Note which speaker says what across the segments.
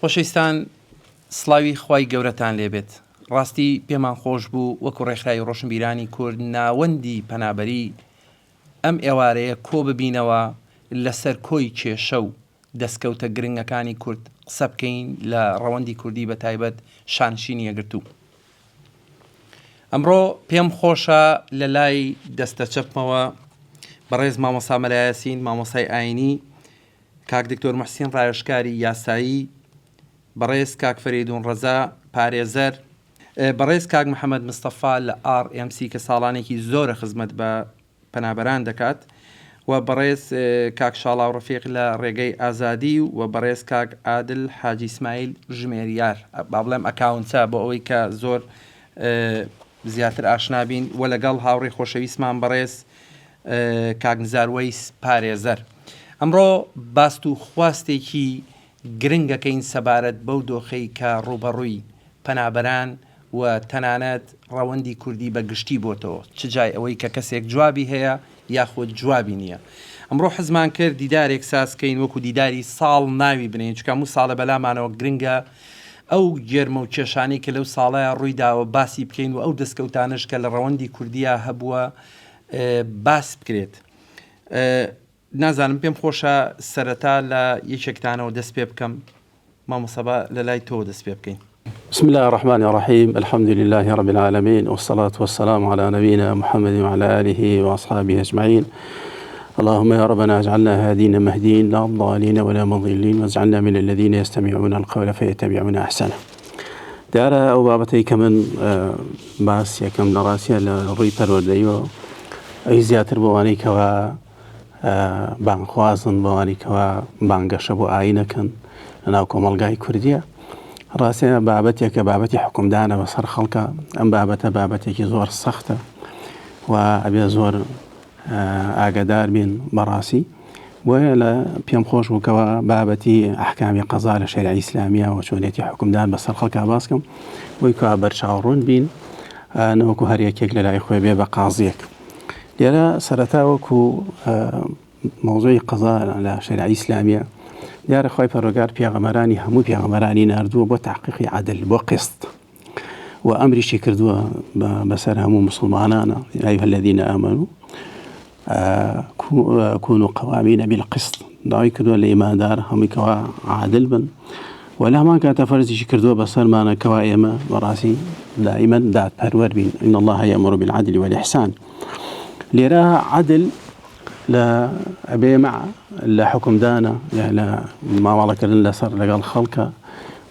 Speaker 1: خۆشەویستان سڵاوی خوای گەورەتان لێبێت. ڕاستی پێمان خۆش بوو وەکو ڕێکخراوی ڕۆشنبیرانی کورد ناوەندی پەنابەری ئەم ئێوارەیە کۆ ببینەوە لەسەر کۆی کێشە و دەستکەوتە گرنگەکانی کورد قسە بکەین لە ڕەوەندی کوردی بە تایبەت شانشینی یەکگرتوو. ئەمڕۆ پێم خۆشە لە لای دەستە چەپمەوە بەڕێز مامۆستا مەلا یاسین، مامۆستای ئاینی، کاک دکتۆر موحسین ڕایۆشکاری یاسایی، بەڕێز کاک فەریدون ڕەزا پارێزەر، بەڕێز کاک محەممەد مستەفا لە RMC کە ساڵانێکی زۆرە خزمەت بە پەنابەران دەکات، و بەڕێز کاک شاڵاو ڕەفیق لە ڕێگەی ئازادی و بەڕێز کاک عادل حاجی ئیسماعیل ژمێریار، با بڵێم ئەکاونتە بۆ ئەوەی کە زۆر زیاتر ئاشنابین، و لەگەڵ هاوڕێی خۆشەویستمان بەڕێز کاک نزار وەیس پارێزەر. ئەمڕۆ باست و خواستێکی گرنگەکەین سەبارەت بەو دۆخەی کە ڕوبەڕووی پەنابەران و تەنانەت ڕەوەندی کوردی بە گشتی بۆتەوە، چ جای ئەوەی کە کەسێک جوابی هەیە یاخود جوابی نییە. ئەمڕۆ حزمان کرد دیدارێک سازکەین وەکو دیداری ساڵ ناوی بنین، چکە هەموو ساڵە بەلامانەوە گرنگە ئەو گێرمە و کێشانەی کە لەو ساڵەیە ڕوویداوە باسی بکەین و ئەو دەستکەوتانش کە لە ڕەوەندی کوردیە هەبووە باس بکرێت. نازانم پێم خۆشە سەرەتا لە یەکێکتانەوە دەست پێ بکەم. مامۆستا لە لای تۆ دەست پێ بکەین.
Speaker 2: بسم الله الرحمن الرحيم، الحمد لله رب العالمين، والصلاة والسلام على نبينا محمد وعلى آله وأصحابه أجمعين. اللهم يا ربنا اجعلنا هادين مهدين لا ضالين ولا مضلين، واجعلنا من الذين يستمعون القول فيتبعون أحسنه. دارا أو بابتي كمن باس يكم نراسيا لروي پروردەیەوە ئەی زیاتر بۆوانەی کەوا بانخوازن، بۆوانی کەوا بانگەشە بۆ ئاینەکەن لەناو کۆمەڵگای کوردیە. ڕاستە بابەتێکە بابەتی حکومدانە بەسەر خەڵکە، ئەم بابەتە بابەتێکی زۆر سەختە و ئەبێ زۆر ئاگادار بین بەڕاستی. وە لە پێم خۆش بووکەوە بابەتی ئەحکامی قەزا لە شەریعە ئیسلامیە و چۆنێتی حکومدان بەسەر خەڵکە باسکەم، بۆی کەوا بەرچاوڕوون بین نەوەکو هەر یەکێک لە لای خۆی بێ بە قازیەک. لێرە سەرەتا وەکو مۆزوعی قەزا لە شەریعە ئیسلامیە دیارە خوای پەروەردگار پێغەمبەرانی هەموو پێغەمبەرانی ناردووە بۆ تحقیقی عەدل، بۆ قسط، و ئەمریشی کردووە بەسەر هەموو مسلمانانە. یا ئەیها الذین ئامنوا كونوا قوامین بالقسط، داوای کردووە لە ئیماندار هەمووی کەوا عادل بن، و لە هەمان کاتە فەرزیشی کردووە بەسەرمانە کەوا ئێمە بەڕاستی دائما دادپەروەر بین. إن الله يأمر بالعدل والإحسان. لێرە عەدل لە ئەبێ مع لە حکومدانە لە مامەڵەکردن لەسەر لەگەڵ خەڵکە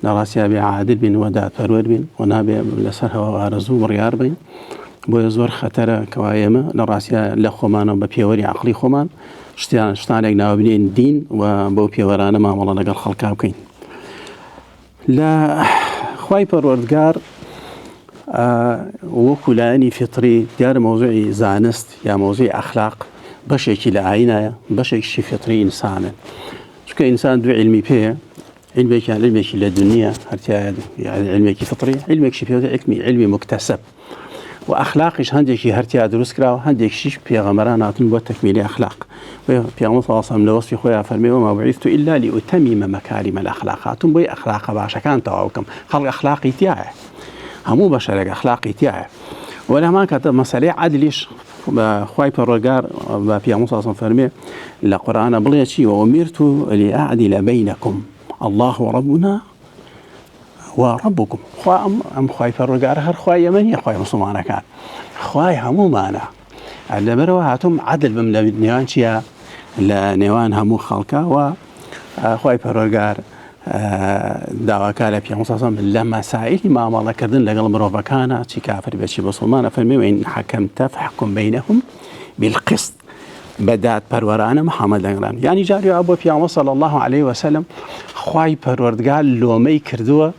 Speaker 2: لە ڕاستیا بێ عادل بین و دادپەروەر بین و نابێ لەسەر هەوا ئارەزوو بڕیار بین. بۆیە زۆر خەتەرە کەوا ئێمە لە ڕاستیا لە خۆمانەوە بە پێوەری عەقڵی خۆمان شتانێک ناوبنین دین و بەو پێوەرانە مامەڵە لەگەڵ خەڵکا بکەین. لە خوای پەروەردگار وەکو لایەنی فیتری دیارە مۆزوعی زانست یا مۆزوعی ئەخلاق بەشێکی لە ئاینایە، بەشێکی فیتری ئینسانن، چونکە ئینسان دوو علمی پێیە، علمێکی لە دنیا هەرتیایە علمێکی فیتری، علمێکی پێوتە علمی مکتەسەب، و ئەخلاقیش هەندێکی هەرتیا دروست کراوە، هەندێکیش پێغەمبەران هاتن بۆ تەکمیلی ئەخلاق. پێغەمبەر صلی الله علیه و سلم لە وەصفی خۆیان فەرمێ وما بعثت إلا لأتمم مكارم الأخلاق، هاتم بۆی ئەخلاقە باشەکان تەواو بکەم. خەڵک ئەخلاقی تایە، هەموو بەشەرێک ئەخلاقی تایە، و لە هەمان کاتە مەسەلەی عەدلیش خوای پەروەردگار بە پێغەمبەر صلی الله علیه و سلم فەرمێ لە قورئانە بڵێ چی وأمرت لأعدل بينكم الله ربنا وربكم. خوا ئەم خوای پەروەردگار هەر خوای ئێمە نییە، خوای موسڵمانەکان، خوای هەموومانە. لەبەرەوە هاتووم عەدل بم لە نێوان چییە، لە نێوان هەموو خەڵکە، و خوای پەروەردگار داواکە لە پێغەمبەر صلی الله علیه و سلم لە مەسائلی مامەڵەکردن لەگەڵ مرۆڤەکانە، چی کافر بێ چی موسڵمانە، فەرمێ وئین حەکەمتە فەحکم بەینەهم بالقسط، بە دادپەروەرانە محەمەد لەگەڵان. یعنی جاری وا بۆ پێغەمبەر صلی الله علیه و سلم خوای پەروەردگار لۆمەی کردووە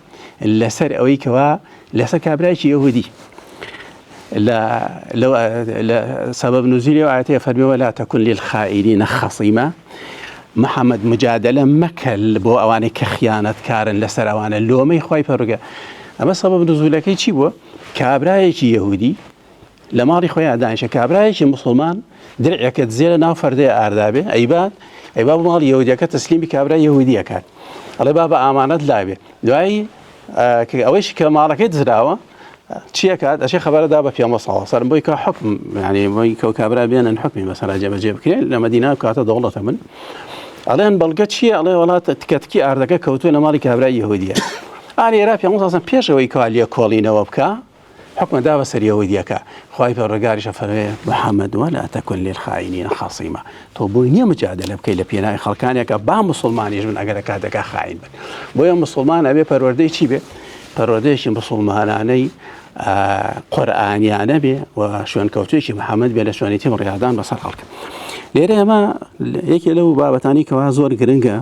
Speaker 2: لەسەر ئەوەی کەوا لەسەر کابرایکی یەهودی لە سەبەب نوزولی ئاەتەیە فەرمێ ولا تكن للخائنین خەصیما، محەممەد مجادلە مەکە بۆ ئەوانەی کە خیانەتکارن لەسەر ئەوانە، لۆمەی خوای پەروەردگار. ئەمە سەبەب نوزولەکەی چی بووە؟ کابرایەکی یەهودی لە ماڵی خۆیان دانیشە کابرایەکی مسلمان درعێکت زێرە ناو فەردەی ئاردابێ ئەیبا بۆ ماڵی یەهودیەکە تەسلیمی کابرای یەهودی ئەکات ئەڵێ با بە ئامانەت لابێ دوایی ئەوەیشی کە ماڵەکەی دزراوە چیەکات ئەشێ خەبەرەدا بە پێغەمبەر صلی الله علیه و سلم بۆی کە حکم یعنی بۆی کە کابرا بێنن حکمی بەسەر جێبەجێ بکرێن لە مەدینە کاتە دەوڵەتە من ئەڵێن بەڵگە چییە ئەڵێ وڵات تکەتکی ئاردەکە کەوتووە لە ماڵی کابرای یەهودیە ئێرا پێغەمبەر صلی الله علیه و سلم پێشەوەی کە لێ کۆڵینەوە بکە حكم بەسەر یەهودیەکە خوای پەروەردگاریش فەرمێ محەممەد ولا تكن للخائنین خاصیمە تۆ بۆی نییە مجادلە بکەی لە پێناوی خەڵکانێکە با مسلمانیش بن ئەگەر کاتێکا خائین بن بۆیە مسلمان ئەبێ پەروەردەی چی بێ پەروەردەیەکی مسلمانانەی قورئانیانە بێ و شوێنکەوتوویەکی محەممەد بێ لە شوێنێتی ڕیادان بەسەر خەڵکە لێرە ئێمە یەکێ لەو بابەتانی کەوا زۆر گرنگە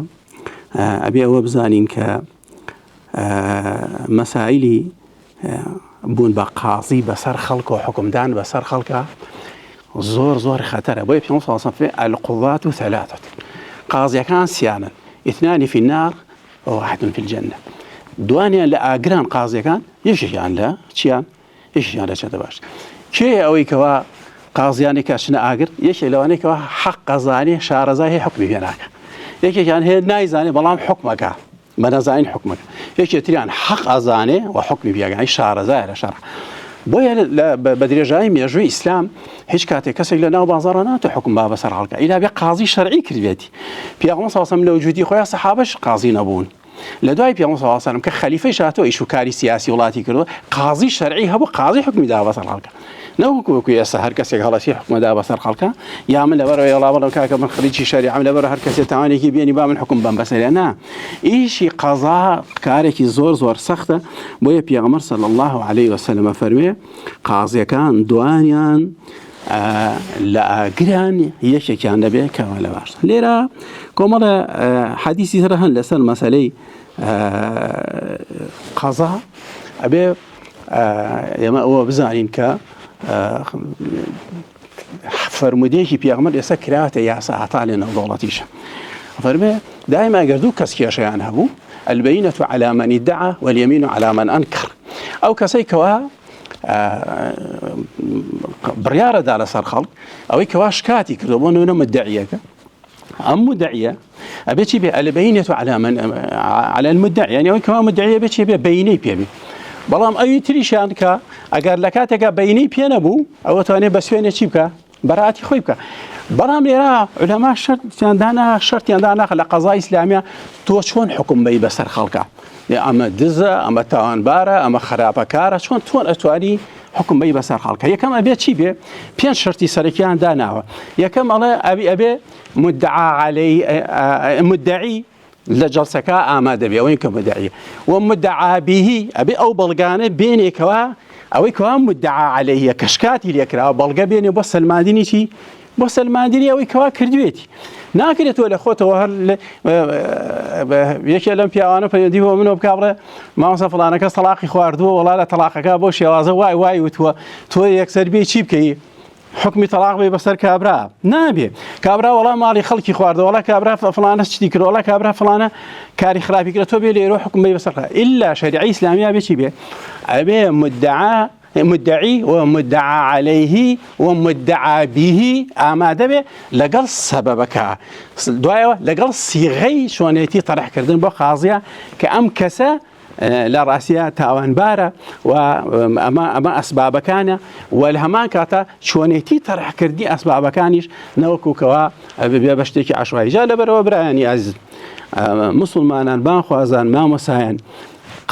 Speaker 2: ئەبێ ئەوە بزانین کە مەسائلی بوون بە قازی بەسەر خەڵک و حکمدان بەسەر خەڵکە زۆر خەتەرە بۆیە پێغەمبەر صلی الله علیه و سلم القضاة ثلاثة قازیەکان سیانن اثنان في النار وواحد في الجنة دوانیان لە ئاگران قازیەکان یەکێکیان لە چیان یەکێکیان لە چەتە باش کێ ئەوەی کەوا قازیانی کەچنە ئاگر یەکێک لەوانەیە کەوا حەق ئەزانێ شارەزای هەیە حکمی پێ ناکە یەکێکیان هەیە نایزانێ بەڵام حکمەکە بەنەزانین حکمەکە یەکێتریان حەق ئەزانێ و حکمی پێگەی شارەزایە لە شەرع بۆیە بە درێژایی مێژووی ئیسلام هیچ کاتێک کەسێک لە ناو بازاڕە ناتوانێت حکم با بەسەر خەڵکە ئیلا بێ قازی شەرعی کردوێتی پێغەمبەر صلی الله علیه و سلم لە وجودی خۆیان سەحابەش قازی نەبوون لە دوای پێغەمبەر صلی الله علیه و سلم کە خەلیفەی شاتەوە ئیشوکاری سیاسی وڵاتی کردو قازی شەرعی هەبوو قازی حکمی دا بەسەر خەڵکە نەوەکو ئێستا هەر کەسێک هەڵەسی حکمەدا بەسەر خەڵکە یا من لەبەرەوەی وڵا بەڵام کاکە من خەریکی شەریعەم لەبەر هەر کەسێک تاوانێکی بێنی با من حکم بم بەسەریان نا ئیشی قەزا کارێکی زۆر سەختە بۆیە پێغەمبەر صلی الله علیه و سلم فەرمێ قازیەکان دوانیان لە ئاگران یەکێکیان دەبێ کەوا لە باش لێرە کۆمەڵە حەدیثی تر هەن لەسەر مەسەلەی قەزا ئەبێ ئێمە ئەوە بزانین کە فرمودێکی پێغەمبەر ئێستا کراوەتە یاسا هەتا لە نێودەوڵەتیشە فەرمێ دائما ئەگەر دوو کەس کێشەیان هەبوو البەینەة على من ادعى واليمين على من أنكر ئەو کەسەی کەوا بڕیارەدا لەسەر خەڵک ئەوەی کەوا شکاتی کردو بۆ نمونە مدعیەکە ئەم مدعیە ئەبێ چی بێ البەینەة على المدعي يعني ئەوەی کەوا مدعیە بێ چی بێ بەینەی پێ بێ بەڵام ئەوی تریشیان کە ئەگەر لە کاتێکە بەینەی پێ نەبوو ئەوە توانێت بە سوێنێ چی بکە بەراەتی خۆی بکە بەڵام لێرە عولەما شەرتیان دانا لە قەزای ئیسلامیە تۆ چۆن حکم بەی بەسەر خەڵکە ئەمە دزە ئەمە تاوانبارە ئەمە خراپەکارە چۆن تۆن ئەتوانی حکم بەی بەسەر خەڵکە یەکەم ئەبێ چی بێ پێنج شەرتی سەرەکیان داناوە یەکەم ئەڵێ ئەبێ مدعی لە جەڵسەکە ئامادە بێ ئەوەی کە مدعیە و مدعا به ئەبێ ئەو بەڵگانە بێنێکەوە ئەوەی کەوا مدعا عەلەیهە کە شکاتی لێکراوە بەڵگە بێنێ بۆ سەلماندنی چی بۆ سەلماندنی ئەوەی کەوا کردوێتی ناکرێتەوە لە خۆتەوە هەر یەکێ لەم پیاوانە پەیوەندی بۆ منەوە بکا بڵێ مامۆستا فڵانە کەس تەلاقی خواردووە وەڵا لە تەلاقەکە بۆ شێوازە وای وتووە تۆ یەکسەر بێ چی بکەی حکمی تەلاق بێ بەسەر کابرا نابێ کابرا وەڵا ماڵی خەڵکی خواردەوە وەڵا کابرا فڵانە چتی کرد وەڵا کابرا فڵانە کاری خراپی کرد تۆ بێ لێرە حکم بێ بەسەر ئیلا شەریعەی ئیسلامیە بێ چی بێ ئەبێ مدعی ومدعا عليه ومدعا به ئامادە بێ لەگەڵ سەبەبەکە دوایەوە لەگەڵ سیغەی شوێنێتی تەرحکردن بۆ قازیە کە ئەم کەسە لە ڕاستیە تاوانبارە و ئەمە ئەسبابەکانە و لە هەمان کاتە شوێنێتی تەرحکردنی ئەسبابەکانیش نەوەکوکەوە بێ بە شتێکی عەشوایی جا لەبەرەوە برایانی عەزیز مسلمانان بانخوازان مامۆسایان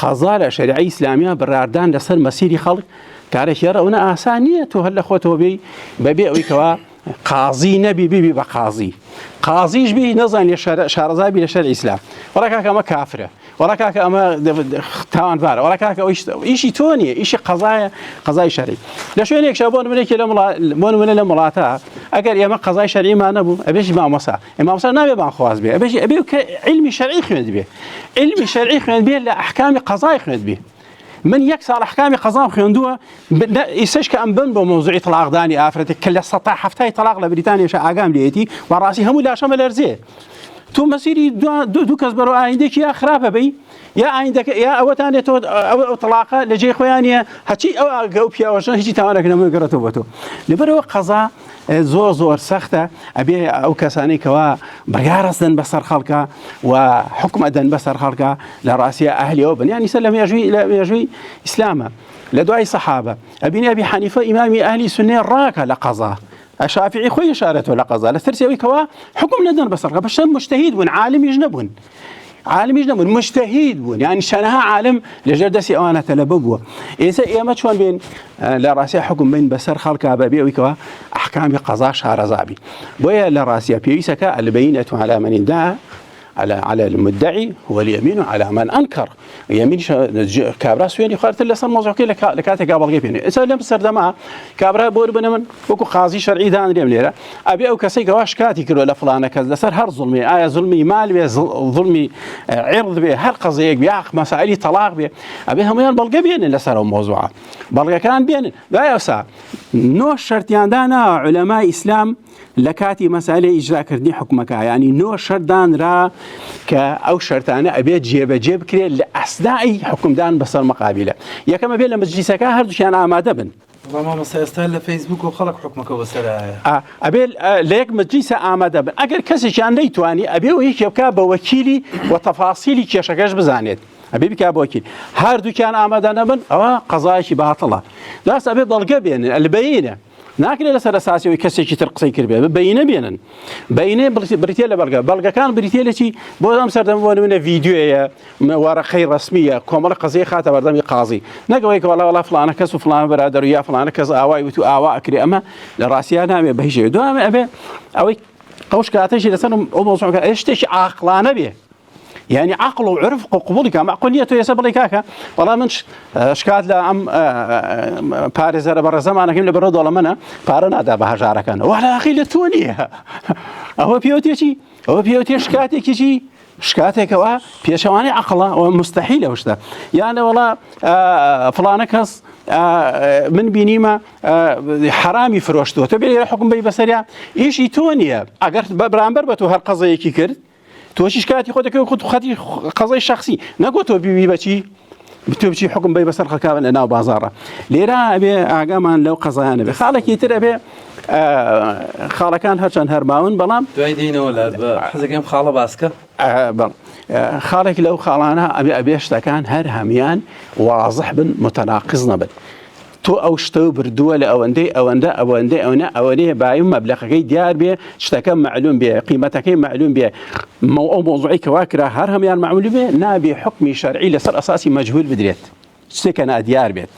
Speaker 2: قەزا لە شەریعەی ئیسلامیە بڕاردان لەسەر مەسیری خەڵک کارێکی ئەوە ئاسان نییە تۆ هەر لە خۆتەوە بێ بەبێ ئەوەی کەوا قازی نەبی بیبی بە قازیش بی نەزانێ شارەزابی لە شەریعەی ئیسلام وەڵا کاکە ئەمە کافرە وەڵا کاکە ئەمە تاوانبارە وەڵا کاکە ئیشی تۆ نییە ئیشی قەزای شەرعی لە شوێنێکشا بۆ نمونە لە وڵاتە ئەگەر ئێمە قەزای شەرعیمان نەبوو ئەبێژی مامۆستا نابێ بانخواز بێ ئەبێ کە علمی شەرعی خوێند بێ علمی شەرعی خوێند بێ لە ئەحکامی قەزای خوێند بێ من یەک ساڵ ئەحکامی قەزام خوێندووە ئیسش کە ئەم بن بۆ مۆزوعی تەلاقدانی ئافرەتێک کە لە 170 تەلاق لە بریتانیاش ئاگام لێتی و ڕاستی هەموو لاشەمە لەرزێ تو مەسیری دوو کەس بەرەوە ئایندێکی یا خراپە بی یا ئایندەکە یا ئەوەتانێتەوە ئەو تەلاقە لە جێ خۆیانە هەچی ئەو ئەگەو پیاوەژن هیچی تاوانەکەنەوەی گەڕێتەوە بۆ تۆ لەبەرەوە قەزا زۆر سەختە ئەبێ ئەو کەسانەی کەوا بڕیارەستن بەسەر خەڵکە و حکومەدەن بەسەر خەڵکە لە ڕاستیە ئەهلیەوە بن یانی سەر لە مێژووی ئیسلامە لە دوای سەحابە ئەبینی ئەبی حەنیفە ئیمامی ئەهلی سوننە ڕاکە لە قەزا الشافعي خوي إشارته لقضاء لثرسي كوا حكم ندن بصر بس مجتهد بون عالم يجنبون مجتهد بون يعني شانها عالم لجردسي أوانا تلببوا إذا ما شلون بين لراسي حكم بين بسر خلق أبابي وكوا أحكام قضاء شهر زابي ويا لراسي بيسكا البينة على من ادعى على المدعي واليمين على من انكر يمين كابرا سويني خارت اللي صار موضوع كي لكاتي قبل جيبيني اسا لم سردما كابرا بور بنمن وكو قاضي شرعي دان ريم ليره ابي او كسي كواش كاتي كيلو لفلانه كذا صار هر ظلمي ظلمي مال بي ظلمي عرض بي هر قضيه بي مسائل طلاق بي ابي هم بلقى بين اللي صاروا موضوعه بلقى كان بين لا يسا نو شرطيان دانا علماء اسلام لكاتي مسألة إجراء كردني حكمك يعني نوع شردان را كأو شرطانة أبيت جيب كري لأثناء حكم دان بصر مقابلة يا كما بين مجلسك هردو كان آمادة بن
Speaker 1: والله سيستهل فيسبوك وخلق حكمك وسرعة
Speaker 2: أبيل ليك مجلس آمادة بن أجر كسي كان ليتواني أبيه هيك يبقى بوكيلي وتفاصيلي كيشكاش بزانيت أبي بك أبوكيل هردو كان آمادة بن قضايا باطلة لا أبي ضل بين البينة ناكل لسر أساسي ويكسر شيء ترقصي كربيه بينه بريتيلا بلغا كان بريتيلا شيء بودام سردم من فيديو ورا خير رسمية كمال قضية خاطر بردم قاضي نقولك والله فلان كس وفلان برادر يا فلان كس آواء وتو آواء كري أما لراسي أنا بهيش دوام أبي أو قوش كاتش لسنا موضوع إيش تش عقلانة به يعني عقل وعرف قبولك معقوليته يسبب لك والله منش شكات لا باريس برا زمان كم لبرد ولا منا بارنا ده بهجارة كان ولا أخي لتونية هو بيوتي هو بيوتي شكاتك شيء شكاتك وا بيشواني عقله ومستحيل وش ده يعني والله فلان كس من بينيما حرامي فروشته تبي حكم بي بسريع إيش يتونية أجرت برامبر بتو هالقضية كي كرد توشيش كاتي خود خدي قضية شخصي نقول بي بتشي بتوبشي حكم بي بسر خكابن أنا وبازارة ليرا أبي أعجمان لو قضايا أبي خالك يتر أبي خالكان هرشان هرماون بلام
Speaker 1: تويدين ولا حزقهم خاله باسكة
Speaker 2: خالك لو خالنا أبي أشتكان هرهميان واضح بن متناقضنا بن تو أوشتو بردوة أوندي بايم مبلغ ديار بيه اشتكى معلوم بيه قيمتك معلوم بيه موضوعي كواكرة هرهم يعني معلوم بيه نابي حكمي شرعي لصر أساسي مجهول بدريت اشتكى ديار بيه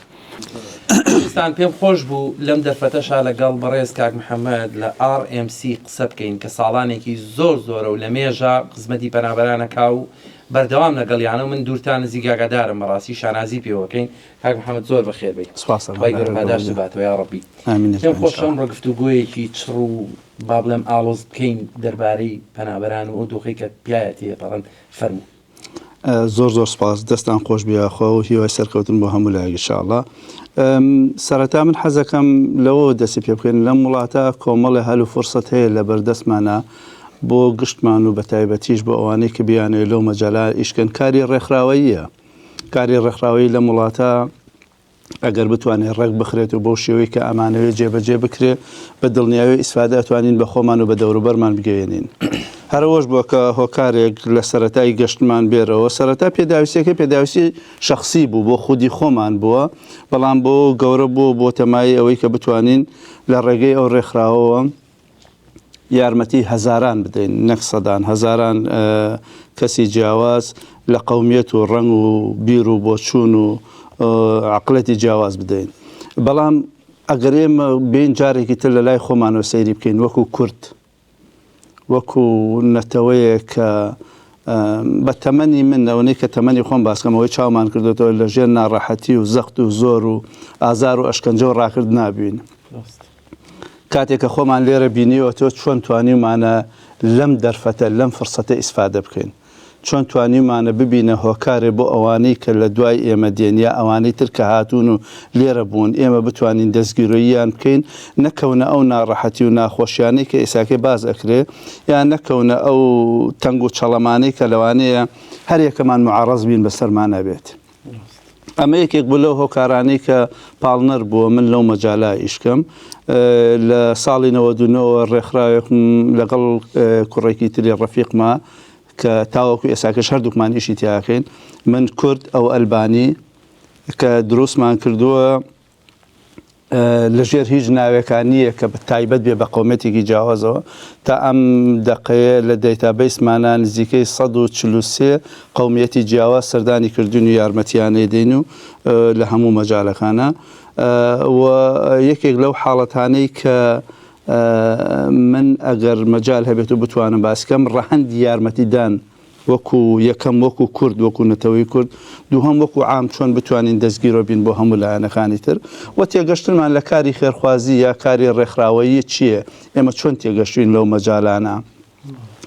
Speaker 1: استان بيم خوش بو لم دفتش على قلب رئيس كاك محمد ل RMC قسبكين كسالاني كي زور ولميجا قسمتي بنابرانا كاو بردوام نقل يعني من دورتان زيجا قدار مراسي شانازي بيوكين كاك محمد زور بخير بي
Speaker 2: سباس الله
Speaker 1: بايقر هداش سبات ويا ربي
Speaker 2: آمين
Speaker 1: بيم خوش عمر قفتو قوي كي تشرو بابلم آلوز بكين درباري بنابران ودوخي كبياتي بران فرمو
Speaker 3: زور سپاس دەستان خۆش بیا خۆ و هیوای سەرکەوتن بۆ هەموو لایەک ئینشاءالله سەرەتا من حەزەکەم لەوە دەستی پێ بکەین لەم وڵاتە کۆمەڵی هەل و فرسەت هەیە لە بەردەستمانە بۆ گشتمان و بە تایبەتیش بۆ ئەوانەی کە بیانێ لەو مەجاالە ئیشکەن کاری ڕێکخراوەییە کاری ڕێکخراوەیی لەم وڵاتە ئەگەر بتوانێت ڕێک بخرێت و بۆ شێوەی کە ئەمانەوێت جێبەجێ بکرێت بە دڵنیاوی ئیسفادە ئەتوانین بە خۆمان و بە دەوروبەرمان بگەێنین هەروەش بووە کە هۆکارێک لە سەرەتای گەشتمان بێرەوە سەرەتا پێداویستەکە پێداویستی شخصی بوو بۆ خودی خۆمان بووە بەڵام بۆ گەورە بۆ تەمای ئەوەی کە بتوانین لە ڕێگەی ئەو ڕێکخراوەوە یارمەتی هەزاران بدەین نەک سەدان هەزاران کەسی جیاواز لە قەومیەت و ڕەنگ و بیر و بۆچوون و عقلەتی جیاواز بدەین بەڵام ئەگەر ئێمە بین جارێکی تر لە لای خۆمانەوە سەیری بکەین وەکو کورد وەکو نەتەوەیە کە بە تەمەنی من ئەوەی کە تەمەنی خۆم باسکەمەوەی چاومان کردێتەوە لە ژێر ناڕەحەتی و زەخت و زۆر و ئازار و ئەشکەنجە و ڕاکرد نابین کاتێک کە خۆمان لێرە بینیەوە تۆ چۆن توانیمانە لەم دەرفەتە لەم فرسەتە ئیسفادە بکەین چۆن توانیمانە ببینە هۆکارێ بۆ ئەوانەی کە لە دوای ئێمە دێنیا ئەوانەی تر کە هاتوون و لێرە بوون ئێمە بتوانین دەستگیرۆییان بکەین نەکەونە ئەو ناڕەحەتی و ناخۆشیانەی کە ئێساکەی باز ئەکرێ یان نەکەونە ئەو تەنگ و چەڵەمانەی کە لەوانەیە هەر یەکەمان معارەز بین بەسەرمان نەبێت. ئەمە یەکێک بوو لەو هۆکارانەی کە پاڵنەر بووە من لەو مەجالا ئیشکەم لە ساڵی 99 ڕێکخراوێکم لەگەڵ کوڕێکی تری ڕەفیقما کە تاوەکو ئێساکەش هەردووکمان ئیشی تیاکەین من کورد ئەو ئەلبانی کە دروستمان کردووە لەژێر هیچ ناوێکانیە کە تایبەت بێ بە قومەتێکی جیاوازەوە تا ئەم دقەیە لە دەیتابەیسمانە نزیکەی 143 قومیەتی جیاواز سەردانی کردوون و یارمەتیانەی دێن و لە هەموو مەجالەکانە و یەکێک لەو حاڵەتانەی کە من ئەگەر مەجال هەبێت و بتوانم باسکەم ڕەهەندی یارمەتیدان وەکو یەکەم وەکو کورد وەکو نەتەوەی کورد دووهەم وەکو عام چۆن بتوانین دەستگیرۆ بین بۆ هەموو لایەنەکانی تر و تێگەشتنمان لە کاری خێرخوازی یا کاری ڕێکخراوەیی چییە ئێمە چۆن تێگەشتوین لەو مەجالانە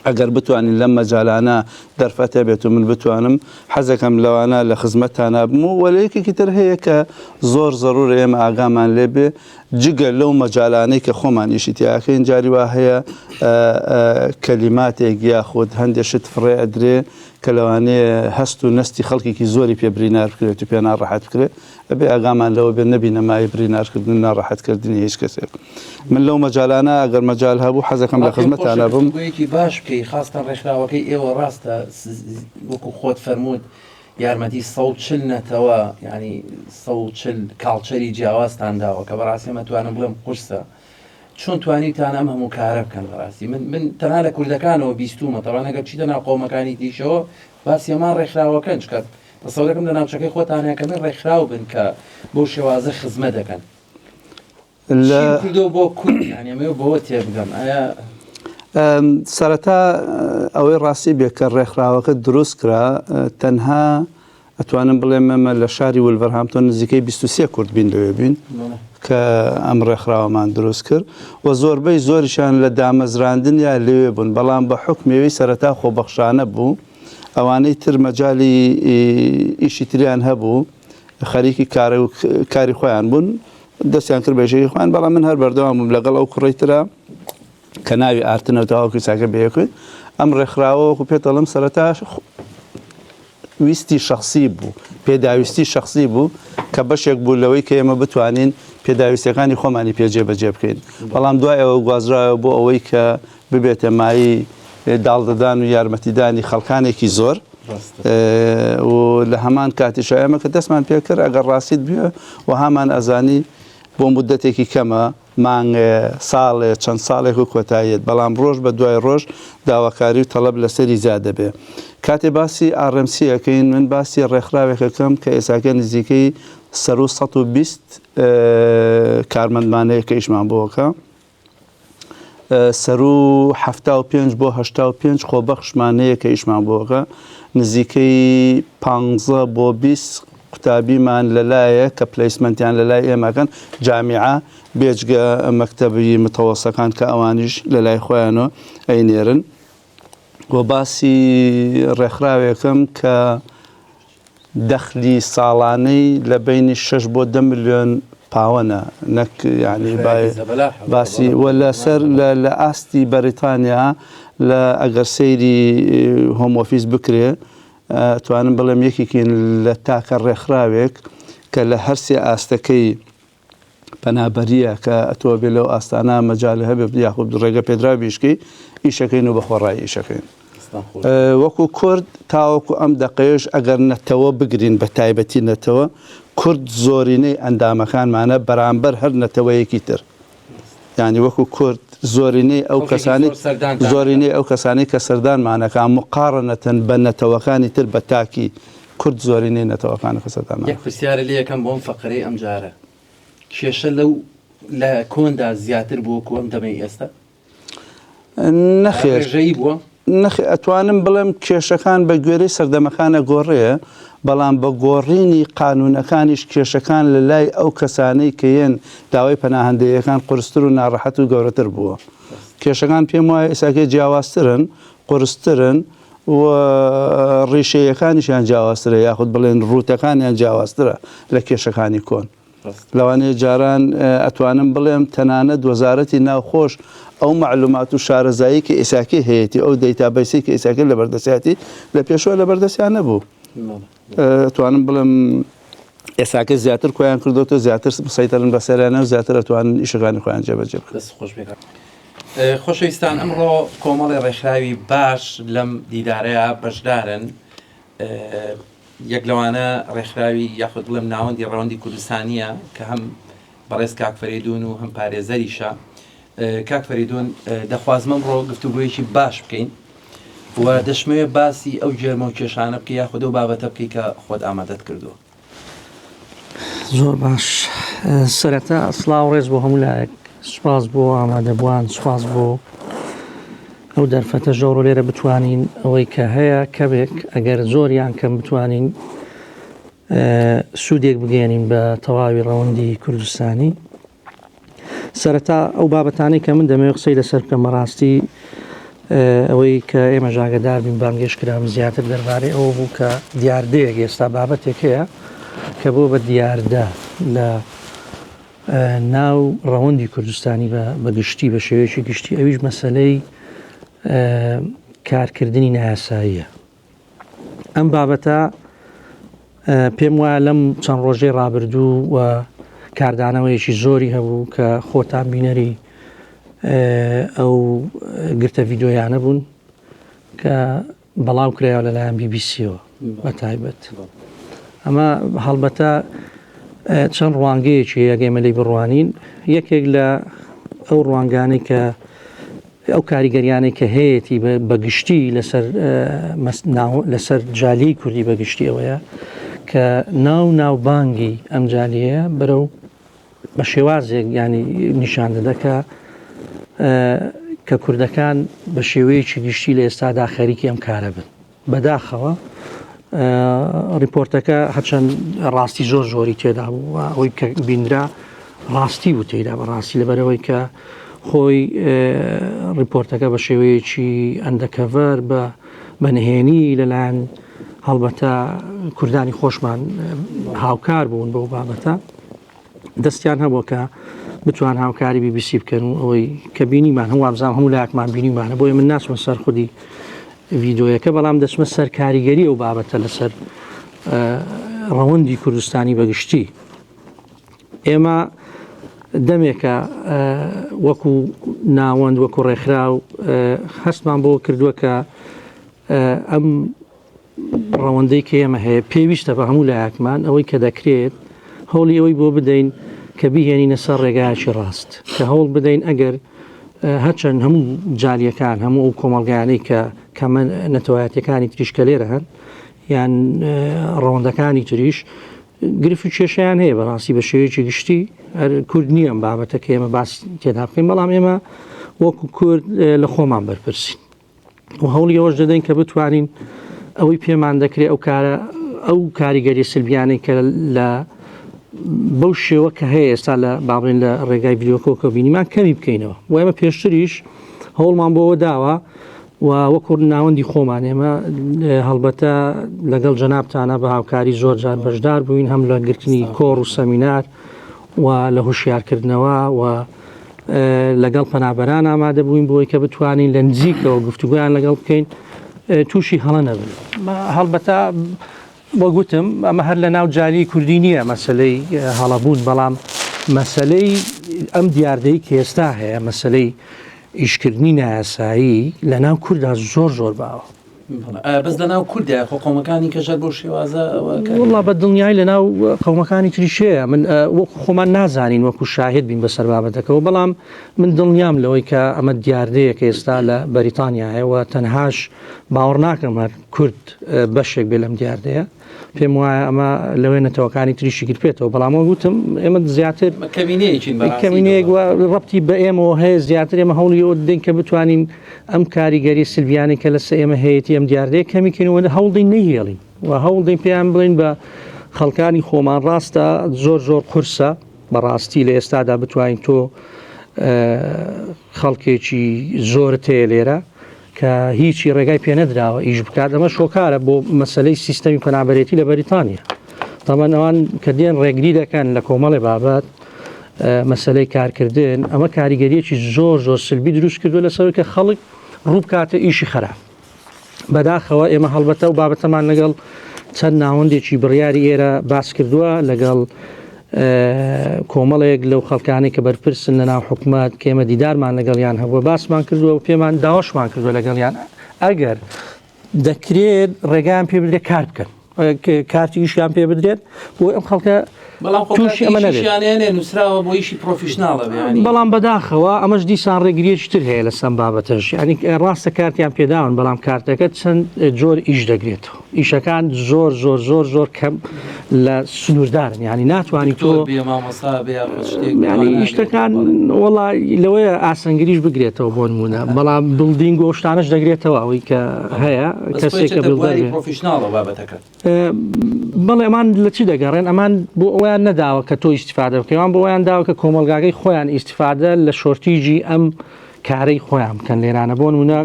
Speaker 3: ئەگەر بتوانین لەم مەجالانە دەرفەتە بێت و من بتوانم حەزەکەم لەوانە لە خزمەتتانە بم و وەلەیەکێکی تر هەیە کە زۆر زەڕورە ئێمە ئاگامان لێبێ جگە لەو مەجالانەی کە خۆمان ئیشی تیاکەین جاری وا هەیە کەلیماتێک یاخود هەندێشت فڕێ ئەدرێ کە لەوانەیە هەست و نەستی خەڵکێکی زۆری پێ برینار بکرێت و پێ ناڕەحەت بکرێت ئەبێ ئاگامان لەوە بێ نەبینە مای برینارکردن ناڕەحەتکردنی هیچ کەسێک من لەو مەجالانە ئەگەر مەجال هەبوو حەزەکەم لە خزمەتتانە بم
Speaker 1: باش بکەی خاستان ڕێکخراوەکەی ئێوە ڕاستە وەکو خۆت فەرمووت یارمەتی 140 نەتەوە ینی 140 کاڵچەری جیاوازتان داوە کە بەڕاستی مەتوانم بڵێم قورسە چۆن توانیتان ئەم هەموو کارە بکەن بەڕاستی من تەنها لە کوردەکانەوە بیستومە تەوان ئەگەر چیتە ناو قۆمەکانی دیشەوە باسی ئەمان ڕێکخراوەکەن چکە بەسەڵ دەکەم لە ناوچەکەی خۆتانەکە من ڕێکخراو بن کە بۆ شێوازە خزمە دەکەن کردو بۆ کورد ئەمێ بۆوە تێبگەم ئایا
Speaker 3: سەرەتا ئەوەی ڕاستی بێ کە ڕێکخراوەکە دروست کرا تەنها ئەتوانم بڵێم ئەمە لە شاری وولڤەرهامپتۆن نزیکەی 23 کورد بین لەوێ بین کە ئەم ڕێکخراوەمان دروست کرد و زۆربەی زۆریشان لە دامەزراندن یا لەوێ بوون بەڵام بە حکمێوی سەرەتا خۆبەخشانە بوو ئەوانەی تر مەجای ئیشی تریان هەبوو خەریکی کاری خۆیان بوون دەستیان کرد بێژەی خۆیان بەڵام من هەر بەردەوام بووم لەگەڵ ئەو کوڕیترە کە ناوی ئارتنەوە تاواکوی ساکە بەیەکوێت ئەم ڕێکخراوەوەکو پێتەڵم سەرەتا ویستی شخصی بوو پێداویستی شخصی بوو کە بەشێک بوو لەوەی کە ئێمە بتوانین پێداویستەکانی خۆمانی پێجێبەجێ بکەین بەڵام دوای ئەوە گوازراوە بۆ ئەوەی کە ببێتە مایی داڵدەدان و یارمەتیدانی خەڵکانێکی زۆر و لە هەمان کاتیشە ئێمە کە دەستمان پێکرد ئەگەر ڕاستیت بێ و هامان ئەزانی بۆ مودەتێکی کەمە مانگە ساڵێ چەند ساڵێک و کۆتاییت بەڵام ڕۆژ بە دوای ڕۆژ داواکاری و تەڵەب لەسەری زیادە بێ کاتێ باسی ئارەمسیەکەین من باسی ڕێکخراوێکەکەم کە ئێساکە نزیکەی 120 کارمەندمانەیە کە ئیشمان بۆکە 75 بۆ 85 خۆبەخشمانەیە کە ئیشمان بۆکە نزیکەی 15 بۆ 20 قوتابیمان لەلایە کە پلیسمنتیان لەلای ئێمەکەن جامیعە بێجگە مەکتەبی متەوەسەکان کە ئەوانیش لەلای خۆیانەوە ئەینێرن و باسی ڕێکخراوێکم کە دەخلی ساڵانەی لە بینی 6 بۆ 10 ملیۆن پاوەنە نەک ینی باسی وە لەسەر لە ئاستی بەریتانیا لە ئەگەر سەیری هۆم ئۆفیس بکرێ توانم بڵێم یەکێکین لە تاکە ڕێکخراوێک کە لە هەرسێ ئاستەکەی پەنابەریە کە ئەتۆ بێ لەو ئاستانە مەجاالە هەبێ یاخود ڕێگە پێدرا بیشکی ئیشەکەین و بە خۆڕایی ئیشەکەین وەکو کورد تاوەکو ئەم دەقەیەش ئەگەر نەتەوە بگرین بە تایبەتی نەتەوە کورد زۆرینەی ئەندامەکانمانە بەرامبەر هەر نەتەوەیەکی تر یعنی وەکو کورد زۆرینەی ئەو کەسانی کە سەردانمانەکان مقارنەتەن بە نەتەوەکانی تر بە تاکی کورد زۆرینەی نەتەوەکانی خەسەردانمان
Speaker 1: یەک پرسیارە لێ یەکەم بۆم فەقرەی ئەم جارە کێشە لەو لە کۆندا زیاتر بووە کوم دەمەی ئێستا
Speaker 3: نەخێژەی بووە ئەتوانم بڵێم کێشەکان بە گوێرەی سەردەمەکانە گۆڕەیە بەڵام بە گۆڕینی قانونەکانیش کێشەکان لە لای ئەو کەسانەی کەیەن داوای پەناهەندەیەکان قورستر و ناڕەحەت و گەورەتر بووە کێشەکان پێم وایە ئێساکەی جیاوازترن قورسترن و ڕیشەیەکانیشیان جیاوازترە یاخود بڵێن ڕوتەکانیان جیاوازترە لە کێشەکانی کۆن. لەوانەیە جاران ئەتوانم بڵێم تەنانەت وەزارەتی ناوخۆش ئەو معلومات و شارەزایی کە ئێساکی هەیەی ئەو دەیتابەیسی کە ئێساکی لە بەردەستیاتی لە پێشوە لە بەردەستیان نەبوو. ئەتوانم بڵێم ئێساکە زیاتر کۆیان کردوتە زیاتر سەیتەرن بەسەریانە و زیاتر ئەتوانن ئیشەکانی خۆیان جێبەجێ بکەن.
Speaker 1: خۆشەویستان ئەمڕۆ کۆمەڵی ڕێکخراوی باش لەم دیدارەیە بەشدارن. یەک لەوانە ڕێکخراوی یاخود بڵێم ناوەندی ڕەوەندی کوردستانیە کە هەم بەڕێز کاک فەریدون و هەم پارێزەریشە. کاک فەریدون دەخوازمە ئەمڕۆ گفتوگۆیەکی باش بکەین و دەشمەوێت باسی ئەو جێرمە و کێشانە بکە یاخود ئەو بابەتە بکەی کە خۆت ئامادەت کردووە.
Speaker 4: زۆر باش. سەرەتا سڵاو ڕێز بۆ هەموو لایەک، سوپاس بۆ ئامادەبووان، سوپاس بۆ ئەو دەرفەتە ژەوڕ لێرە بتوانین ئەوەی کە هەیە کەبێک ئەگەر زۆریان کەم بتوانین سوودێک بگەێنین بە تەواوی ڕەوەندی کوردستانی. سەرەتا ئەو بابەتانەی کە من دەمەوێت قسەی لەسەر بکەم بەڕاستی ئەوەی کە ئێمە ژاگەدار بین بانگێشکراوە زیاتر دەربارەی ئەوە بوو کە دیاردەیەک ئێستا بابەتێک هەیە کە بۆ بە دیاردە لە ناو ڕەوەندی کوردستانی بە گشتی بە شێوەیەکی گشتی ئەویش مەسەلەی کارکردنی نایاساییە. ئەم بابەتە پێم وایە لەم چەند ڕۆژەی ڕابردوو و کاردانەوەیەکی زۆری هەبوو کە خۆتان بینەری ئەو گرتە ڤیدۆیانە بوون کە بەڵاو کرایەوە لەلایەن BBCەوە بە تایبەت. ئەمە هەڵبەتە چەند ڕوانگەیەکی ئەگەیمە لێی بڕوانین. یەکێک لە ئەو ڕوانگانەی کە ئەو کاریگەریانەی کە هەیەی بەگشتی لەسەر جالی کوردی بەگشتی ئەوەیە کە ناوبانگی ئەم جالیەیە بەرەو بە شێوازێک ینی نیشان دەدەکە کە کوردەکان بە شێوەیەکی گشتی لە ئێستادا خەریکی ئەم کارە بن. بەداخەوە ریپۆرتەکە هەرچەند ڕاستی زۆر زۆری تێدا بوو ئەوەی کە بیندرا ڕاستی بوو تێدا بەڕاستی لەبەرەوەی کە خۆی ریپۆرتەکە بە شێوەیەکی ئەندەکەڤەر بە نهێنی لەلایەن هەڵبەتە کوردانی خۆشمان هاوکار بوون بەو بابەتە دەستیان هەبووە کە بتوان هاوکاری BBC بکەن و ئەوەی کە بینیمان هەمووابزان هەموو لایەکمان بینیمانە بۆیە من ناچمە سەر خودی ڤیدۆیەکە بەڵام دەچمە سەر کاریگەری ئەو بابەتە لەسەر ڕەوەندی کوردستانی بەگشتی. ئێمە دەمێکە وەکو ناوەند وەکو ڕێکخراو هەستمان بۆ کردووە کە ئەم ڕەوەندەی کە ئێمە هەیە پێویستە بە هەموو لایەکمان ئەوەی کە دەکرێت هەوڵی ئەوەی بۆ بدەین کە بیهێنینە سەر ڕێگایکی ڕاست کە هەوڵ بدەین ئەگەر هەرچەند هەموو جالیەکان هەموو ئەو کۆمەڵگایانەی کە کەمە نەتەوایەتەکانی تریش کە لێرە هەن یان ڕەوەندەکانی تریش گرفت و کێشیان هەیە بەڕاستی بە شێوەیەکی گشتی کورد نییە ئەم بابەتە کە ئێمە باس تێدا بکەین بەڵام ئێمە وەکو کورد لە خۆمان بەرپرسین و هەوڵی ئەوەش دەدەین کە بتوانین ئەوەی پێمان دەکرێت ئەو کاریگەری سلبیانەی کە لە بەو شێوە کە هەیە ئێستا لە باڵێن لە ڕێگای ڤیدیۆکۆکە بینیمان کەمی بکەینەوە و ئێمە پێشتریش هەوڵمان بۆەوە داوە و وەکو ناوەندی خۆمان ئێمە هەڵبەتە لەگەڵ جەنابتانە بە هاوکاری زۆر جار بەشدار بووین هەم لە گرتنی کۆڕ و سەمینار و لە هوشیارکردنەوە و لەگەڵ پەنابەران ئامادە بووین بۆی کە بتوانین لە نزیکەوە گفتوگویان لەگەڵ بکەین تووشی هەڵە نەبن. هەڵبەتە بۆ گوتم ئەمە هەر لە ناو جالی کوردی نییە مەسلەی هەڵەبوون بەڵام مەسلەی ئەم دیاردەی کە ئێستا هەیە مەسلەی ئیشکردنی نایاسایی لە ناو کووردا زۆر باوە
Speaker 1: بەس لە ناو کوردە خۆ قەومەکانی کەژەر بۆ شێوازە
Speaker 4: وڵا بە دڵنیای لە ناو قەومەکانی تریشەیە من وەکو خۆمان نازانین وەکو شاهد بین بەسەر بابەتەکەەوە بەڵام من دڵنیام لەوەی کە ئەمە دیاردەیە کە ئێستا لە بەریتانیا هەیەوە تەنهاش باوەڕ ناکەم هەر کورد بەشێک بێ لەم دیاردەیە پێم وایە ئەمە لەوێ نەتەوەکانی تریشی گرپێتەوە بەڵامەوە گوتم ئێمە زیاتر کەمینەیەک ڕەبتی بە ئێمەوە هەیە زیاتر ئێمە هەوڵی ئەوە دەین کە بتوانین ئەم کاریگەری سلڤیانی کە لەسەر ئێمە هەیەی ئەم دیاردەیە کەمیکەینەوە هەوڵدەین نەهێڵین و هەوڵدەین پێیان بڵین بە خەڵکانی خۆمان ڕاستە زۆر قورسە بەڕاستی لە ئێستادا بتوانین تۆ خەڵکێکی زۆرت هەیە لێرە کە هیچی ڕێگای پێ نەدراوە ئیش بکات ئەمە شۆکارە بۆ مەسلەی سیستەمی پەنابەرێتی لە بەریتانیا تامان ئەوان کە دێن ڕێگری دەکەن لە کۆمەڵی بابەت مەسلەی کارکردن ئەمە کاریگەریەکی زۆر سلبی دروست کردو لەسەر کە خەڵک ڕوو بکاتە ئیشی خراپ بەداخەوە ئێمە هەڵبەتە و بابەتەمان لەگەڵ چەند ناوەندێکی بڕیاری ئێرە باس کردووە لەگەڵ کۆمەڵێک لەو خەڵکانی کە بەرپرسن لە ناو حکومەت کە ئێمە دیدارمان لەگەڵیان هەبووە باسمان کردووە و پێمان داواشمان کردووە لەگەڵیان ئەگەر دەکرێت ڕێگان پێ بدرێت کار بکەن کارتی ئیشیان پێ بدرێت بۆ ئەم خەڵکە تووشی ئەمە نەبێت
Speaker 1: نووسراوە بۆ ئیشی پرۆفیشناڵە
Speaker 4: بەڵام بەداخەوە ئەمەش دیسان ڕێگریەکی تر هەیە لە سەم بابەتەش ینی ڕاستە کارتیان پێداون بەڵام کارتەکە چەند جۆر ئیش دەگرێتەوە ئیشەکان زۆر کەم لە سنووردارن ینی ناتوانانی تۆ ئیشتەکان وڵی لەوەیە ئاسەنگریش بگرێتەوە بۆ نمونە بەڵام بڵدینگ و شتانش دەگرێتەوە ئەوەی کە هەیە کەسێکە
Speaker 1: پرۆفیشناڵە بابەتەکە
Speaker 4: بەڵێ ئەمان لە چی دەگەڕێن ئەمان بۆ ئەویان نەداوە کە تۆ ئیسیفادە بکەوان بۆ ئەویان داوە کە کۆمەلگاکەی خۆیان ئیسیفادە لە شۆرتیژی ئەم کارەی خۆیان بکەن لێرانە بۆ نمونە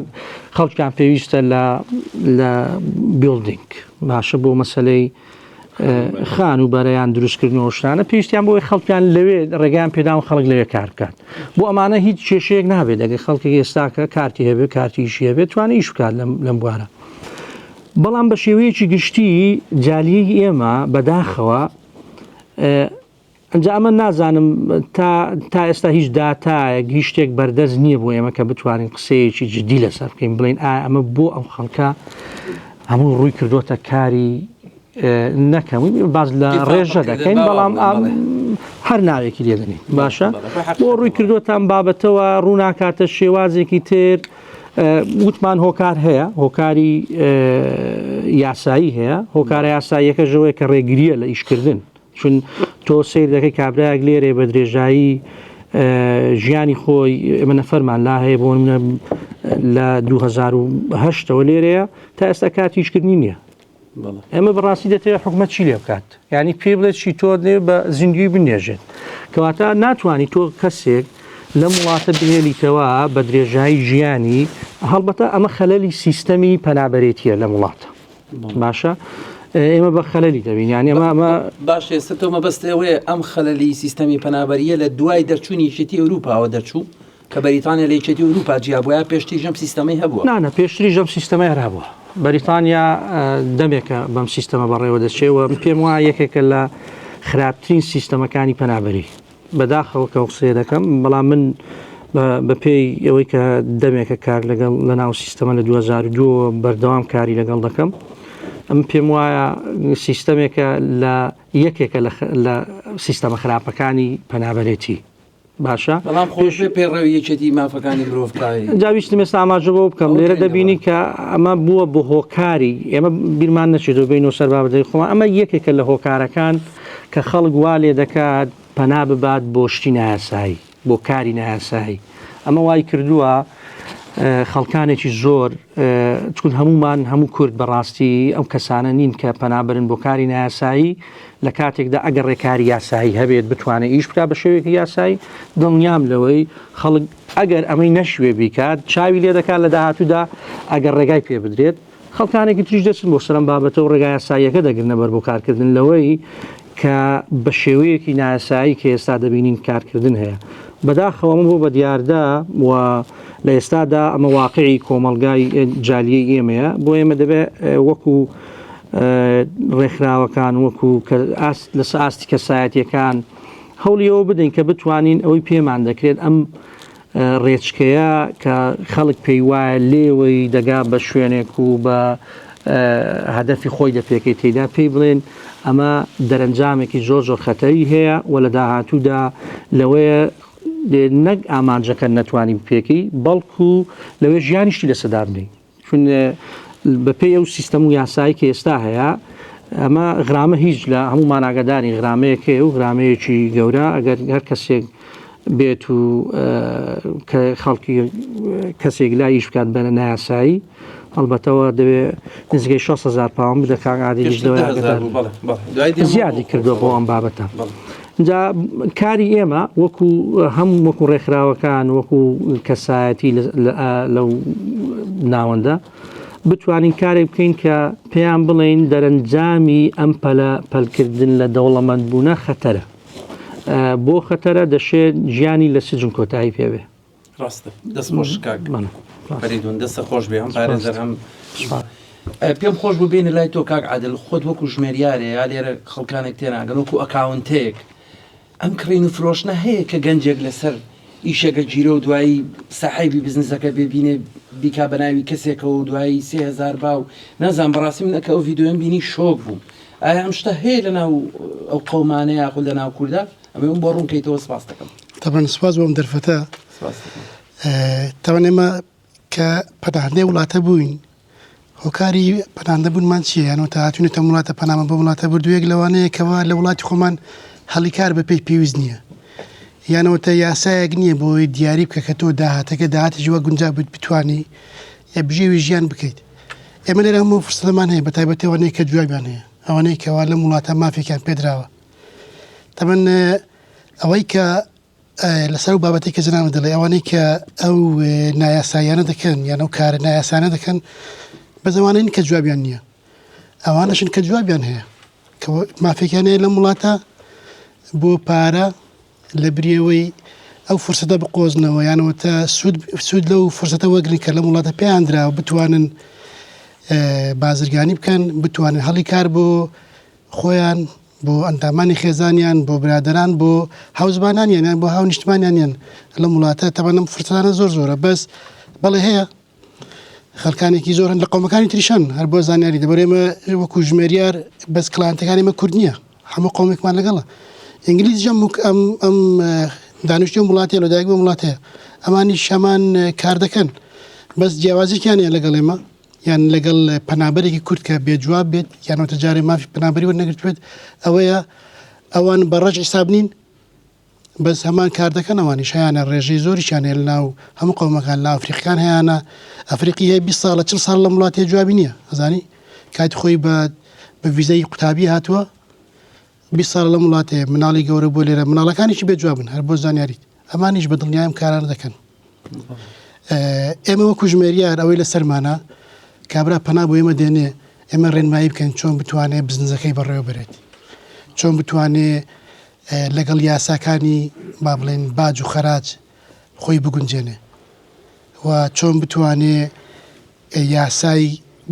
Speaker 4: خەڵکیان پێویستە لە بیلدینگ باشە بۆ مەسلەی خان و بەرەیان دروستکردنەوە شتانە پێویستیان بۆی خەڵکیان لەوێ ڕێگەیان پێداون خەڵک لەوێ کار بکات بۆ ئەمانە هیچ کێشەیەک نابێت دەگە خەڵکی ئێستاکە کارتی هەبێت کارتیشی هەبێت توانێت ئیش بکات لەم بوارە بەڵام بە شێوەیەکی گشتی جالیەی ئێمە بەداخەوە ئەنجا ئەمە نازانم تا ئێستا هیچ داتایەک هیچ شتێک بەردەست نییە بۆ ئێمە کە بتوانین قسەیەکی جدی لەسەر بکەین بڵین ئەمە بۆ ئەم خەڵکە هەموو ڕووی کردوتە کاری نەکەم باز لە ڕێژە دەکەین بەڵام هەر ناوێکی لێدەنین باشە بۆ ڕووی کردوتان بابەتەوە ڕووناکاتە شێوازێکی تر وتمان هۆکار هەیە هۆکاری یاسایی هەیە هۆکارە یاساییەکە ژەوەیە کە ڕێگریە لە ئیشکردن چون تۆ سیر دەکەی کابراایك لێرێ بە درێژایی ژیانی خۆی ئێمە نەفەرمان لا هەیە بۆ لە 2008ەوە لێرەیە تا ئێستا کاتی ئیشکردنی نییە ئێمە بەڕاستی دەتەوێت حکومەت چی لێ بکات یعنی پێ بڵێت چی تۆ بە زیندگی بنێژێت کەواتە ناتوانانی تۆ کەسێک لە وڵاتە بهێلیتەوە بە درێژایی ژیانی هەڵبەتە ئەمە خەلەلی سیستەمی پەنابەرێتیە لە وڵاتە باشە ئێمە بە خەلەلی دەبین یانی ئەمە
Speaker 1: باش ئێستا تۆ مەبەستەوەیە ئەم خەلەلی سیستەمی پەنابەریە لە دوای دەرچوونی یەکێتی ئەوروپاوە دەرچوو کە بەریتانیا لە یەکێتی ئەوروپا جیابووە پێشتری ژەم سیستەمەی هەبووە
Speaker 4: نانە پێشتری ژەم سیستەمەی هەبووە بەریتانیا دەمێکە بەم سیستەمە بەڕێوە دەچێەوە پێم وایە یەکێکە لە خراپترین سیستەمەکانی پەنابەری بەداخەوە کە قسە دەکەم بەڵام من بە پێی ئەوەی کە دەمێکە کار لەگەڵ لە ناو سیستەمە لە 2002 بەردەوام کاری لەگەڵ دەکەم ئەم پێم وایە سیستەمێکە لە یەکێکە لە سیستەمە خراپەکانی پەنابەرێتی باشە
Speaker 1: بەڵام خۆش پێڕەوی یەکێتی مافەکانی مرۆڤکاری
Speaker 4: جاویستم ئێستا ئاماژە بۆ بکەم لێرە دەبینی کە ئەمە بووە بۆ هۆکاری ئێمە بیرمان نەچێتەوە بینەوە سەر بابەتەی خۆمان ئەمە یەکێکە لە هۆکارەکان کە خەڵک وا لێ دەکات پەنا ببات بۆ شتی نایاسایی بۆ کاری نایاسایی ئەمە وای کردووە خەڵکانێکی زۆر چون هەموو کورد بەڕاستی ئەم کەسانە نین کە پەنابرن بۆ کاری نایاسایی لە کاتێکدا ئەگەر ڕێکاری یاسایی هەبێت بتوانێت ئیش بکات بە شێوەیەکی یاسایی دڵنیام لەوەی خەڵک ئەگەر ئەمەی نەشوێ بیکات چاوی لێ دەکات لە داهاتوودا ئەگەر ڕێگای پێ بدرێت خەڵکانێکی تریش دەچن بۆ سەرم بابەتەوە ڕێگای یاساییەکە دەگرنە بەر بۆ کارکردن لەوەی کە بە شێوەیەکی نایاسایی کە ئێستا دەبینین کارکردن هەیە بەداخەوە بۆ بە دیاردا و لە ئێستادا ئەمە واقعی کۆمەلگای جالیەی ئێمەیە بۆ ئێمە دەبێت وەکو ڕێکخراوەکان وەکو لەسەر ئاستی کەسایەتیەکان هەوڵیەوە بدەین کە بتوانین ئەوەی پێمان دەکرێت ئەم ڕێچکەیە کە خەڵک پێی وایە لێوەی دەگا بە شوێنێک و بە هەدەفی خۆی دەپێکەی تێدا پێی بڵێن ئەمە دەرەنجامێکی زۆر خەتەری هەیە و لە داهاتوودا لەوەیە نەک ئامانجەکە نەتوانین پێکی بەڵکو لەوێ ژیانیشتی لەسەدا بنین چون بەپێی ئەو سیستەم و یاسایی کە ئێستا هەیە ئەمە غرامە هیچ لە هەموو ماناگەدانی غرامەیەکێ و غرامەیەکی گەورە ئەگەر هەر کەسێک بێت و خەڵکی کەسێک لایش بکات بەنە نایاسایی هەڵبەتەوە دەوێت نزگەی 6,000 پاوند بدە کاک عادیش زیادی کردووە بۆ ئەم بابەتە جا کاری ئێمە وەکو هەموو وەکو ڕێکخراوەکان وەکو کەسایەتی لەو ناوەندە بتوانین کارێک بکەین کە پێیان بڵێن دەرەنجامی ئەم پەلکردن لە دەوڵەمەندبوونە خەتەرە بۆ خەتەرە دەشێت ژیانی لە سجن کۆتایی پێوێ
Speaker 1: ڕاستە دەست خۆش بەریدون دەستە خۆش بێ هەم پارێزەر هەم پێم خۆش بوو بینە لای تۆ کاک عادل خۆت وەکو ژمێریارێ یا لێرە خەڵکانێک تێناگەن وەکو ئەکاونتێک ئەم کڕین و فرۆشتنە هەیە کە گەنجێک لەسەر ئیشەکە گیرە و دوایی ساحیبی بزنسەکە ببینێ بیکا بەناوی کەسێکەوە و دوایی 3000 باو نازان بەڕاستی منەکە ئەو ڤیددیۆم بینی شۆک بوو ئایا ئەم شتە هەیە لەناو ئەو قەومانەیە یاخود لەناو کووردا ئەمە من بۆ ڕوونکەیتەوە سپاس دەکەم
Speaker 5: طبعا سپاس بۆم دەرفەتە تەوان ئێمە کە پەناهندەی وڵاتە بووین هۆکاری پەناهندەبوونمان چییە یانەوە تا هاتوونێتە وڵاتە پەنامە بۆ وڵاتە بردوویەک لەوانەیە کەوا لە وڵاتی خۆمان هەڵی کار بە پێی پێویست نییە یانەوەتە یاسایەک نییە بۆی دیاری بکە کە تۆ داهاتەکە داهاتێکی وە گونجا بتوانی یا بژێوی ژیان بکەیت ئێمە لێرە هەموو فرسەمان هەیە بە تایبەتی ئەوانەیە کە جوابیان هەیە ئەوانەیە کەوا لەم وڵاتە مافێکیان پێدراوە تەمەن ئەوەی کە لەسەر و بابەتی کە جناوە دەڵێ ئەوانەی کە ئەو نایاساییانە دەکەن یان ئەو کارە نایاسانە دەکەن بە زمانین کە جوابیان نییە ئەوانەشن کە جوابیان هەیە کە مافێکیان هەیە لەم وڵاتە بۆ پارە لە بریەوەی ئەو فرسەتە بقۆزنەوە یانەوە تا سوود لەو فرسەتە وەگرن کە لەم وڵاتە پێیان دراوە بتوانن بازرگانی بکەن بتوانن هەڵی کار بۆ خۆیان بۆ ئەندامانی خێزانیان بۆ برادران بۆ هاوزبانانیان یان بۆ هاو نیشتمانیان لەم وڵاتە تەمەنم فرسانە زۆر زۆرە بەس بەڵێ هەیە خەڵکانێکی زۆر لە قومەکانی تریشان هەر بۆ زانیاری دەبەر ئێمە وەکو ژمێریار بەس کلانتەکانی ئێمە کورد نییە هەموو قومێکمان لەگەڵە ئینگلیز ئەم دانیشتوی وڵاتێ لەدایک بۆ وڵاتەیە ئەمانی شەمان کار دەکەن بەس جیاوازێکیان هەیە لەگەڵ ئێمە یان لەگەڵ پەنابەرێکی کورد کە بێجواب بێت یانەوە جارێ مافی پەنابەری وەرنەگرتوێت ئەوەیە ئەوان بەڕەج حساب نین بەس هەمان کار دەکەن ئەوانی شایانە ڕێژەی زۆریشان هەیە لەناو هەموو قەومەکان لە ئەفریقیان هەیەە ئەفریقی هەیە 20 ساڵە 40 ساڵ لە وڵاتی جوابی نییە ئەزانی کاتی خۆی بە ڤیزەی قوتابی هاتووە 20 ساڵ لەم وڵاتەیە مناڵی گەورە بۆ لێرە مناڵەکانیشی بێجوابن هەر بۆ زانیاریت ئەمانیش بە دڵنیایم کارانە دەکەن ئێمە وەکو ژمێریار ئەوەی لە سەرمانە کابرا پەنا بۆ ئێمە دێنێ ئێمە ڕێنمایی بکەین چۆن بتوانێت بزنسەکەی بەڕێوە بێت چۆن بتوانێت لەگەڵ یاساکانی با بڵێن باج و خەراج خۆی بگونجێنێ و چۆن بتوانێت یاسای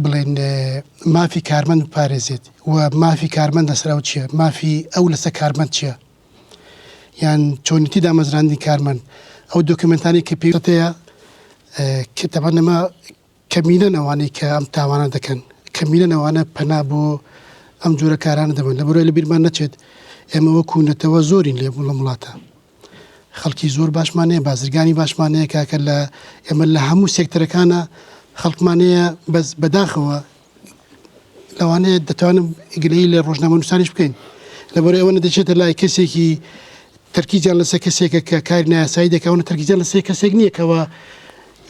Speaker 5: بڵێن مافی کارمەند بپارێزێت و مافی کارمەند لەسەر ئەو چییە مافی ئەو لەسەر کارمەند چییە یان چۆنیتی دامەزراندی کارمەند ئەو دۆکمنتانی کە پێویستەیە کە تەمەنەمە کەمینە نەوانەی کە ئەم تاوانە دەکەن کەمینە نەوانە پەنا بۆ ئەم جۆرە کارانە دەبن لە بەرۆی لە بیرمان نەچێت ئێمە وەکو نەتەوە زۆرین لێبوو لە وڵاتە خەڵکی زۆر باشمانەیە بازرگانی باشمانەیە کاکە لە ئێمە لە هەموو سێکتەرەکانە خەڵکمانەیە بەس بەداخەوە لەوانەیە دەتوانم گلەی لە ڕۆژنامە نووسانیش بکەین لەبەرەوەی ئەوەنە دەچێتە لای کەسێکی تەرکیزیان لەسەر کەسێکە کە کاری نایاسایی دەکەونە تەرکیزیان لەسەر کەسێک نییە کەەوە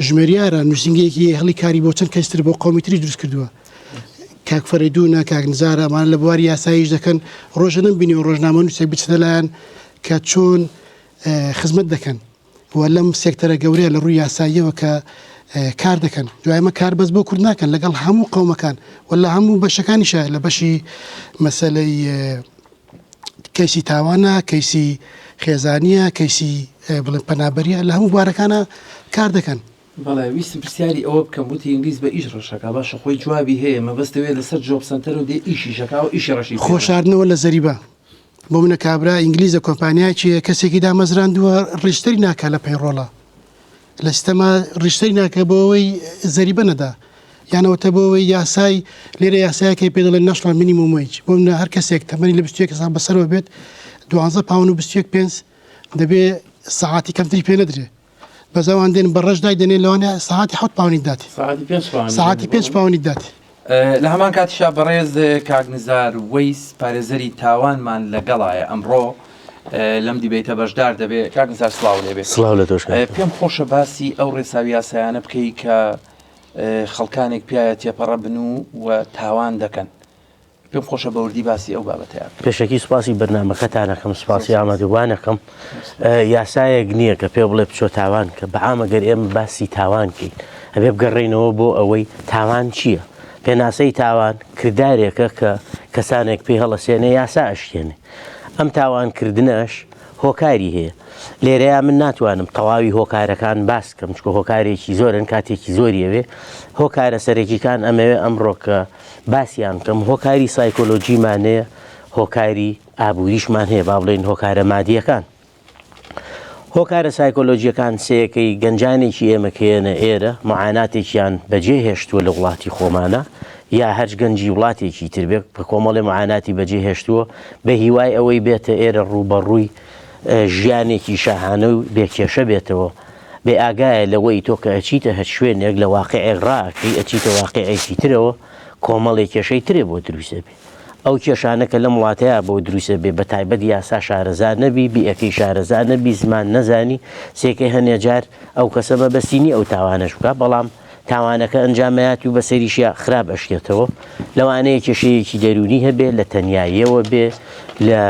Speaker 5: ژمێریارە نووسنگەیەکی هەڵی کاری بۆ چەند کەستر بۆ قومیتری دروست کردووە کاک فەریدونە کاک نزارە ئەمان لە بواری یاساییش دەکەن ڕۆژە نمبینی و ڕۆژنامە نووسێک بچێتە لایەن کە چۆن خزمەت دەکەن و لەم سێکتەرە گەورەیە لە ڕووی یاساییەوە کە کار دەکەن دوایمە کار بەس بۆ کورد ناکەن لەگەڵ هەموو قەومەکان و لە هەموو بەشەکانیشە لە بەشی مەسەلەی کەیسی تاوانە کەیسی خێزانیە کەیسی بڵێن پەنابەریە لە هەموو بوارەکانە کار دەکەن
Speaker 1: بەڵێ ویستم پرسیاری ئەوە بکەم وتی ئینگلیز بە ئیش ڕەشەکە باشە خۆی جوابی هەیە مەبەستەوێت لەسەر جۆب سنتەر و دێ ئیشی ژەکا و ئیشی ڕەشی
Speaker 5: خۆشاردنەوە لە زەریبە بۆ منە کابرا ئینگلیزە کۆمپانیایکی کەسێکی دامەزراندووە ڕیشتەری ناکە لە پەیڕۆڵە لە سیستەما ڕیشتەری ناکە بۆ ئەوەی زەریبە نەدا یانەوەتە بۆ ئەوەی یاسای لێرە یاسایەکەی پێ دەڵێن نەشڵان مینیموم وێج بۆ منە هەر کەسێک تەمەنی لە 21 ساڵ بەسەرەوە بێت 12 پاون و 21 پێنج دەبێ سەعاتی کەمتری پێ نەدرێ بەزەوان دێن بە ڕەش دای دێنێ لەوانە ساعتی 7 پاونی داتی ساعتی 5 پاونی داتی
Speaker 1: لە هەمان کاتیشا بەڕێز کاگنزار وەیس پارێزەری تاوانمان لەگەڵایە ئەمڕۆ لەم دیبێتە بەشدار دەبێت کاگنزار سڵاو لێبێت
Speaker 2: سڵاو لە تۆش
Speaker 1: پێم خۆشە باسی ئەو ڕێساوی یاسایانە بکەی کە خەڵکانێک پیاە تێپەڕە بن و تاوان دەکەن پێم خۆشە بەوردی باسی ئەو بابەتەیە.
Speaker 6: پێشەکی سوپاسی بەرنامەکەتانەکەم سوپاسی ئامادەوانەکەم. یاسایەک نییە کە پێ بڵێ بچۆ تاوان کە بەعامە گەر ئێمە باسی تاوانکەین ئەبێ بگەڕێینەوە بۆ ئەوەی تاوان چییە؟ پێناسەی تاوان کردارێکە کە کەسانێک پێی هەڵەسێنێ یاسا ئەشتێنێ. ئەم تاوانکردنەش هۆکاری هەیە. لێرەیە من ناتوانم تەواوی هۆکارەکان باس بکەم چکە هۆکارێکی زۆرن کاتێکی زۆریەوێ. هۆکارە سەرەکیەکان ئەمەوێ ئەمڕۆ کە باسییان بکەم. هۆکاری سایکۆلۆجیمانەیە، هۆکاری ئابووریشمان هەیە، با بڵێن هۆکارە مادیەکان. هۆکارە سایکۆلۆجیەکان سەیەکەی گەنجانێکی ئێمەکەێنە ئێرە معاناتێکیان بەجێ هێشتووە لە وڵاتی خۆمانە یا هەرچ گەنجی وڵاتێکی تربێت بە کۆمەڵی معاناتی بەجێ هێشتووە بە هیوای ئەوەی بێتە ئێرە ڕوبەڕووی ژیانێکی شاهانە و بێکێشە بێتەوە بێ ئاگایە لەوەی تۆ کە ئەچیتە هەر شوێنێک لە واقعێک ڕاکەی ئەچیتە واقعێکی ترەوە کۆمەڵێک کێشەی ترێ بۆ دروستە بێ. ئەو کێشانەکە لە وڵاتەیە بۆ دروستە بێ بە تایبەت یاسا شارەزا نەبی بیئەکەی شارەزا نەبی زمان نەزانی سێکەی هەنێ جار ئەو کەسە بەبەستینی ئەو تاوانەش بکە بەڵام تاوانەکە ئەنجامەیات و بەسەریشیا خراپ ئەشکێتەوە. لەوانەیە کێشەیەکی دەرونی هەبێ لە تەنیاییەوە بێ لە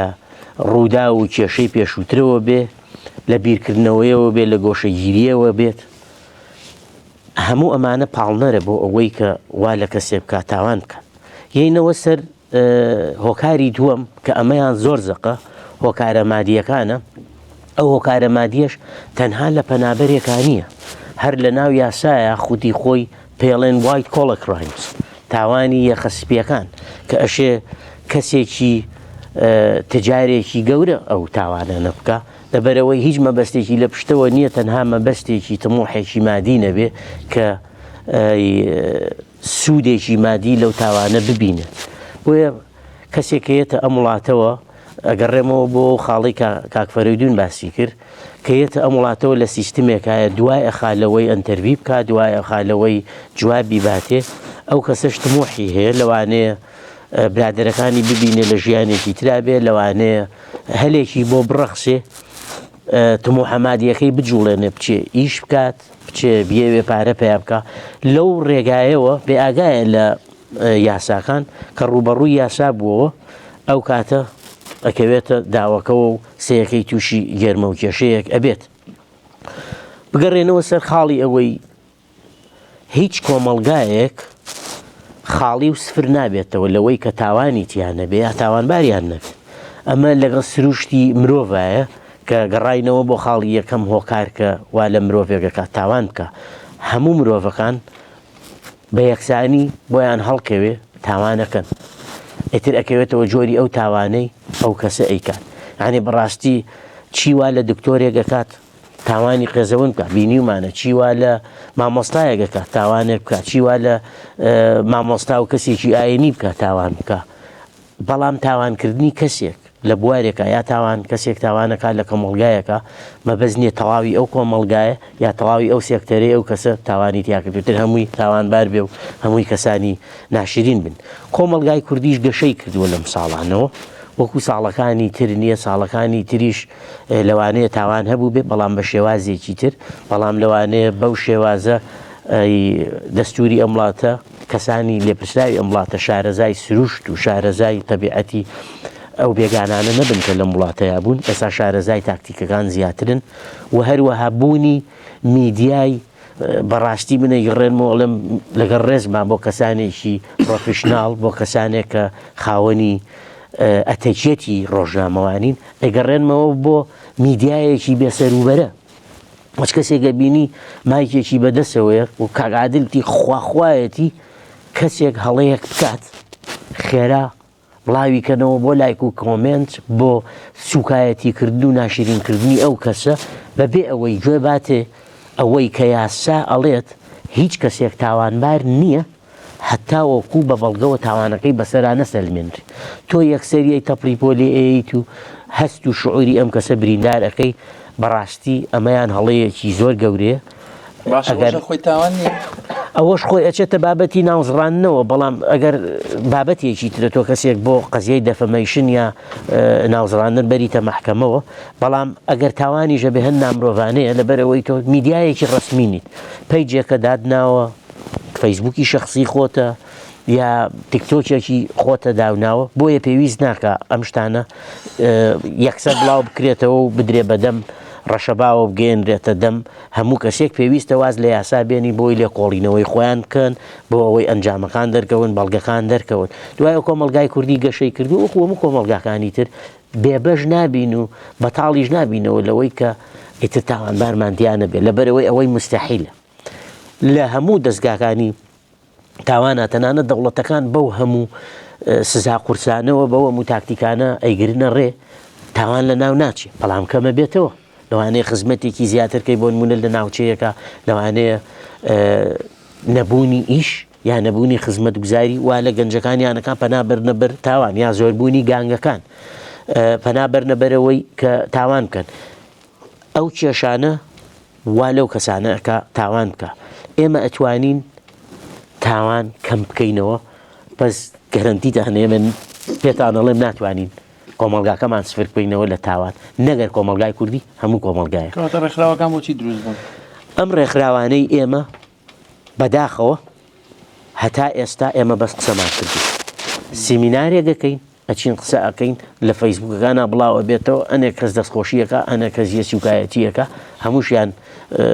Speaker 6: ڕوودا و کێشەی پێشووترەوە بێ لە بیرکردنەوەیەوە بێ لە گۆشەگیریەوە بێت. هەموو ئەمانە پاڵنەرە بۆ ئەوەی کە وا لە کەسێ بکات تاوان بکەن. یەینەوە سەر هۆکاری دووەم کە ئەمەیان زۆر زەقە هۆکارە مادیەکانە. ئەو هۆکارە مادیەش تەنها لە پەنابەرێکانیە هەر لە ناو یاسایە خودی خۆی پێڵێن وایت کۆڵە کرایمز تاوانی یەخەسپیەکان کە ئەشێ کەسێکی تجارێکی گەورە ئەو تاوانە نەبکە لەبەرەوەی هیچ مەبەستێکی لە پشتەوە نییە تەنها مەبەستێکی تموحێکی مادی نەبێ کە سوودێکی مادی لەو تاوانە ببینێت. بۆیە کەسێکەیەتە ئەم وڵاتەوە ئەگەڕێمەوە بۆ خاڵی کاکفەرەیدون باسی کرد کە یەتە ئەم وڵاتەوە لە سیستمێکایە دوای ئەخالەوەی ئەنتەروی بکات دوای ئەخالەوەی جوابی باتێ ئەو کەسەش تموحی هەیە لەوانەیە برادەرەکانی ببینێ لە ژیانێکی ترابێ لەوانەیە هەلێکی بۆ بڕەخسێ تموحە مادیەکەی بجوڵێنێ بچێ ئیش بکات بچێ بێوێ پارە پێیا بکە. لەو ڕێگایەوە بێ ئاگایە لە یاساکان کە ڕوبەڕووی یاسا بووەوە ئەو کاتە ئەکەوێتە داواکەوە و سەیەکەی تووشی گێرمە و کێشەیەک ئەبێت. بگەڕێنەوە سەر خاڵی ئەوەی هیچ کۆمەڵگایەک خاڵی و سفر نابێتەوە لەوەی کە تاوانی تیانە بێ یا تاوانباریان نەبێت. ئەمە لەگەڵ سروشتی مرۆڤایە کە گەڕاینەوە بۆ خاڵی یەکەم هۆکار کە وا لە مرۆڤێکەکە تاوان بکە. هەموو مرۆڤەکان بە یەکسانی بۆیان هەڵکەوێ تاوانەکەن ئیتر ئەکەوێتەوە جۆری ئەو تاوانەی ئەو کەسە ئەیکات. یعنی بەڕاستی چیوا لە دکتۆرێکەکات تاوانی قێزەون بکە بینیمانە چیوا لە مامۆستایەکەکە تاوانێک بکە چیوا لە مامۆستا و کەسێکی ئاینی بکە تاوان بکە. بەڵام تاوانکردنی کەسێک لە بوارێکە یا تاوان کەسێک تاوانەکە لە کۆمەڵگایەکە مەبەزنیە تەواوی ئەو کۆمەڵگایە یا تەواوی ئەو سێکتەرەی ئەو کەسە تاوانی تیاکردتر هەمووی تاوانبار بێ و هەمووی کەسانی ناشرین بن. کۆمەڵگای کوردیش گەشەی کردووە لەم ساڵانەوە وەکو ساڵەکانی تر نییە ساڵەکانی تریش لەوانەیە تاوان هەبوو بێ بەڵام بە شێوازێکی تر بەڵام لەوانەیە بەو شێوازە دەستوری ئەم وڵاتە کەسانی لێپرسراوی ئەم وڵاتە شارەزای سروشت و شارەزای تەبیعەتی ئەو بێگانانە نەبن کە لەم وڵاتەیە بوون ئێستا شارەزای تاکتیکەکان زیاترن و هەروەها بوونی میدیای بەڕاستی منە گەڕێنمەوەڵم لەگەڵ ڕێزمان بۆ کەسانێکی پرۆفشناڵ بۆ کەسانێک کە خاوەنی ئەتەچێتی ڕۆژنامەوانین ئەگەڕێنمەوە بۆ میدیایەکی بێسەروبەرە. هەچ کەسێکە بینی مایکێکی بەدەستەوەیە و کاگادلتی خواخوایەتی کەسێک هەڵەیەک بکات خێرا بڵاوی کەنەوە بۆ لایک و کۆمنت بۆ سوکایەتی کردن و ناشرینکردنی ئەو کەسە بەبێ ئەوەی گوێ باتێ ئەوەی کە یاسا ئەڵێت هیچ کەسێک تاوانبار نییە حتا وەکو بە بەڵگەوە تاوانەکەی بەسەرا نەسەلمێنری تۆ یەکسەریەی تەپڵی پۆلی ئەیت و هەست و شعوری ئەم کەسە بریندارەکەی بەڕاستی ئەمەیان هەڵەیەکی زۆر گەورەیە.
Speaker 1: خۆی تاوان نیە
Speaker 6: ئەوەش خۆی ئەچێتە بابەتی ناوزڕاننەوە بەڵام ئەگەر بابەتێکی ترە تۆ کەسێک بۆ قەزیەی دەفەمەیشن یا ناوزڕاندن بەریتە مەحکەمەوە بەڵام ئەگەر تاوانی ژەبێ هەن نامرۆڤانەیە لەبەرەوەی تۆ میدیایەکی ڕسمینیت پەیجێکە دادناوە فەیسبووکی شەخصی خۆتە یا تیکتۆکێکی خۆتە داوناوە بۆیە پێویست ناکە ئەم شتانە یەکسەر بڵاو بکرێتەوە و بدرێ بەدەم ڕەشەباوە بگەێنرێتە دەم هەموو کەسێک پێویستە واز لە یاسا بێنی بۆی لێ کۆڵینەوەی خۆیان بکەن بۆ ئەوەی ئەنجامەکان دەرکەون بەڵگەکان دەرکەون دوایە کۆمەلگای کوردی گەشەی کردو وەکو هەموو کۆمەلگاکانی تر بێبەش نابین و بەتاڵیش نابینەوە لەوەی کە ئیتر تاوانبارمان دیانە بێت لەبەرەوەی ئەوەی مستەحیلە لە هەموو دەستگاکانی تاوانە تەنانە دەوڵەتەکان بەو هەموو سزا قورسانەوە بەو هەموو تاکتیکانە ئەیگرنە ڕێ تاوان لە ناو ناچێت بەڵام کەمە بێتەوە لەوانەیە خزمەتێکی زیاترکەی بۆ نمونە لە ناوچەیەکە لەوانەیە نەبوونی ئیش یا نەبوونی خزمەت گوزاری وا لە گەنجەکانیانەکان پەنابەرنەبەر تاوان یا زۆربوونی گانگەکان پەنابەرنەبەرەوەی کە تاوان بکەن ئەو کێشانە وا لەو کەسانەکە تاوان بکە ئێمە ئەتوانین تاوان کەم بکەینەوە بەس گەرنتیتە هەنێ من پێتانەڵێم ناتوانین کۆمەلگاکەمان سفر بکەینەوە لە تاوان نەگەر کۆمەلگای کوردی هەموو کۆمەلگایە
Speaker 1: ڕێکخراوەکان بۆچی دروست بوون
Speaker 6: ئەم ڕێکخراوانەی ئێمە بەداخەوە هەتا ئێستا ئێمە بەس قسەمان کردی سیمینارێک دەکەین ئەچین قسە ئەەکەین لە فەیسبوکەکانە بڵاوە بێتەوە ئەنێک کەس دەستخۆشیەکە ئەنە کەس یەسی وکایەتیەکە هەمووشیان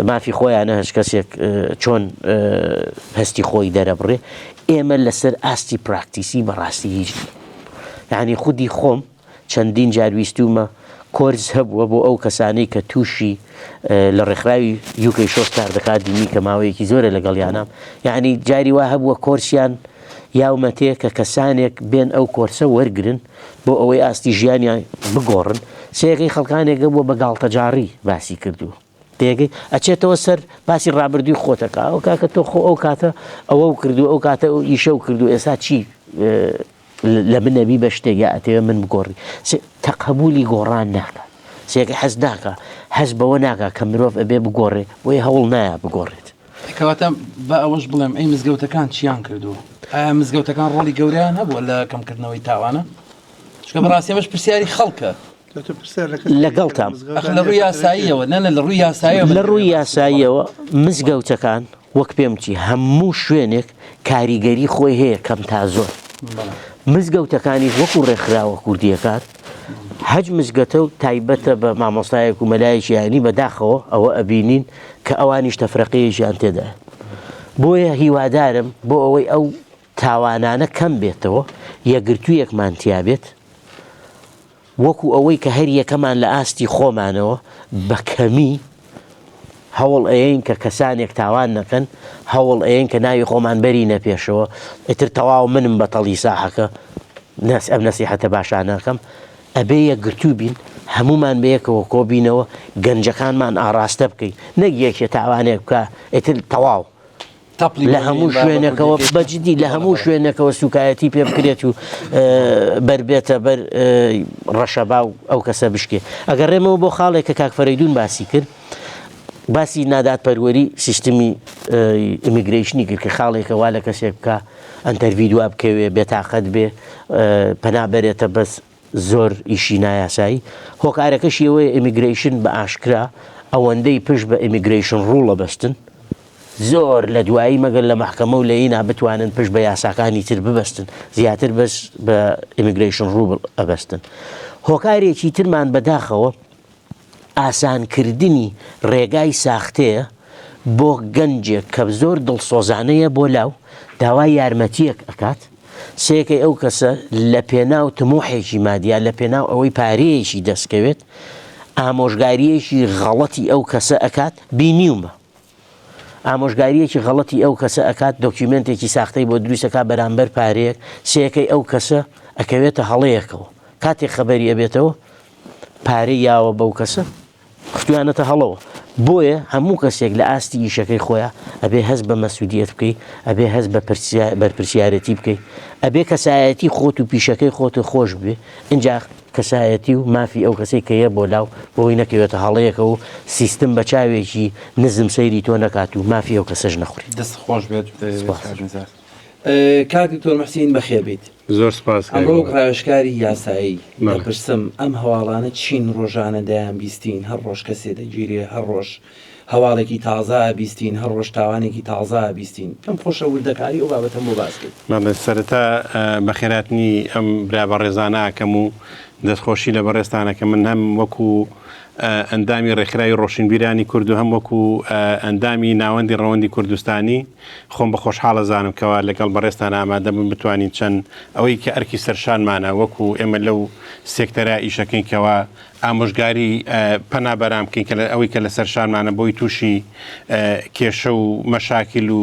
Speaker 6: مافی خۆیانە هەش کەسێک چۆن هەستی خۆی دەرەبڕێ ئێمە لەسەر ئاستی پراکتیسی بەڕاستی هیچ یعنی خودی خۆم چەندین جارویستومە کۆرس هەبووە بۆ ئەو کەسانەی کە تووشی لە ڕێکخراوی یوکەی شۆ ستار دەکات دینی کە ماوەیەکی زۆرە لەگەڵیانام یعنی جاری وا هەبووە کۆرسیان یاومەتێ کە کەسانێک بێن ئەو کۆرسە وەرگرن بۆ ئەوەی ئاستی ژیانیان بگۆڕن سەیەکەی خەڵکانێکە بووە بە گاڵتەجاری باسی کردووە تێگەی ئەچێتەوە سەر باسی ڕابردووی خۆتەکە ئەو کاکە تۆ خۆ ئەو کاتە ئەوە و کردو ئەو کاتە ئەو ئیشە و کردو ئێستا چی لە منەبی بە شتێک یا ئەتێوە من بگۆڕی تەقبولی گۆڕان ناکە سێکە حەز ناکە حەز بەوە ناکە کە مرۆڤ ئەبێ بگۆڕێ بۆی هەوڵ نایە بگۆڕێت
Speaker 1: کەواتە بە ئەوەش بڵێم ئەی مزگەوتەکان چیان کردووە ئایا مزگەوتەکان ڕۆڵی گەوریان هەبووە لە کەمکردنەوەی تاوانە چکە بەڕاستی ئەمەش پرسیاری خەڵکە
Speaker 6: لەگەڵتان
Speaker 1: لە ڕووی یاساییەوە نەنە لە ڕووی یاساییەوە
Speaker 6: لە ڕووی یاساییەوە مزگەوتەکان وەک پێم چی هەموو شوێنێک کاریگەری خۆی هەیە کەم تا زۆر مزگەوتەکانی وەکو ڕێکخراوە کوردیەکان حەج مزگەتە و تایبەتە بە مامۆستایەک و مەلایەکی یانی بەداخەوە ئەوە ئەبینین کە ئەوانیش تەفرەقەیەکیان تێدایە بۆیە هیوادارم بۆ ئەوەی ئەو تاوانانە کەم بێتەوە یەکگرتوویەکمان تیا بێت وەکو ئەوەی کە هەر یەکەمان لە ئاستی خۆمانەوە بە کەمی هەوڵ ئەین کە کەسانێک تاوان نەکەن هەوڵ ئەین کە ناوی خۆمان بەری نەپێشەوە ئیتر تەواو منم بە تەڵی ساحەکە ئەم نەسیحەتە باشانەکەم ئەبێ یەکگرتوو بین هەمومان بەیەکەوە کۆبینەوە گەنجەکانمان ئاراستە بکەین نەک یەکێ تاوانێک بکە ئیتر تەواو لە هەموو شوێنێکەوە بەجددی لە هەموو شوێنێکەوە سوکایەتی پێ بکرێت و بەربێتە بەر ڕەشەبا و ئەو کەسە بشکێ ئەگەر ڕێمەوە بۆ خاڵێک کە کاک فەرەیدون باسی کرد باسی نادادپەروەری سیستمی ئیمیگریشنی کرد کە خاڵێکە وا لە کەسێک بکە ئەنتەروی دوا بکەوێ بێتاقەت بێ پەنابەرێتە بەس زۆر ئیشی نایاسایی هۆکارەکەشی ئەوەیە ئیمیگریشن بە ئاشکرا ئەوەندەی پشت بە ئیمیگریشن ڕوڵە بەستن زۆر لە دوایی مەگەر لە مەحکەمە و لەینا بتوانن پشت بە یاساکانی تر ببەستن زیاتر بەس بە ئیمیگریشن ڕوو ئەبەستن هۆکارێکی ترمان بەداخەوە ئاسانکردنی ڕێگای ساختەیە بۆ گەنجێک کە زۆر دڵسۆزانەیە بۆ لاو داوای یارمەتیەک ئەکات سێکەی ئەو کەسە لە پێناو تموحێکی مادیە لە پێناو ئەوەی پارەیەکی دەستکەوێت ئامۆژگاریەکی غەڵەتی ئەو کەسە ئەکات بینیومە ئامۆژگاریەکی غەڵەتی ئەو کەسە ئەکات دۆکیومنتێکی ساختەی بۆ دروستەکە بەرامبەر پارەیەک سێکەی ئەو کەسە ئەکەوێتە هەڵەیەکەوە کاتێک خەبەری ئەبێتەوە پارەی یاوە بەو کەسە ختوانەتە هەڵەوە بۆیە هەموو کەسێک لە ئاستی ئیشەکەی خۆیان ئەبێ هەست بە مەسئولیەت بکەی ئەبێ هەست بە بەرپرسیارەتی بکەی ئەبێ کەسایەتی خۆت و پیشەکەی خۆت خۆش بێ اینجا کەسایەتی و مافی ئەو کەسەی کەیە بۆ لاو بۆی نەکەوێتە هەڵەیەکە و سیستم بە چاوێکی نزم سەیری تۆ نەکات و مافی ئەو کەسەش نەخوری
Speaker 1: دەست خۆش بێت کاک دکتۆر محسین بەخێر بیت
Speaker 7: زۆر سپاس
Speaker 1: ئەمڕۆ ڕاوێژکاری یاسایی دەپرسم ئەم هەواڵانە چین ڕۆژانە دەیان بیستین هەر ڕۆژ کەسێ دەگیرێ هەر ڕۆژ هەواڵێکی تازە بیستین هەر ڕۆژ تاوانێکی تازە بیستین ئەم خۆشە وردەکاری ئەو بابەتەم بۆ باس کرد.
Speaker 7: سەرەتا بەخێراتنی ئەم برا بەڕێزانە ئەکەم و دەستخۆشی لە بەڕێستانە کە من هەم وەکو ئەندامی ڕێکخراوی ڕۆشنبیرانی کورد و هەم وەکو ئەندامی ناوەندی ڕەوەندی کوردستانی خۆم بە خۆشحاڵە زانم کەوا لەگەڵ بەڕێستان ئامادە بن بتوانین چەند ئەوەی کە ئەرکی سەرشانمانە وەکو ئێمە لەو سێکتەرە ئیشەکەین کەوا ئامۆژگاری پەنابەرام بکەین کە ئەوەی کە لە سەرشانمانە بۆی تووشی کێشە و مەشاکل و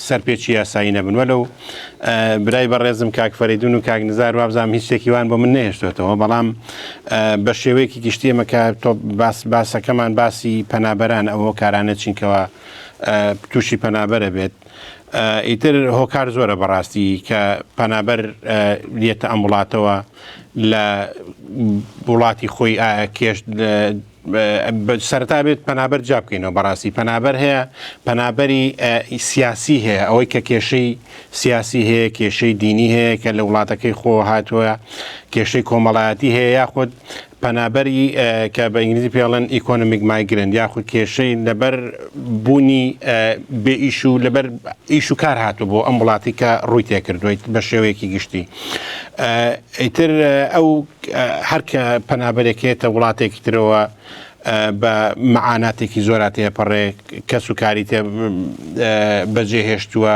Speaker 7: سەرپێکی یاسایی نەبن. وەلەو برای بەڕێزم کاک فەریدون و کاک نزار وابزانم هیچ شتێکیوان بۆ من نەهێشتوێتەوە بەڵام بە شێوەیەکی گشتی ئێمە کە تۆ باسەکەمان باسی پەنابەران ئەوە کارانە چینکەوە تووشی پەنابەرە بێت. ئیتر هۆکار زۆرە بەڕاستی کە پەنابەر لێتە ئەم وڵاتەوە لە وڵاتی خۆی کێش سەرتا بێت پەنابەر جا بکەینەوە بەڕاستی پەنابەر هەیە پەنابەری سیاسی هەیە ئەوەی کە کێشەی سیاسی هەیە کێشەی دینی هەیە کە لە وڵاتەکەی خۆ هاتووە کێشەی کۆمەڵایەتی هەیە یاخود پەنابەری کە بە ئینگلیزی پێڵەن ئیکۆنمیک مایگرنت یاخود کێشەی لەبەر بوونی بێ ئیش و لەبەر ئیش و کار هاتوو بۆ ئەم وڵاتی کە ڕووی تێکردویت بە شێوەیەکی گشتی. ئیتر ئەو هەرکە پەنابەرێکێتە وڵاتێکی ترەوە بە معاناتێکی زۆراتەیە پەڕێ کەس و کاری تێ بەجێهێشتووە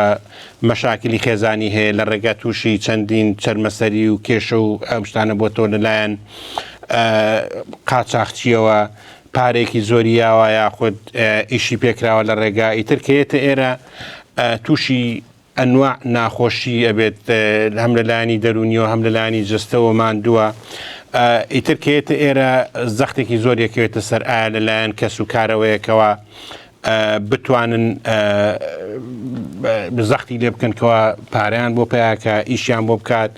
Speaker 7: مەشاکلی خێزانی هەیە لە ڕێگا تووشی چەندین چەرمەسەری و کێشە و ئەم شتانە بۆ تۆ لەلایەن قاچاقچیەوە پارێکی زۆریاوە یاخود ئیشی پێکراوە لە ڕێگا ئیتر کەیەتە ئێرە تووشی ئەنواع ناخۆشی ئەبێت هەم لەلایانی دەرونیەوە هەم لەلایانی جستەوە ماندووە ئیتر کەیەتە ئێرە زەختێکی زۆر یەکەوێتە سەر ئایا لەلایەن کەس و کارەوەیەکەوە بتوانن زەختی لێ بکەنکەوە پاریان بۆ پیاکە ئیشیان بۆ بکات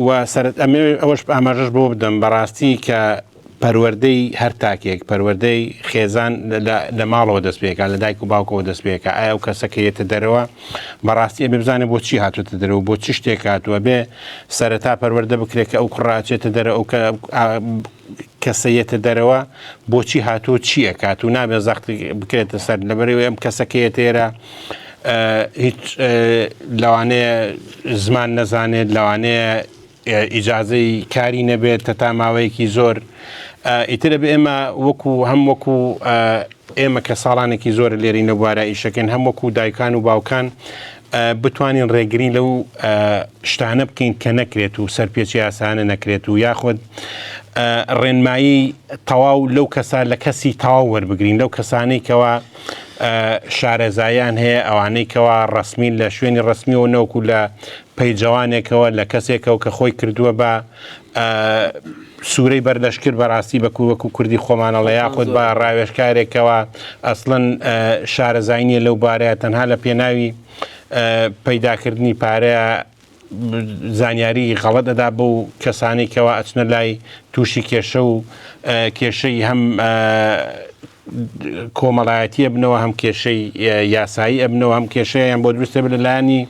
Speaker 7: و سەرەت ئەمێ ئەوەش ئاماژەش بۆ بدەم بەڕاستی کە پەروەردەی هەر تاکێک پەروەردەی خێزان لە ماڵەوە دەست پێکە لە دایک و باوکەوە دەست پێکە ئایا و کەسەکەیەتە دەرەوە بەڕاستی ئەبێ بزانێ بۆ چی هاتوێتە دەرەوە بۆ چی شتێک هاتووە بێ سەرەتا پەروەردە بکرێت کە ئەو کوڕاچێتە دەرە ئەو کەسەیەتە دەرەوە بۆچی هاتووە چییە کات و نابێ زەختی بکرێتە سەر لەبەرەوەی ئەم کەسەکەیە تێرە هیچ لەوانەیە زمان نەزانێت لەوانەیە ئیجازەی کاری نەبێت تا ماوەیەکی زۆر ئیترە بە ئێمە وەکو ئێمە کە ساڵانێکی زۆر لێرەی نەبوارە ئیشەکەن هەم وەکو دایکان و باوکان بتوانین ڕێگری لەو شتانە بکەین کە نەکرێت و سەرپێچی یاسانە نەکرێت و یاخود ڕێنمایی تەواو لەو کەسە لە کەسی تەواو وەربگرین لەو کەسانەی کەوا شارەزایان هەیە ئەوانەی کەوا ڕسمی لە شوێنی ڕسمیەوە نەوەکو لە پەیجەوانێکەوە لە کەسێکەوە کە خۆی کردووە بە سوورەی بەردەشکرد بەڕاستی بە وەکو کوردی خۆمانەڵە یاخود بە ڕاوێژکارێکەوە ئەسڵەن شارەزای لەو بارەیە تەنها لە پێناوی پەیداکردنی پارەیە زانیاری غەڵەت دەدا بۆ کەسانی کەوا ئەچنە لای تووشی کێشە و کێشەی هەم کۆمەڵایەتیە بنەوە هەم کێشەی یاسایی ئەبنەوە هەم کێشەیان بۆ دروستە بە لەلایانی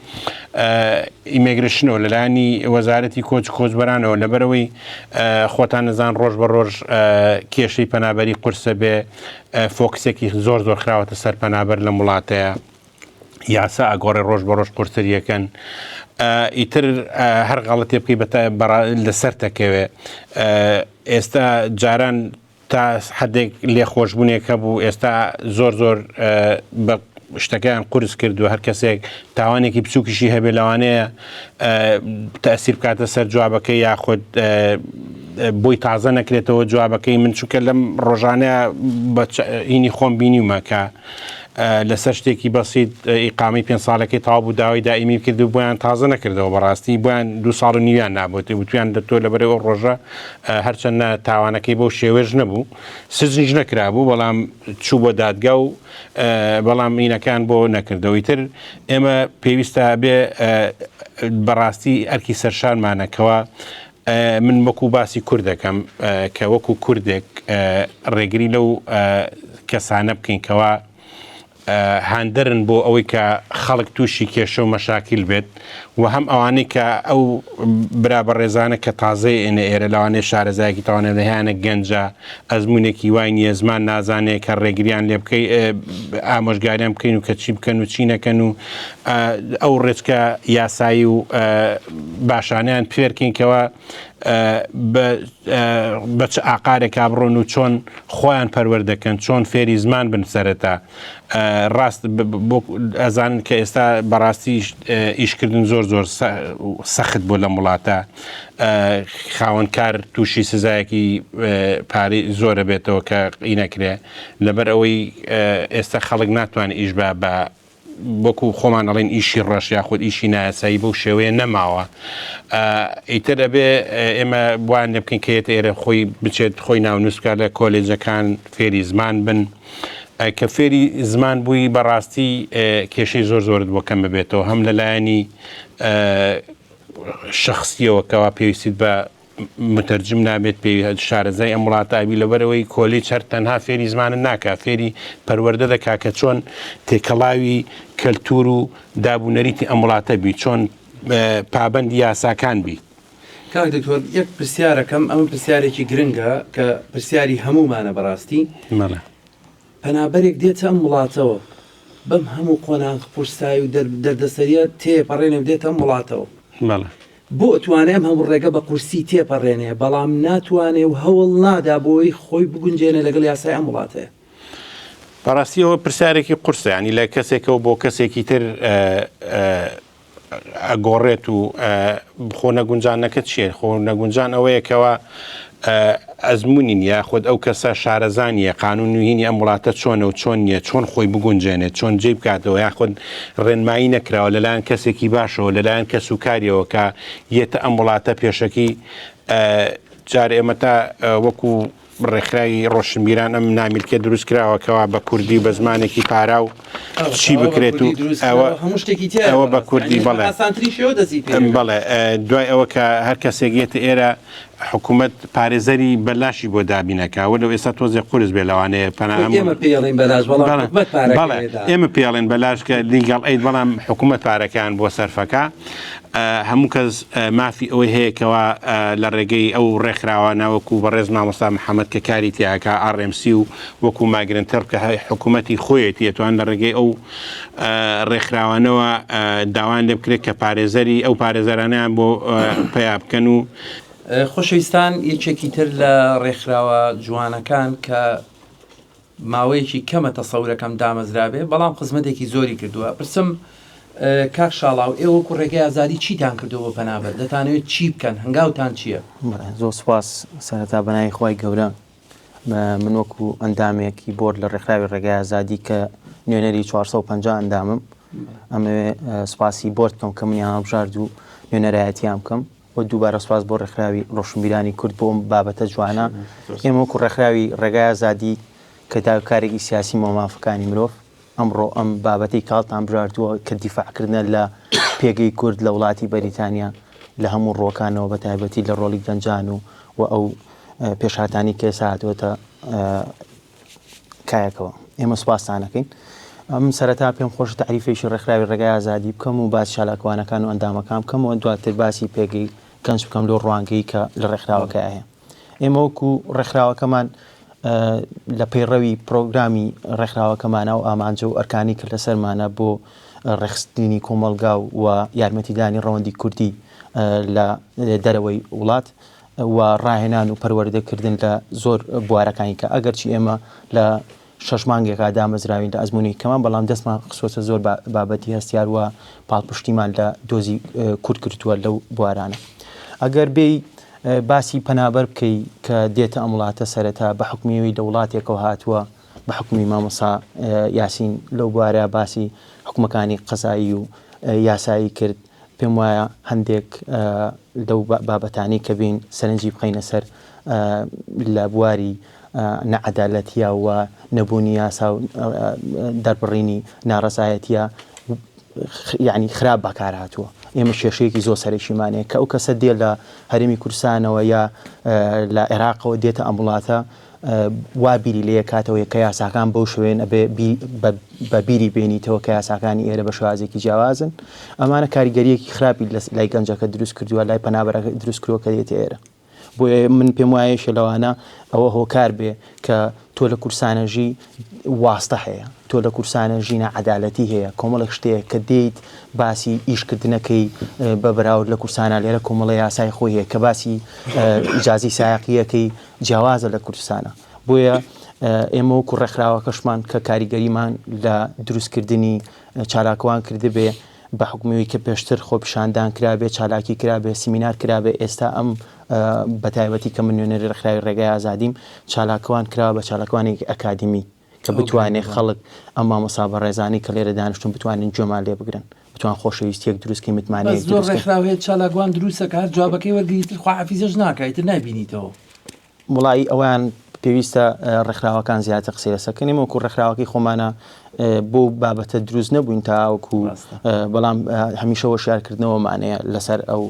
Speaker 7: ئیمێگرشنەوە لەلایانی وەزارەتی کۆچ کۆچبەرانەوە لەبەرەوەی خۆتان نەزان ڕۆژ بە ڕۆژ کێشەی پەنابەری قورسە بێ فۆکسێکی زۆر خراوەتە سەر پەنابەر لە وڵاتەیە یاسا ئەگۆڕێ ڕۆژ بە ڕۆژ قورسەریەکەن ئیتر هەر غەڵەتی بکەی لەسەر تەکەوێ ئێستا جاران تا حدێک لێ خۆشببوونێکە بوو ئێستا زۆر بە شتەکەیان قورس کردو هەر کەسێک تاوانێکی بچووکیشی هەبێ لەوانەیە تەئسیر بکاتە سەر جوابەکەی یاخود بۆی تازە نەکرێتەوە جوابەکەی من چووکە لەم ڕۆژانەیە هینی خۆم بینیومە کە لەسەر شتێکی بەسیت ئیقامی 5 ساڵەکەی تاوا بوو داوای دائیمی کردو بۆیان تازە نەکردەوە بەڕاستی بۆیان 2 ساڵ و نیویان نابێت وتیان دەتۆ لەبەرەوە ئەو ڕۆژە هەرچەندە تاوانەکەی بەو شێوێژ نەبوو سزنیش نەکرابوو بەڵام چوو بۆ دادگا و بەڵام مینەکان بۆ نەکردەوەی تر ئێمە پێویستە بێ بەڕاستی ئەرکی سەرشانمانەکەوە من وەکو باسی کورد دەکەم کە وەکو کوردێک ڕێگری لەو کەسانە بکەین کەوا هاندرن بۆ ئەوەی کە خەڵک تووشی کێشە و مەشاکیل بێت و هەم ئەوانەی کە ئەو برابە ڕێزانە کە تازای ئێنە ئێرە لەوانەیە شارەزایەکی تاوانێت هیانە گەنجە ئەزمونێکی وای نییە زمان نازانێت کە ڕێگریان لێ بکەی ئامۆژگاریان بکەین و کە چی بکەن و چی نەکەن و ئەو ڕێچکە یاسایی و باشانیان پێرکەینکەوە بە چ ئاقارێک ئابڕۆن و چۆن خۆیان پەروەردەکەن چۆن فێری زمان بن سەرەتا ڕاست ئەزانن کە ئێستا بەڕاستی ئیشکردن زۆر سەخت بۆ لە وڵاتە خاوەنکار تووشی سزایەکی پارەی زۆرە بێتەوە کە ئینەکرێ لەبەر ئەوەی ئێستا خەڵک ناتوانێت ئیش بە بۆکو خۆمان ئەڵێن ئیشی ڕەش یاخود ئیشی نایاسایی بەو شێوەیە نەماوە ئیتر ئەبێ ئێمە بوان لێ بکەین کە ئێرە خۆی بچێت خۆی ناونووسکە لە کۆلێجەکان فێری زمان بن کە فێری زمان بووی بەڕاستی کێشەی زۆرت بۆ کەم ببێتەوە هەم لەلایەنی شخصیەوە کەوا پێویستیت بە متەرجم نابێت پێی شارەزای ئەم وڵاتابی لەبەرەوەی کۆلیج هەر تەنها فێری زمانن ناکە فێری پەروەردە دەکا کە چۆن تێکەڵاوی کەلتور و دابوونەریتی ئەم وڵاتە بی چۆن پابەندی یاساکان بی.
Speaker 1: کاک دکتۆر یەک پرسیارەکەم ئەمە پرسیارێکی گرنگە کە پرسیاری هەمومانە بەڕاستی پەنابەرێک دێتە ئەم وڵاتەوە بەم هەموو قۆناغ پرسایی و دەردەسەریە تێپەڕێنێ دێتە ئەم وڵاتەوە بۆ ئەتوانێ ئەم هەموو ڕێگە بە قورسی تێپەڕێنێ بەڵام ناتوانێ و هەوڵ نادا بۆی خۆی بگونجێنێ لەگەڵ یاسای ئەم وڵاتەیە.
Speaker 7: بەڕاستیەوە پرسیارێکی قورسە ینی لە کەسێکەوە بۆ کەسێکی تر ئەگۆڕێت و خۆ نەگونجانەکە چیە خۆ نەگونجان ئەوەیەکەوە ئەزمونین یاخود ئەو کەسە شارەزانیە قانون نوهینی ئەم وڵاتە چۆنە و چۆن نییە چۆن خۆی بگونجێنێت چۆن جێ بکاتەوە یاخود ڕێنمایی نەکراوە لەلایەن کەسێکی باشەوە لەلایەن کەس و کاریەوە کە یێتە ئەم وڵاتە پێشەکی جارێ ئێمە تا وەکو ڕێکخراوی ڕۆشنبیران ئەم نامیلکە دروست کراوەکەوە بە کوردی بە زمانێکی پارا و چی بکرێت و ئەوە بە کوردی بەڵێ دوای ئەوە کە هەر کەسێکێتە ئێرە حکوومەت پارێزەری بەلاشی بۆ دابینەکەوە لەو ئێستا تۆزێ قورس بێ لەوانەیە ئێمە پێڵێن بەلاش کە لیگەڵ ئەید بەڵام حکوومەت پارەکان بۆ سەرفەکە هەموو کەس مافی ئەوەی هەیەکەوە لە ڕێگەی ئەو ڕێکخراوە ناوەکو بەڕێز مامۆستا محەممەد کە کاری تیاکە RMC و وەکو ماگرنتەر کە حکوومەتی خۆیەتی ئەتوان لە ڕێگەی ئەو ڕێکخراوانەوە داوان لێ بکرێت کە پارێزەری ئەو پارێزەرانیان بۆ پیا بکەن و
Speaker 1: خۆشەویستان یەکێکی تر لە ڕێکخراوە جوانەکان کە ماوەیەکی کەمە تەسەورەکەم دامەزرابێ بەڵام خزمەتێکی زۆری کردووە پرسم کاک شاڵاو ئێوە کو ڕێگەی ئازادی چیتان کردەوە پەنابەر دەتانەوێت چی بکەن هەنگاوتان چییە؟
Speaker 8: زۆر سوپاس سەرەتا بەناوی خۆی گەورە من وەکو ئەندامێکی بۆرد لە ڕێکخراوی ڕێگای ئازادی کە نوێنەری 450 ئەندامم ئەمەوێ سوپاسی بۆرد بکەم کە منیان هەڵبژارد و نوێنەرایەتیان بکەم و دووبارە سوپاس بۆ ڕێکخراوی ڕۆشنبیرانی کورد بۆ بابەتە جوانە ئێمە وەکو ڕێکخراوی ڕێگای ئازادی کە داوکارێکی سیاسی مۆمافەکانی مرۆڤ ئەمڕۆ ئەم بابەتی کاڵتان بژاردووە کە دیفاعکردنە لە پێگەی کورد لە وڵاتی بەریتانیا لە هەموو ڕۆکانەوە بە تایبەتی لە ڕۆڵی گەنجان و ئەو پێشهاتانی کە ئێستا هاتووەتە کایەکەوە ئێمە سوپاسانەکەین ئەم سەرەتا پێم خۆش تعریفێکی ڕێکخراوی ڕێگای ئازادی بکەم و باس شالاکوانەکان و ئەندامەکان بکەمەوە دواتر باسی پێگەی گەنج بکەم لەو ڕوانگەی کە لە ڕێکخراوەکە هەیە ئێمە وەکو ڕێکخراوەکەمان لە پەیڕەوی پرۆگرامی ڕێکخراوەکەمانە و ئامانجە و ئەرکانی کرد لەسەرمانە بۆ ڕێخستنی کۆمەلگا و یارمەتیدانی ڕەوەندی کوردی لە دەرەوەی وڵات و ڕاهێنان و پەروەردەکردن لە زۆر بوارەکانی کە ئەگەرچی ئێمە لە 6 مانگێکا دامەزراوین لە ئەزمموی کەمان بەڵام دەستمان خسۆتە زۆر بابەتی هەستیار وە پاڵپشتیمان لە دۆزی کورد کردووە لەو بوارانە ئەگەر بێ باسی پەنابەر بکەی کە دێتە ئەم وڵاتە سەرەتا بە حکومیەوەی لە وڵاتێکەوە هاتووە بە حکومی مامۆسا یاسین لەو بوارە باسی حکومەکانی قەزایی و یاسایی کرد پێم وایە هەندێک لەو بابەتانی کە بین سەرنجی بخەینە سەر لە بواری نەعەدالەتیە و نەبوونی یاسا و دەربڕینی ناڕەزایەتیە یعنی خراپ بەکار هاتووە ئێمە شێشەیەکی زۆر سەرێکیمانەیە کە ئەو کەسە دێ لە هەرێمی کوردستانەوە یا لە عێراقەوە دێتە ئەم وڵاتە وابیری لێ کاتەوەی کە یاساکان بەو شوێن بە بیری بینیتەوە کە یاساکانی ئێرە بە شوازێکی جیاوازن ئەمانە کاریگەریەکی خراپی لای گەنجەکە دروست کردووە لای پەنابەرەکە دروست کردووە کە دێتە ئێرە بۆیە من پێم وایە شەلەوانە ئەوە هۆکار بێ کە تۆ لە کورسانەژی واستە هەیە تۆ لە کورسانەژی نەعەدالەتی هەیە کۆمەڵێک شتەیە کە دێیت باسی ئیشکردنەکەی بە بەراورد لە کورسانە لێرە کۆمەڵی یاسای خۆی هەیە کە باسی ئیجازی سایقیەکەی جیاوازە لە کوردستانە بۆیە ئێمە وەکو ڕێکخراوەکەشمان کە کاریگەریمان لە دروستکردنی چالاکوان کردبێ بە حکومیەوەی کە پێشتر خۆپیشاندان کرابێ چالاکی کرابێ سیمینار کرابێ ئێستا ئەم بەتایبەتی کە من نوێنەری ڕێکخراوی ڕێگای ئازادیم چالاکوان کراوە بە چالاکوانێکی ئەکادمی کە بتوانێت خەڵک ئەم مامۆستا بە ڕێزانی کە لێرە دانیشتون بتوانین جۆمان لێ بگرن بتوان خۆشەویستیەک دروستکەی متمانەیەک
Speaker 1: زۆر ڕێکخراوێت چالاکوان دروستە کە هەر جوابەکەی وەرگریتر خواحافیزەش ناکایتر نابینیتەوە
Speaker 8: وڵی ئەویان پێویستە ڕێکخراوەکان زیاتر قسەی لەسەرکەنیم وەکو ڕێکخراوەکەی خۆمانە بۆ بابەتە دروست نەبووین تاوەکو بەڵام هەمیشە وەشارکردنەوەمانەیە لەسەر ئەو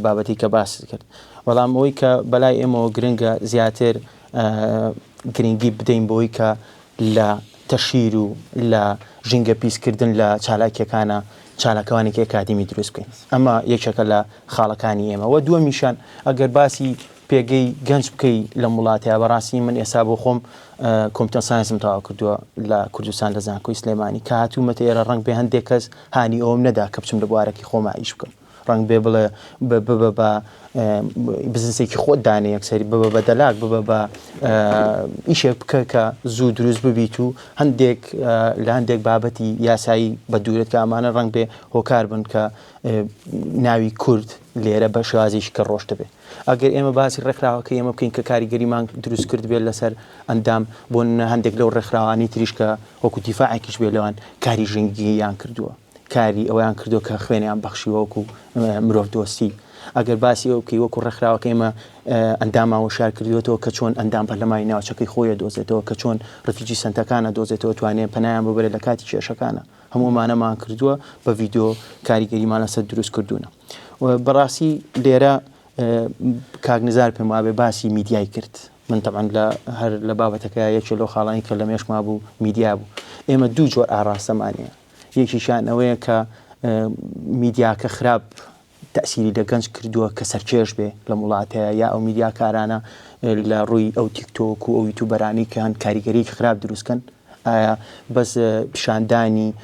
Speaker 8: بابەتی کە باس کرد بەڵام ئەوەی کە بەلای ئێمەوە گرنگە زیاتر گرنگی بدەین بۆی کە لە تەشیر و لە ژینگە پیسکردن لە چالاکیەکانە چالاکەوانێکی ئەکادمی دروست بکەین ئەمە یەکێکە لە خاڵەکانی ئێمە و دووەمیشان ئەگەر باسی پێگەی گەنج بکەی لە وڵاتەیە بەڕاستی من ئێستا بۆ خۆم کۆمپیوتەر ساینسم تەواو کردووە لە کوردستان لە زانکۆی سلێمانی کە هاتوومەتە ئێرە ڕەنگ بێ هەندێک کەس هانی ئەوم نەدا کە بچم لە بوارەکی خۆمە ئیش بکەم ڕنگ بێ بڵێ بە بزنسێکی خۆت دانێ یەکسەری ببە بە دەلاک ببە بە ئیشێک بکە کە زوو دروست ببیت و هەندێک لە هەندێک بابەتی یاسایی بە دوورێت کە ئەمانە ڕنگ بێ هۆکار بن کە ناوی کورد لێرە بە شازیش کە ڕۆشتە بێ ئەگەر ئێمە باسی ڕێکخراوەکە ئێمە بکەین کە کاریگەریمان دروست کرد بێت لەسەر ئەندام بۆ هەندێک لەو ڕێکخراوانی تریش کە وەکو دیفاعێکیش بێ لەوان کاری ژنگییان کردووە کاری ئەویان کردو کە خوێنیان بەخشی وەکو مرۆڤ دۆستی ئەگەر باسی ئەو بکەی وەکو ڕێکخراوەکە ئێمە ئەنداماوە شار کردوێتەوە کە چۆن ئەندام پەرلەمانی ناوچەکەی خۆیە دۆزێتەوە کە چۆن ڕفیجی سنتەکانە دۆزێتەوە توانێت پەنایان ببرێت لە کاتی کێشەکانە هەموومانەمان کردووە بە ڤیدیۆ کاریگەریمان لەسەر دروست کردوونە بەڕاستی لێرە کاگنزار پێم وابێ باسی میدیای کرد من طبعا هەر لە بابەتەکە یەکێ لەو خاڵانی کە لە مێشما بوو میدیا بوو ئێمە دوو جۆر ئاراستەمانەیە یەکیشان ئەوەیە کە میدیاکە خراپ تەسیری لە گەنج کردووە کە سەرکێش بێ لە وڵاتەیە یا ئەو میدیاکارانە لە ڕووی ئەو تیکتۆک و ئەو یوتیوبەرانی کە هەن کاریگەریەکی خراپ دروستکەن ئایا بەس پیشاندانی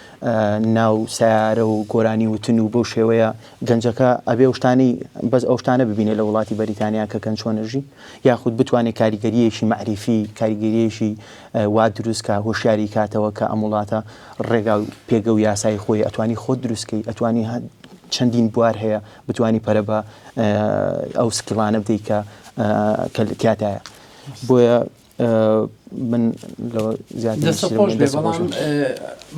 Speaker 8: ناو سیارە و گۆرانی وتن و بەو شێوەیە گەنجەکە ئەبێ شتانی بەس ئەو شتانە ببینێت لە وڵاتی بەریتانیا کە گەنج چۆنەژی یاخود بتوانێت کاریگەریەکی معریفی کاریگەریەکی وا دروستکە هۆشیاری کاتەوە کە ئەم وڵاتە ڕێگا و پێگە و یاسای خۆی ئەتوانی خۆت دروستکەی ئەتوانی چەندین بوار هەیە بتوانی پەرە بە ئەو سکڵانە بدەی کە کاتایە بۆیە من
Speaker 1: دەستەخۆش بێ بەڵام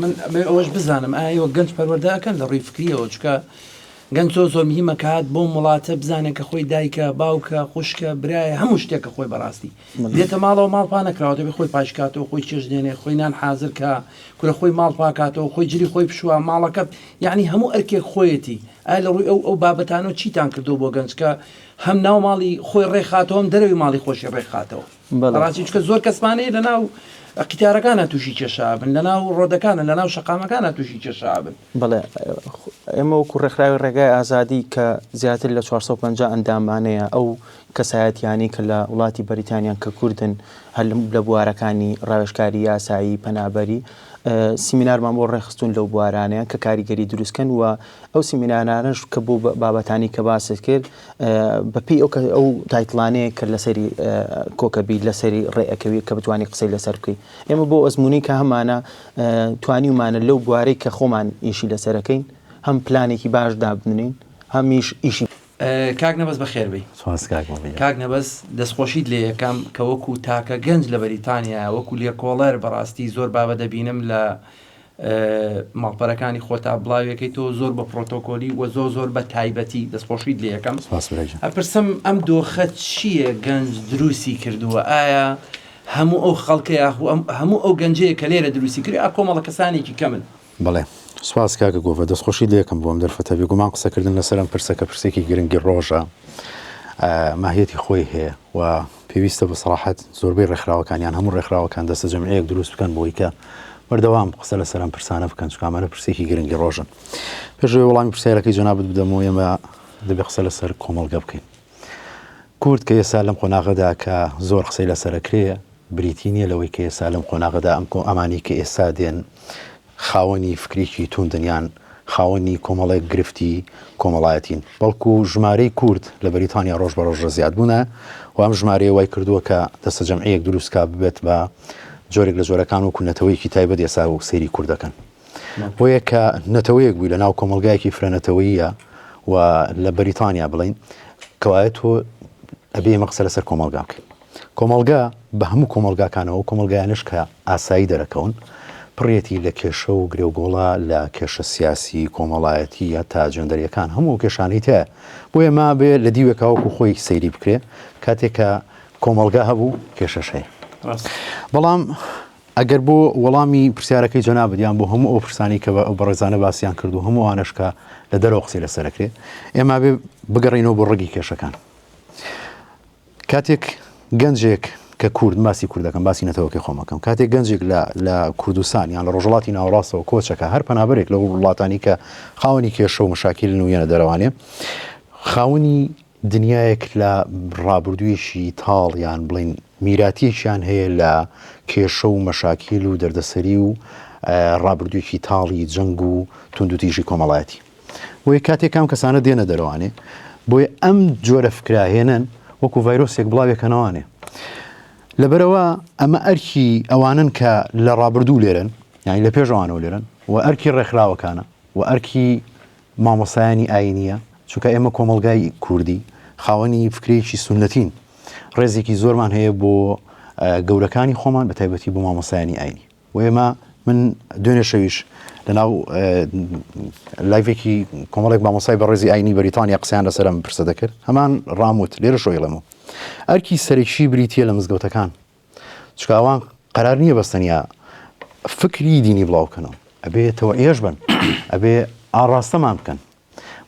Speaker 1: من ئەوەش بزانم ئایوە گەنج پەروەردەکەن لە ڕووی فکریەوە چکە گەنج زۆر میهمە کات بۆ وڵاتە بزانێت کە خۆی دایکە باوکە خوشکە برایە هەموو شتێکە خۆی بەڕاستی دێتە ماڵەوە ماڵپا نەکراوە دەبێ خۆی پاشکاتەوە خۆی چێژ دێنێ خۆی نان حازر کە کورە خۆی ماڵ پاکاتەوە خۆی جلی خۆی پشووە ماڵەکە یعنی هەموو ئەرکێک خۆیەتی ئایا لە ڕووی ئەو بابەتانەوە چیتان کردو بۆ گەنج کە هەم ناو ماڵی خۆی ڕێکخاتەوە هەم دەرەوی ماڵی خۆشی ڕێکخاتەوە ڕاستی چکە زۆر کەسمانەیە لە ناو قیتارەکانە تووشی کێشابن لە ناو ڕۆدەکانە لە ناو شەقامەکانە تووشی کێشابن
Speaker 8: بڵێ ئێمە وەکو ڕێکخراوی ڕێگای ئازادی کە زیاتر لە 450 ئەندامانەیە ئەو کەسایەتیانی کە لە وڵاتی بەریتانیان کە کوردن هەر لە بوارەکانی ڕاوێژکاری یاسایی پەنابەری سیمینارمان بۆ ڕێخستون لەو بوارانەیە کە کاریگەری دروستکەن و ئەو سیمینارانش کە بۆ بابەتانی کە باست کرد بەپی ئەو تایتڵانەیە کە لەسەری کۆکەبی لەسەری ڕێئەکەوی کە بتوانانی قسەی لەسەر بکەی ئێمە بۆ ئەزمموی کە هەمانە توانیمانە لەو بوارەی کە خۆمان ئیشی لەسەرەکەین هەم پلانێکی باش دابنین هەمیش ئیشی
Speaker 1: کاک نەبەست بەخێربی کاک نەبەست دەستخۆشیت لێ یەکەم کە وەکو تاکە گەنج لە بەریتانیا وەکو لێکۆڵەر بەڕاستی زۆر بابە دەبینم لە ماڵپەرەکانی خۆتا بڵاوەکەی تۆ زۆر بە پرۆتۆکۆلی و زۆر بە تایبەتی دەستخۆشیت لێ یەکەم ئەپرسم ئەم دۆخە چییە گەنج دروستی کردووە ئایا هەموو ئەو خەڵکەیە هەموو ئەو گەنجەیە کە لێرە دروستی کردی ئا کۆمەڵە کەسانێکی کەمن
Speaker 9: بڵێ سواز کاکە گۆڤە دەستخۆشی لێکم بۆم دەرفەتەبی گومان قسەکردن لەسەرم پرسەکە پرسێکی گرنگی ڕۆژە ماهیەتی خۆی هەیە و پێویستە بە سەراحەت زۆربەی ڕێکخراوەکانیان هەموو ڕێکخراوەکان دەستە جەمعەیەک دروست بکەن بۆی کە بەردەوام قسە لە سەرم پرسانە بکەن چکامانە پرسێکی گرنگی ڕۆژن. پێشەوەی وەڵامی پرسیارەکەی جەنابەت بدەمەوە ئێمە دەبێ قسە لەسەر کۆمەڵگە بکەین. کورد کە ئێستا لەم قۆناغەدا کە زۆر قسەی لەسەرەکرێ بریتی نییە لەوەی کە ئێستا لەم قۆناغەدا ئەمانی کە ئێستا دێن خاوەنی فکرێکی توندنیان خاوەنی کۆمەڵێک گرفتی کۆمەڵایەتین، بەڵکو ژمارەی کورد لە بەریتانیا ڕۆژ بە ڕۆژ زیاد بوونە و ئەم ژمارەیە وای کردووە کە دەستە جەمعەیەک دروستکە ببێت بە جۆرێک لە جۆرەکان وەکو نەتەوەیەکی تایبەت ئێستا و سەیری کوردەکەن. بۆیە کە نەتەوەیەک بووی لە ناو کۆمەلگایەکی فرەنەتەوەییە و لە بەریتانیا بڵین کەوایە تۆ ئەبێ ئێمە قسە لەسەر کۆمەلگا بکەین. کۆمەلگا بە هەموو کۆمەلگاکانەوە کۆمەلگایانش کە ئاسایی دەرەکەون پڕێتی لە کێشە و گرێوگۆڵا لە کێشە سیاسی کۆمەڵایەتی یا تا جەندەریەکان هەموو کێشانەی تایە بۆ ئێمە بێ لە دیوێکاوەکو خۆی سەیری بکرێ کاتێک کە کۆمەلگا هەبوو کێشەش هەیە. بەڵام ئەگەر بۆ وەڵامی پرسیارەکەی جەنابەت یان بۆ هەموو ئەو پرسانی کە بە ڕێزانە باسییان کردو هەموو ئەوانەش کە لە دەرەوە قسەی لەسەرەکرێ ئێمە بێ بگەڕینەوە بۆ ڕێگی کێشەکان. کاتێک گەنجێک کە کورد باسی کوردەکەم باسی نەتەوەکەی خۆمەکەم کاتێک گەنجێک لە کوردستان یان لە ڕۆژهڵاتی ناوەڕاستەوە کۆچەکە هەر پەنابەرێک لە وڵاتانی کە خاوەنی کێشە و مشاکل نوێنە دەرەوانێ خاوەنی دنیایەک لە ڕابردوویەشی تاڵ یان بڵین میراتیەکیان هەیە لە کێشە و مەشاکیل و دەردەسەری و ڕابردوویەکی تاڵی جەنگ و توندوتیژی کۆمەڵایەتی. بۆیە کاتێک کام کەسانە دێنە دەرەوانێ بۆیە ئەم جۆرە فکراهێنن وەکو ڤایرۆسێک بڵاوێکەنەوانێ. لەبەرەوە ئەمە ئەرکی ئەوانن کە لە ڕابردوو لێرن یانی لە پێشەوانەوە لێرن و ئەرکی ڕێکخراوەکانە و ئەرکی مامۆسایانی ئاینیە چونکە ئێمە کۆمەلگای کوردی خاوەنی فکرێکی سونەتین ڕێزێکی زۆرمان هەیە بۆ گەورەکانی خۆمان بە تایبەتی بۆ مامۆسایانی ئاینی و ئێمە من دوێنێ شەویش لەناو لایڤێکی کۆمەڵێک مامۆسای بە ڕێزی ئاینی بەریتانیا قسەیان لەسەرم پرسە دەکرد هەمان ڕاموت لێرە شۆیڵەمەوە ئەرکی سەرێکی بریتە لە مزگەوتەکان چکاوان قەرار نییە بەستەنیا فکری دینی بڵاوکەنەوە ئەبێ تەوەعیەش بن ئەبێ ئاڕاستەمان بکەن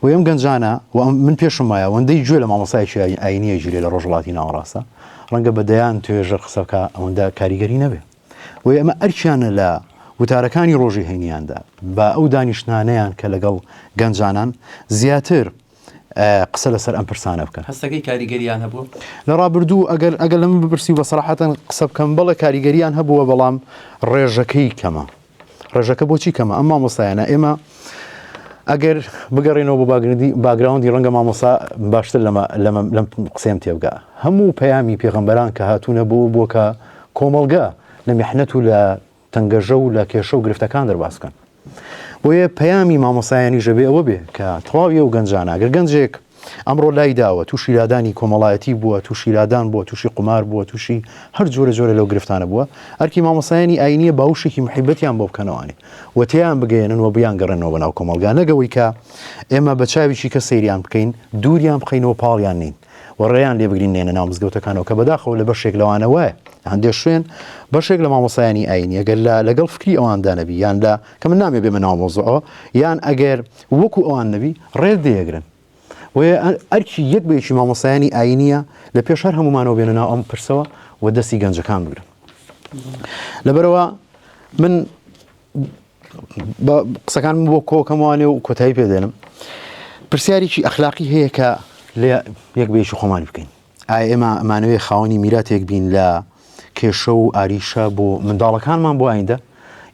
Speaker 9: و ئەم گەنجانە و من پێشم وایە ئەوەندەی گوێ لە مامۆسایکی ئاینیە ژیرێ لە ڕۆژهڵاتی ناوەڕاستە ڕەنگە بەدەیان توێژە قسەکە ئەوەندە کاریگەری نەبێ و ئەمە ئەرکیانە لە وتارەکانی ڕۆژی هەینیاندا بە ئەو دانیشتانەیان کە لەگەڵ گەنجانان زیاتر قسە لەسەر ئەم پرسانە بکەن.
Speaker 1: هەستەکەی کاریگەریان هەبوو
Speaker 9: لە ڕابردوو ئەگەر لەم بپرسی بە سەراحەتەن قسە بکەم بەڵێ کاریگەریان هەبووە بەڵام ڕێژەکەی کەمە. ڕێژەکە بۆچی کەمە؟ ئەم مامۆستایانە ئێمە ئەگەر بگەڕێنەوە بۆ باگراوندی ڕەنگە مامۆسا باشتر لەم قسەم تێبگا هەموو پەیامی پێغەمبەران کە هاتوونە بۆ کە کۆمەڵگە لە میحنەت و لە تەنگەژە و لە کێشە و گرفتەکان دەرباز بکەن. بۆیە پەیامی مامۆسایانی ژەبێ ئەوە بێ کە تەواویە و گەنجانە ئەگەر گەنجێک ئەمڕۆ لای داوە تووشی لادانی کۆمەڵایەتی بووە تووشی لادان بووە تووشی قمار بووە تووشی هەر جۆرە لەو گرفتانە بووە ئەرکی مامۆسایانی ئاینیە باوشێکی محیبەتیان بۆ بکەنەوەوانێ و تیان بگەێنن و بیان گەڕێنەوە بەناو کۆمەڵگا نەگەوەی کە ئێمە بە چاویی کە سەیریان بکەین دووریان بخەینەوە پاڵیان نین و ڕێیان لێ بگرین نێنە ناو مزگەوتەکانەوە کە بەداخەوە لە بەشێک لەوانە وایە هەندێک شوێن بەشێک لە مامۆسایانی ئاینی ئەگەر لەگەڵ فکری ئەوان دانەبی یان لە کە من نامێ بێمە ناو مۆزوعەوە یان ئەگەر وەکو ئەوان نەبی ڕێز دەیەگرن و ئەرکی یەک بەیەکی مامۆسایانی ئاینیە لە پێش هەر هەمومانەوە بێنە ناو ئەم پرسەوە و دەستی گەنجەکان بگرن. لەبەرەوە من قسەکان بۆ کۆکەموانێ و کۆتایی پێدێنم پرسیارێکی ئەخلاقی هەیە کە لێ یەک بەیەکی خۆمانی بکەین ئایا ئێمە ئەمانەوەی خاوەنی میراتێک بین لە کێشە و ئاریشە بۆ منداڵەکانمان بۆ ئایندە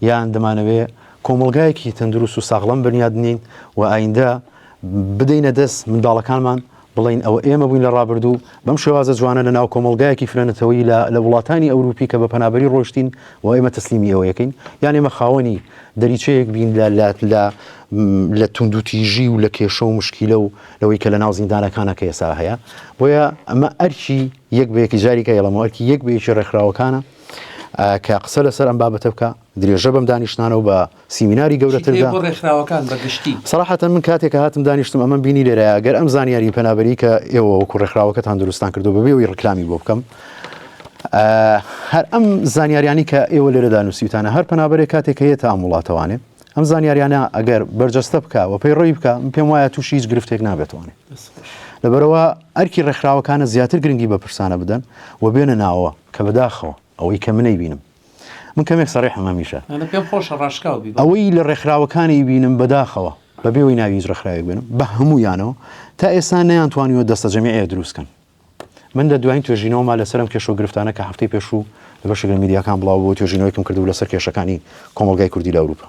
Speaker 9: یان دەمانەوێ کۆمەڵگایەکی تەندروست و ساغڵەم بنیاد نین و ئایندە بدەینە دەست منداڵەکانمان بڵین ئەوە ئێمە بووین لە ڕابردوو بەم شێوازە جوانە لە ناو کۆمەڵگایەکی فرەنەتەوەی لە وڵاتانی ئەوروپی کە بە پەنابەری ڕۆشتین و ئێمە تەسلیمی ئەوە یەکەین یان ئێمە خاوەنی دەریچەیەک بین لە توندوتیژی و لە کێشە و مشکیلە و لەوەی کە لە ناو زیندانەکانە کە ئێستا هەیە بۆیە ئەمە ئەرکی یەک بەیەکی جاریکە یەڵەمە ئەرکی یەک بەیەکی ڕێکخراوەکانە کە قسە لەسەر ئەم بابەتە بکە درێژە بەم دانیشتانە و بە سیمیناری گەورەتردا
Speaker 1: ڕێکخراوەکان بەگشتی
Speaker 9: سەراحەتەن من کاتێکە هاتم دانیشتم ئەمە بینی لێرەیە گەر ئەم زانیاری پەنابەری کە ئێوە وەکو ڕێکخراوەکەتان دروستان کردو بەبێ وی ڕکلامی بۆ بکەم هەر ئەم زانیاریانی کە ئێوە لێرەدا نووسیتانە هەر پەنابەرێک کاتێک هەیە ئەم وڵاتەوانێ ئەم زانیاریانە ئەگەر بەرجەستە بکە و پەیڕۆی بکە پێم وایە تووشی هیچ گرفتێک نابێتوانێت لەبەرەوە ئەرکی ڕێکخراوەکانە زیاتر گرنگی بە پرسانە بدەن و بێنە ناوە کە بەداخەوە ئەوەی کە منەی بینم من کەمێک سەڕێح هەمیشە
Speaker 1: پێم خۆشە ڕاشکاو بی
Speaker 9: ئەوەی لە ڕێکخراوەکانی بینم بەداخەوە بەبێەوەی ناوی هیچ ڕێکخراوێک بێنم بە هەموویانەوە تا ئێستا نەیانتوانیوە دەستە جەمیعەیە دروستکەن من لە دوایین توێژینەوەما لەسەرم کێشە و گرفتانە کە هەفتەی پێشوو لە بەشێک لە میدیاکان بڵاو بۆ توێژینەوەیکم کردو لەسەر کێشەکانی کۆمەڵگای کوردی لە ئەوروپا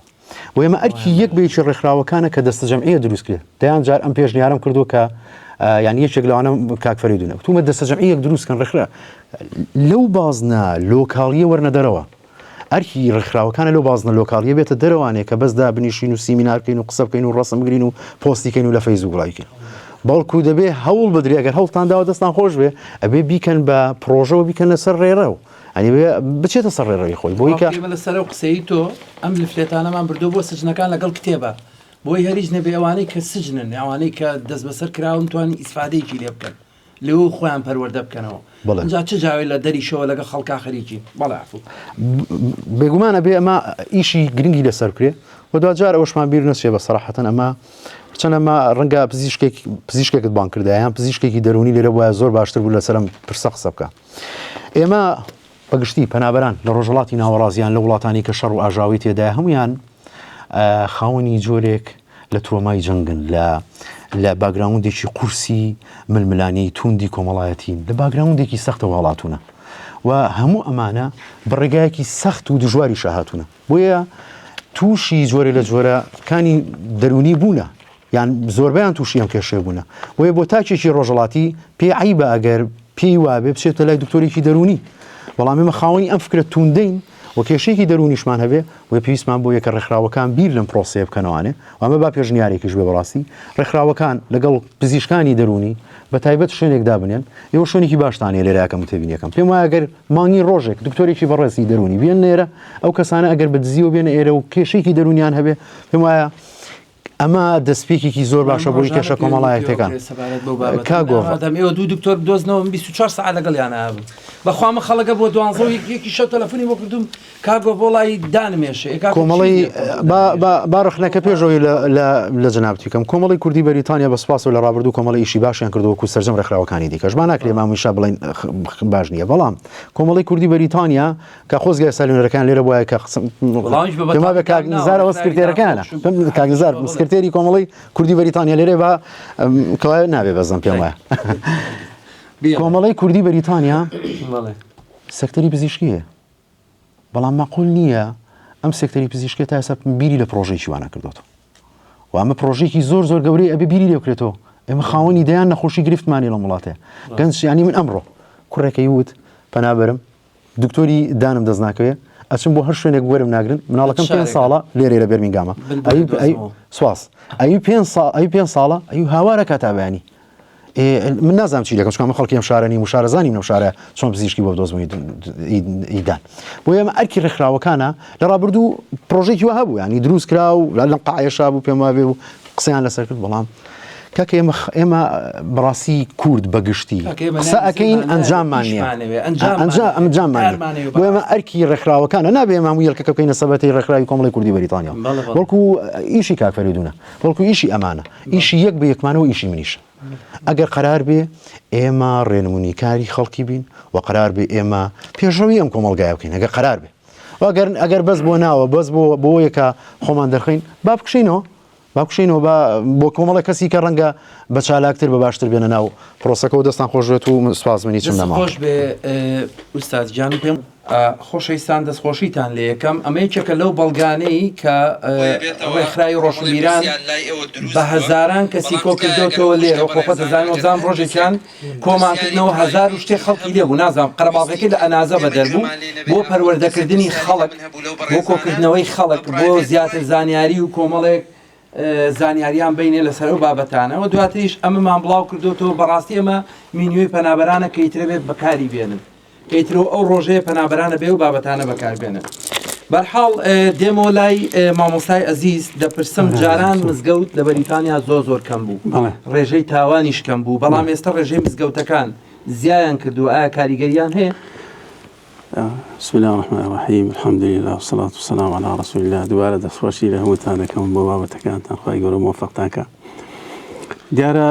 Speaker 9: و ئێمە ئەرکی یەک بەیەکی ڕێکخراوەکانە کە دەستە جەمعیە دروست کرێت دەیان جار ئەم پێشنیارم کردو کە یعنی یەکێک لەوانە کاک فەریدونە وتومە دەستە جەمعیەک دروستکەن ڕێکخرا لەو بازنە لۆکاڵیە وەرنە دەرەوە ئەرکی ڕێکخراوەکانە لەو بازنە لۆکاڵیە بێتە دەرەوانێ کە بەسدا بنیشین و سیمینار بکەین و قسە بکەین و ڕەسم بگرین و پۆستیکەین و لە فەیسبوک بڵاویکەین بەڵکو دەبێ هەوڵ بدرێ ئەگەر هەوڵتان داوە دەستان خۆش بێ ئەبێ بیکەن بە پرۆژەوە بیکەنە سەر ڕێڕە و ئەنی بچێتە سەر ڕێڕەوی خۆی بۆی کە
Speaker 1: لەسەر قسەی تۆ ئەم لفلێتانەمان بردو بۆ سجنەکان لەگەڵ کتێبە بۆی هەریج نەبێ ئەوانەی کە سجنن ئەوانەی کە دەست بەسەر کراون توانین ئیسفادەیەکی لێ بکەن لەو خۆیان پەروەردە بکەنەوە اینجا چه جاوی لە دەریشەوە لەگە خەڵکا خەریکی بەڵێ
Speaker 9: بێگومانە بێ ئەمە ئیشی گرنگی لەسەر کرێ و دوجار ئەوشمان بیر نەچێ بە سەراحەتەن ئەمە چەندەمە ڕەنگە پزیشکێکت بان کردایان پزیشکێکی دەرونی لێرە وایە زۆر باشتر بوو لەسەرم پرسە قسە بکە ئێمە بەگشتی پەنابەران لە ڕۆژهەڵاتی ناوەڕازیان لە وڵاتانی کە شەڕ و ئاژاوی تێدایە هەمویان خاوەنی جۆرێک لە تۆمای جەنگن لە باگراوندێکی قورسی ململانەی توندی کۆمەڵایەتین لە باگراوندێکی سەختە وڵاتونە و هەموو ئەمانە بەڕێگایەکی سەخت و دژواری شاهاتونە بۆیە تووشی جۆرە لە جۆرەکانی دەرونی بوونە یان زۆربیان تووشی ئەم کێشێ بوونە بۆیە بۆ تاکێکی ڕۆژهەڵاتی پێی عیبە ئەگەر پێی وابێ بچێتە لای دکتۆرێکی دەرونی بەڵام ئێمە خاوەنی ئەم فکرە توندەین و کێشەیەکی دەرونیشمان هەبێ و پێویستمان بۆ یەکە ڕێکخراوەکان بیر لەم پرۆسەیە بکەنەوانێ و ئەمە با پێشنیارێکیش بێ بەڕاستی ڕێکخراوەکان لەگەڵ پزیشکانی دەرونی بە تایبەت شوێنێک دابنێن ئێوە شوێنێکی باشتانێ لێرەکەم تێبینیەکەم پێم وایە ئەگەر مانگی ڕۆژێک دکتۆرێکی بەڕێزی دەرونی بێن نێرە ئەو کەسانە ئەگەر بەدزیەوە بێنە ئێرە و کێشەیەکی دەرونیان هەبێ پێم وایە ئەمە دەستپێکێکی زۆر باشە بۆی کێشە کۆمەڵایەتەکان
Speaker 1: ئێوە دوو دکتۆر دۆزنەوە 24 ساعت لەگەڵیانە بوو بەخوامە خەڵەکە بۆ 12 یەکی شەو تەلەفۆنی بۆ کردوم کاگۆ بۆڵی دانمێشە
Speaker 9: کۆمەڵی باڕخنەکە پێشەوەی لە جەنابەتی بکەم کۆمەڵی کوردی بەریتانیا بە سوپاس و لە ڕابردوو کۆمەڵی ئیشی باشیان کردووەکو سەرجەم ڕێکخراوەکانی دیکەشمان ناکرێ مامیشا بڵین باش نییە بەڵام کۆمەڵی کوردی بەریتانیا کە خۆزگای سالیۆنەرەکان لێرە بۆیە کە پێما بە کاگنزارەوە سکرتێرەکانە کاگنزار سکرتێری کۆمەڵی کوردی بەریتانیا لێرە بە کەوایە نابێ بەزم پێم وایە کۆمەڵی کوردی بەریتانیا سەکتەری پزیشکیە بەڵام مەقول نییە ئەم سێکتەری پزیشکی تا ئێستا بیری لە پرۆژەیەکی وانە کردوتەوە و ئەمە پرۆژێکی زۆر گەورەی ئەبێ بیری لێ بکرێتەوە ئێمە خاوەنی دەیان نەخۆشی گرفتمانی لە وڵاتەیە گەنج ینی من ئەمڕۆ کوڕێکەکەی وت پەنابەرم دکتۆری دانم دەست ناکەوێ ئەچم بۆ هەر شوێنێک وەرم ناگرن مناڵەکەم 5 ساڵە لێرە لە بەرمینگامە سواس ئەوی 5 ساڵە ئەو هاوارە کاتابیانی من نازانم چی لەکەم چکان خەڵکی ئەم شارەنی و شارەزانی منە شارە چۆن پزیشکی بۆ دۆزمەوەی ئیدان بۆ ئێمە ئەرکی ڕێکخراوەکانە لە ڕابردوو پرۆژێکی وە هەبوو ینی دروست کرا و لەم قایەشا بوو پێم وابێ و قسەیان لەسەر کرد بەڵام کاکە ئێمە بەڕاستی کورد بەگشتی قسە ئەەکەین ئەنجاممان نییە ئەنجاممان بۆ ئێمە ئەرکی ڕێکخراوەکانە نابێ ئێمە هەموو یەکەکە بکەینە سەبەتی ڕێکخراوی کۆمەڵی کوردی بەریتانیا بەڵکو ئیشی کاک فەریدونە بەڵکو ئیشی ئەمانە ئیشی یەک بە یەکمانەوە ئیشی منیشە ئەگەر قەرار بێ ئێمە ڕێنمونیکاری خەڵکی بین و قەرار بێ ئێمە پێشەوی ئەم کۆمەڵگایە بکەین ئەگەر قەرار بێ ئەگەر بەس بۆ ناوە بەس بۆ یەکە خۆمان دەرخین با بکشینەوە بۆ کۆمەڵە کەسی کە ڕەنگە بە چالاکتر بە باشتر بێنە ناو پرۆسەکە و دەستان خۆشێت و سوپاسمەنی چم نەما
Speaker 1: خۆش بێ ئوستاد گیان پێم خۆشەویستان دەستخۆشیتان لێ یەکەم ئەمە یەکێکە لەو بەڵگانەی کە ڕێکخراوی ڕۆشنبیران بە هەزاران کەسی کۆ کردوتەوە لێرە خۆپەت زانۆزان ڕۆژێکیان کۆمانکردنەوە هەزار و شتێک خەڵکی لێبوو نازانم قەرەباڵغێکی لە ئەنازە بەدەربوو بۆ پەروەردەکردنی خەڵک بۆ کۆکردنەوەی خەڵک بۆ زیاتر زانیاری و کۆمەڵێک زانیاریان بینێ لەسەر و بابەتانەوە دواتریش ئەمەمان بڵاو کردوتەوە بەڕاستی ئەمە مینیۆی پەنابەرانە کە ئیترەبێت بەکاری بێنن کەیترەوە ئەو ڕۆژەیە پەنابەرانە بێ و بابەتانە بەکاربێنن بەرحاڵ دێمە لای مامۆستای ئەزیز دەپرسم جاران مزگەوت لە بەریتانیا زۆر کەم بوو ڕێژەی تاوانیش کەم بوو بەڵام ئێستا ڕێژەی مزگەوتەکان زیایان کردو ئایا کاریگەریان هەیە؟
Speaker 2: بسم الله الرحمن الرحيم الحمد لله والصلاة والسلام على رسول الله دوارە دەستخۆشی لە هەمووتانەکەم بۆ بابەتەکانتان خۆی گەورە موفقتانکە دیارە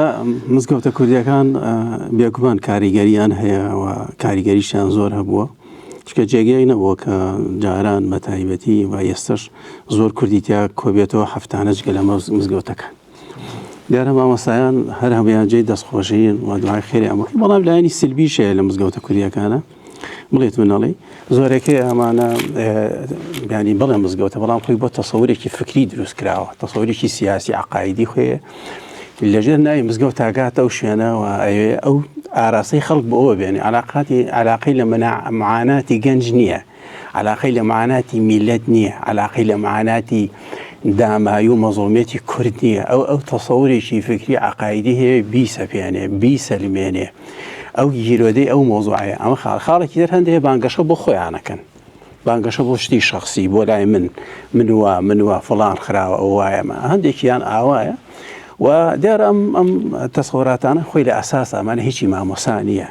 Speaker 2: مزگەوتە کوردیەکان بێگومان کاریگەریان هەیە و کاریگەریشیان زۆر هەبووە چکە جێگەی نەبووە کە جاران بە تایبەتی و ئێستش زۆر کوردیتیا کۆبێتەوە هەفتانەش گە لە مزگەوتەکان دیارە مامۆسایان هەر هەمویان جێی دەستخۆشین و دوای خێری ئەمەکە بەڵام لایەنی سلبیشەیە لە مزگەوتە کوردیەکانە بڵێت منەڵی زۆرێکی ئەمانە ینی بڵێ مزگەوتە بەڵام خۆی بۆ تەسەورێکی فکری دروست کراوە تەسەورێکی سیاسی عقایدی خۆیە لەژێر ناوی مزگەوت تاگاتە ئەو شوێنەوە ئەو ئاراستەی خەڵک بۆ ئەوە بێنێ علاقەی لە معاناتی گەنج نییە علاقەی لە معاناتی میلەت نییە علاقەی لە معاناتی دامایی و مەزڵومێتی کورد نییە ئەو تەسەورێکی فکری عقایدی هەیە بیسەپێنێ بیسەلمێنێ ئەو گیرۆدەی ئەو مۆزوعەیە ئەمە خاڵێکی دەر هەندێک بانگەشە بۆ خۆیانەکەن بانگەشە بۆ شتی شخصی بۆ لای منوە فڵان خراوە ئەو وایەمە هەندێکیان ئاوایە و دیارە ئەم تەسەوراتانە خۆی لە ئاساس ئەمانە هیچی مامۆسا نییە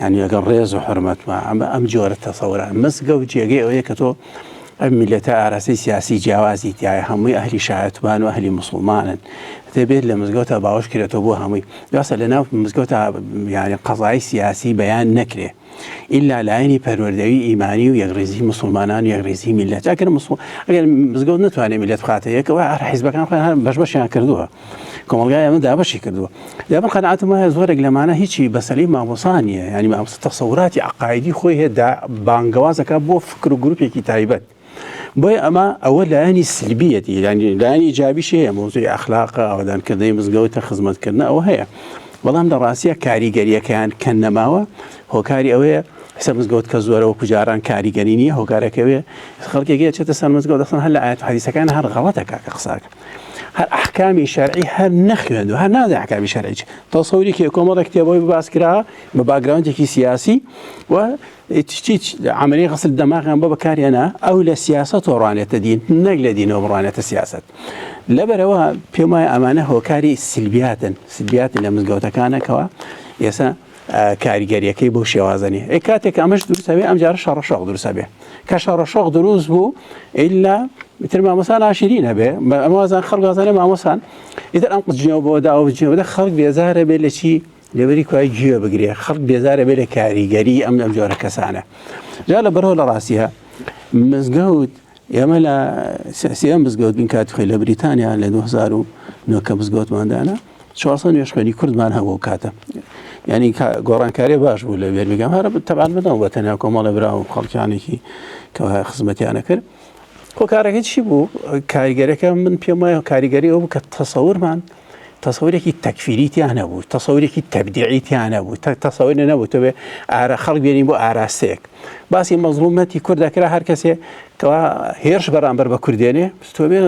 Speaker 2: یعنی لەگەڵ ڕێز و حرمەتمە ئەم جۆرە تەسەورات مزگەوت جێگەی ئەوەیە کە تۆ ئەم میلەتە ئاراستەی سیاسی جیاوازی تایە هەمووی ئەهلی شایەتوان و ئەهلی موسڵمانن دەبێت لە مزگەوتە باوەش کرێتەوە بۆ هەمووی یاسە لە ناو مزگەوتە یعنی قەزای سیاسی بەیان نەکرێ ئیلا لایەنی پەروەردەوی ئیمانی و یەکڕێزی موسڵمانان و یەکڕێزی میلەت ئەگەر مزگەوت نتوانێت میلەت بخاتە یەکەوە هەر حیزبەکان خۆیان بەشبەشیان کردووە کۆمەڵگای ئەمە دابەشی کردووە دابن قەناعەتم وایە زۆرێک لەمانە هیچی بەسەری مامۆسا نیە ینی مامۆستا تەسەوراتی عقایدی خۆی هەیە بانگەوازەکە بۆ فکر و گروپێکی تایبەت بۆیە ئەمە ئەوە لایەنی سلبیەتی لایەنی ئیجابیش هەیە مۆزوعی ئەخلاقە ئەوەدانکردنی مزگەوتە خزمەتکردن ئەوە هەیە بەڵام لە ڕاستیە کاریگەریەکەیان کە نەماوە هۆکاری ئەوەیە سەر مزگەوت کە زۆرەوە کوجاران کاریگەری نییە هۆکارەکەوێ خەڵکێکی چێتە سەر مزگەوت دەستن هەر لە ئاەت حەدیسەکان هەر غەڵەتە کاکە قساکە هەر ئەحکامی شەرعی هەر نەخوێند و هەر نادە ئەحکامی شەرعی تەسەووری کۆمەڵێک کتێبەوەی باس کرا بە باگراوندێکی سیاسی و عملی غسل دەماغیان بە بەکارێنە ئەو لە سیاست وڕوانێتە دین نەک لە دینەوە بڕوانێتە سیاست لەبەرەوە پێم وایە ئەمانە هۆکاری سلبیاتن لە مزگەوتەکانەکەوە ئێستا کاریگەریەکەی بۆ شێوازنی ئەی کاتێک ئەمەش دروستەبێ ئەم جارە شەڕەشەق دروستەبێ کە شەڕەشەق دروست بوو ئیلا تر مامۆسا ناشرین هەبێ ئەمەوازان خەڵگازانە مامۆسان ئیتر ئەم قجنەوە بۆ داوەجێوەدە خەڵک بێزارە بێ لە چی لەبەری کوای گوێ بگرێ خەڵک بێزارە بێ لە کاریگەری ئەم جۆرە کەسانە جا لە بەرەوە لە ڕاستیە مزگەوت ئێمە لە سیام مزگەوت بین کات خۆی لە بریتانیا لە 2009 کە مزگەوتماندانە 400 نوێژخوێنی کوردمان هەبوو کاتە ینی گۆڕانکاری باش بوو لە بێرمیگەم هەرە تەبان بدەم بە تەنیا کۆمەڵە برا و خەڵکیانێکی کە خزمەتیانە کرد کۆکارەکە چی بوو کاریگەرەکە من پێم وایە کاریگەری ئەو بوو کە تەسەورمان تەسەورێکی تەکفیریتیان نەبوو تەسەورێکی تەبدیعیتیان نەبوو تەسەور نەبوو تۆ بێ خەڵک بێنین بۆ ئاراستەیەک باسی مەزڵومەتی کوورد دەکرا هەر کەسێ کەوا هێرش بەرامبەر بە کوردێنێ تۆ بێ